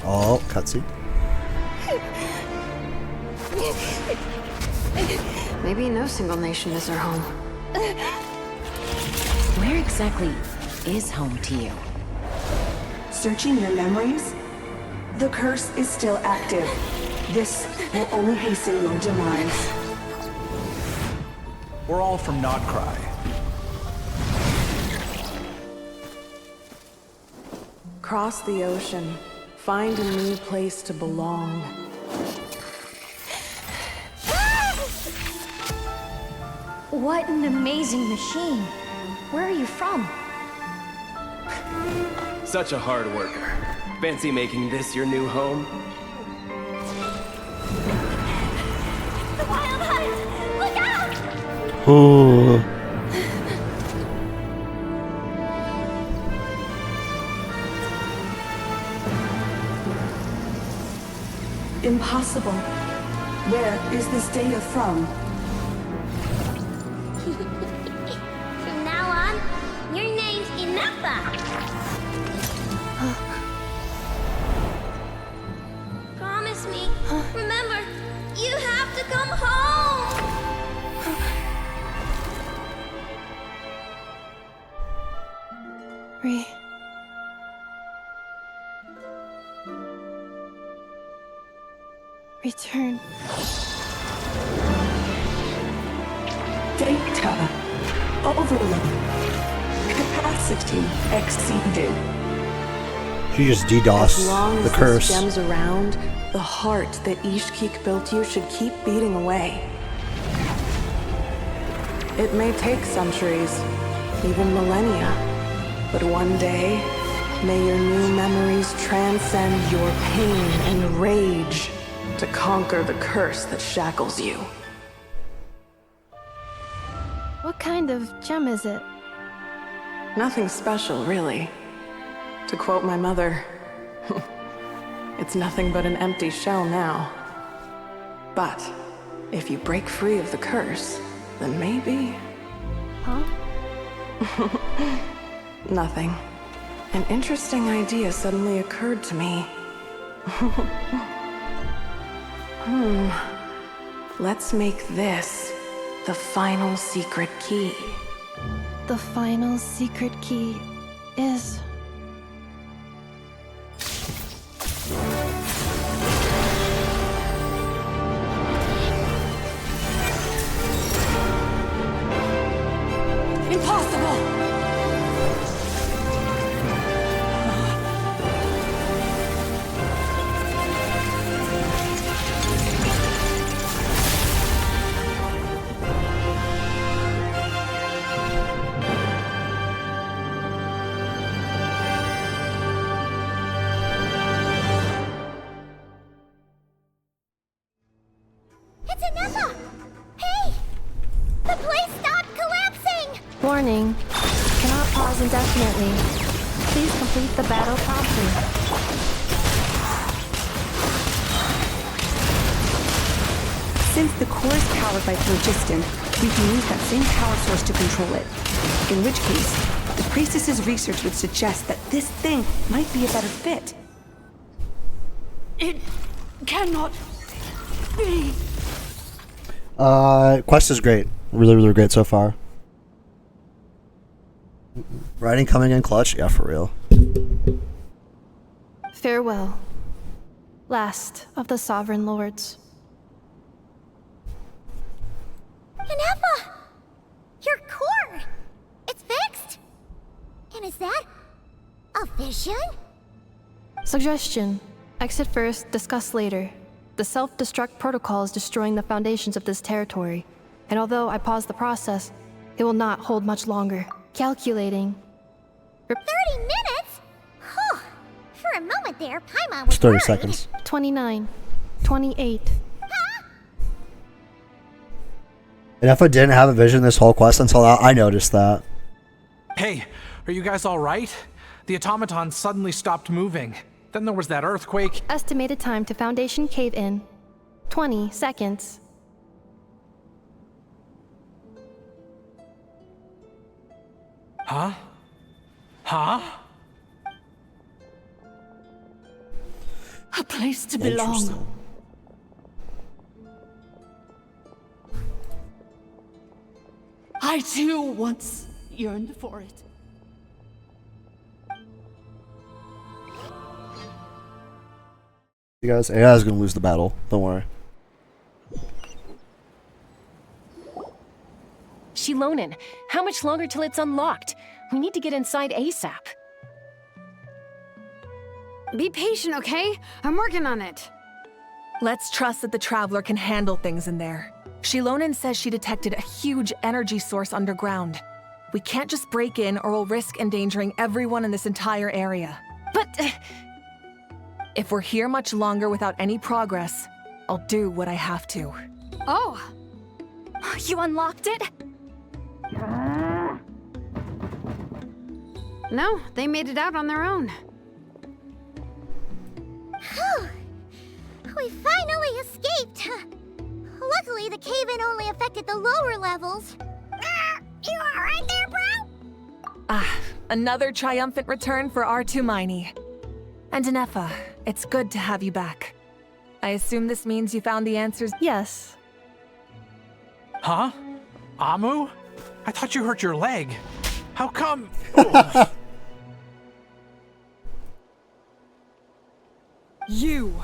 Oh, cutscene. Maybe no single nation is our home. Where exactly is home to you? Searching your memories? The curse is still active. This will only hasten your demise. We're all from Nod Krai. Cross the ocean. Find a new place to belong. What an amazing machine. Where are you from? Such a hard worker. Fancy making this your new home? The wild hunt! Look out! Ooh. Impossible. Where is this data from? From now on, your name's Ineffa. Promise me. Remember, you have to come home. Return. Data. Overload. Capacity exceeded. She just As DDoSed long the as curse. this gem's around, the heart that Ishkik built you should keep beating away. It may take centuries, even millennia, but one day, may your new memories transcend your pain and rage to conquer the curse that shackles you. What kind of gem is it? Nothing special, really. To quote my mother, it's nothing but an empty shell now. But if you break free of the curse, then maybe... Huh? Nothing. An interesting idea suddenly occurred to me. Let's make this the final secret key. The final secret key is... Impossible! It's Ineffa! Hey! The place stopped collapsing! Warning. Cannot pause indefinitely. Please complete the battle promptly. Since the core is powered by phlogiston, we can use that same power source to control it. In which case, the priestess's research would suggest that this thing might be a better fit. It cannot be. Quest is great. Really great so far. Writing coming in clutch? Yeah, for real. Farewell. Last of the Sovereign Lords. Ineffa! Your core! It's fixed! And is that a vision? Suggestion. Exit first, discuss later. The self-destruct protocol is destroying the foundations of this territory, and although I paused the process, it will not hold much longer. Calculating. 30 minutes? Whew. For a moment there, Paimon was It's 30 worried. seconds. 29. 28. And if I didn't have a vision this whole quest until now, I noticed that. Hey, are you guys all right? The automaton suddenly stopped moving. Then there was that earthquake. Estimated time to Foundation cave-in. 20 seconds. Huh? Huh? A place to belong. I too once yearned for it. You guys, AI is gonna lose the battle. Don't worry. Shilonen, how much longer till it's unlocked? We need to get inside ASAP. Be patient, okay? I'm working on it. Let's trust that the Traveler can handle things in there. Shilonen says she detected a huge energy source underground. We can't just break in or we'll risk endangering everyone in this entire area. But... if we're here much longer without any progress, I'll do what I have to. Oh! You unlocked it? No, they made it out on their own. Whew. We finally escaped! Luckily, the cave-in only affected the lower levels. You alright there, bro? Another triumphant return for R2 Miney. And Ineffa, it's good to have you back. I assume this means you found the answers? Yes. Huh? Amu? I thought you hurt your leg. How come? Oh. You!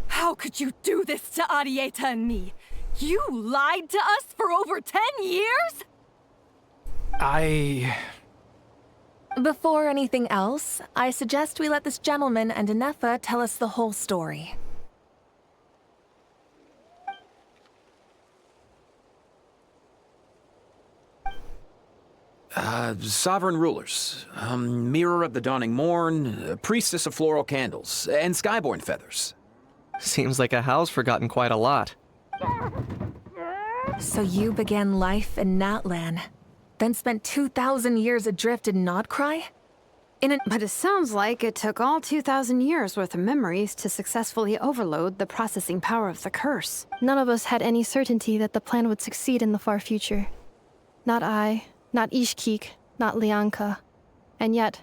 How could you do this to Arieta and me? You lied to us for over 10 years? Before anything else, I suggest we let this gentleman and Ineffa tell us the whole story. Sovereign rulers, Mirror of the Dawning Morn, Priestess of Floral Candles, and Skyborn Feathers. Seems like a house forgotten quite a lot. So you began life in Natlan, then spent 2,000 years adrift in Nod Krai? But it sounds like it took all 2,000 years worth of memories to successfully overload the processing power of the curse. None of us had any certainty that the plan would succeed in the far future. Not I, not Ishkik, not Lianka. And yet,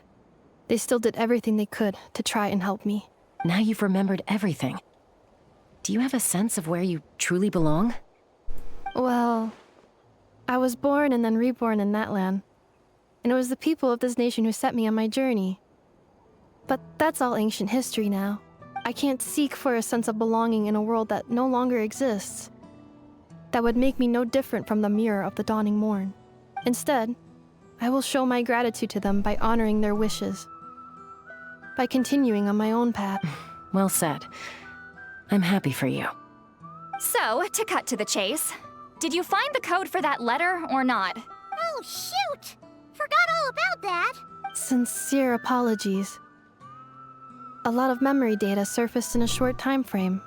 they still did everything they could to try and help me. Now you've remembered everything. Do you have a sense of where you truly belong? Well, I was born and then reborn in Natlan. And it was the people of this nation who set me on my journey. But that's all ancient history now. I can't seek for a sense of belonging in a world that no longer exists. That would make me no different from the mirror of the dawning morn. Instead, I will show my gratitude to them by honoring their wishes. By continuing on my own path. Well said. I'm happy for you. So, to cut to the chase, did you find the code for that letter or not? Oh, shoot! Forgot all about that. Sincere apologies. A lot of memory data surfaced in a short time frame.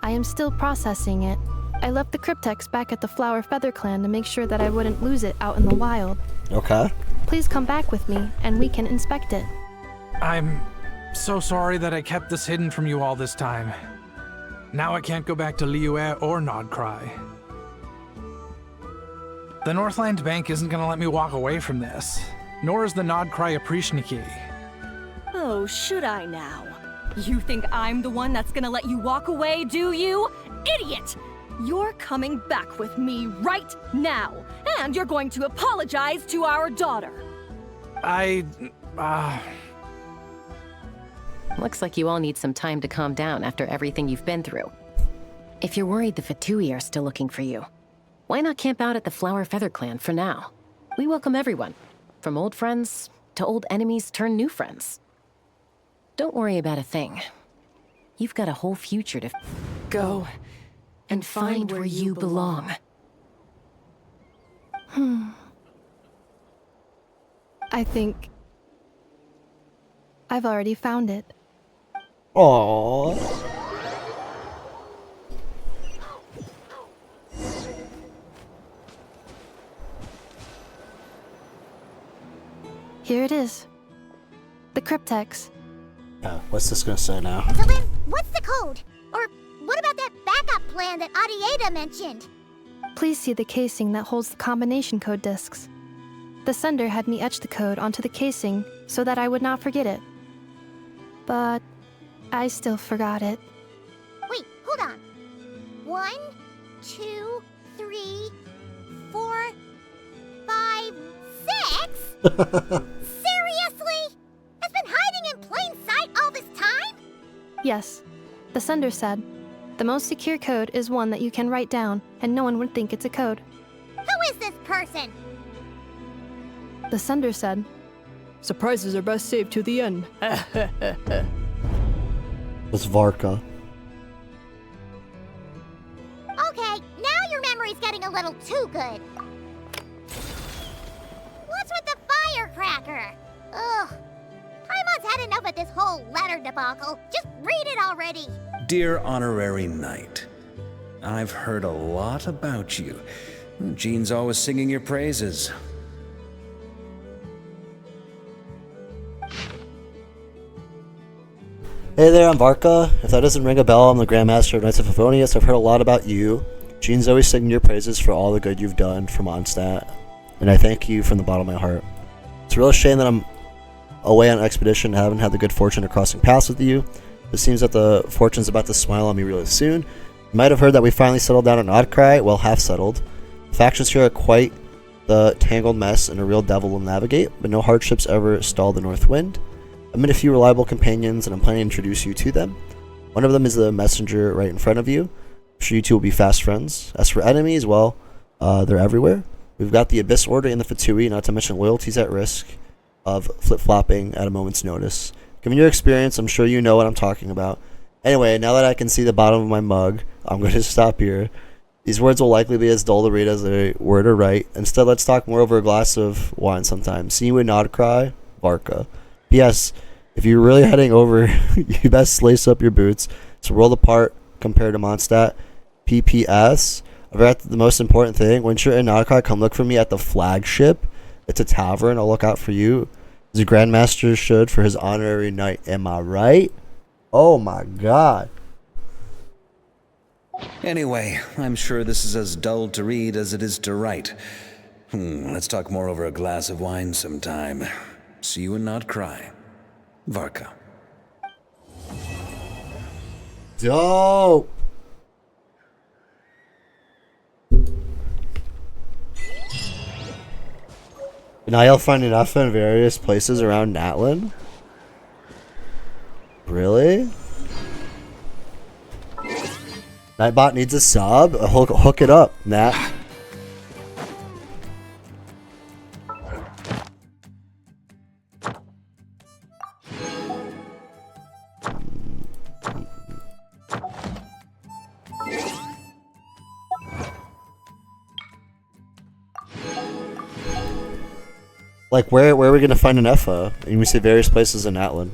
I am still processing it. I left the cryptex back at the Flower Feather Clan to make sure that I wouldn't lose it out in the wild. Okay. Please come back with me, and we can inspect it. I'm so sorry that I kept this hidden from you all this time. Now I can't go back to Liyue or Nod Krai. The Northland Bank isn't gonna let me walk away from this, nor is the Nod Krai Aprishniki. Oh, should I now? You think I'm the one that's gonna let you walk away, do you? Idiot! You're coming back with me right now, and you're going to apologize to our daughter. Looks like you all need some time to calm down after everything you've been through. If you're worried the Fatui are still looking for you, why not camp out at the Flower Feather Clan for now? We welcome everyone, from old friends to old enemies turned new friends. Don't worry about a thing. You've got a whole future to go and find where you belong. I think I've already found it. Aww. Here it is. The cryptex. What's this gonna say now? So then, what's the code? Or what about that backup plan that Adieta mentioned? Please see the casing that holds the combination code discs. The sender had me etch the code onto the casing so that I would not forget it. But I still forgot it. Wait, hold on. 1, 2, 3, 4, 5, 6? Seriously? It's been hiding in plain sight all this time? Yes, the sender said, the most secure code is one that you can write down and no one would think it's a code. Who is this person? The sender said, surprises are best saved to the end. It's Varka. Okay, now your memory's getting a little too good. What's with the firecracker? Ugh. Paimon's had enough of this whole letter debacle. Just read it already. Dear Honorary Knight, I've heard a lot about you. Jean's always singing your praises. Hey there, I'm Varka. If that doesn't ring a bell, I'm the Grandmaster of Knights of Favonius. I've heard a lot about you. Jean's always singing your praises for all the good you've done for Mondstadt, and I thank you from the bottom of my heart. It's a real shame that I'm away on an expedition and haven't had the good fortune of crossing paths with you. It seems that the fortune's about to smile on me really soon. You might have heard that we finally settled down at Nod Krai. Well, half settled. The factions here are quite the tangled mess and a real devil to navigate, but no hardships ever stall the North Wind. I've met a few reliable companions, and I'm planning to introduce you to them. One of them is the messenger right in front of you. I'm sure you two will be fast friends. As for enemies, well, they're everywhere. We've got the Abyss Order and the Fatui, not to mention loyalties at risk of flip-flopping at a moment's notice. Given your experience, I'm sure you know what I'm talking about. Anyway, now that I can see the bottom of my mug, I'm going to stop here. These words will likely be as dull to read as they were to write. Instead, let's talk more over a glass of wine sometime. See you in Nod Krai, Varka. P.S. If you're really heading over, you best lace up your boots. It's a world apart compared to Mondstadt. P.P.S. I forgot the most important thing. When you're in Nod Krai, come look for me at the flagship. It's a tavern. I'll look out for you. The Grandmaster should for his honorary knight. Am I right? Oh my god. Anyway, I'm sure this is as dull to read as it is to write. Let's talk more over a glass of wine sometime. See you in Nod Krai. Varka. Dope. Now you'll find Ineffa in various places around Natlan? Really? Nightbot needs a sub? Hook it up, Nat. Like, where are we gonna find Ineffa? And we see various places in Natlan.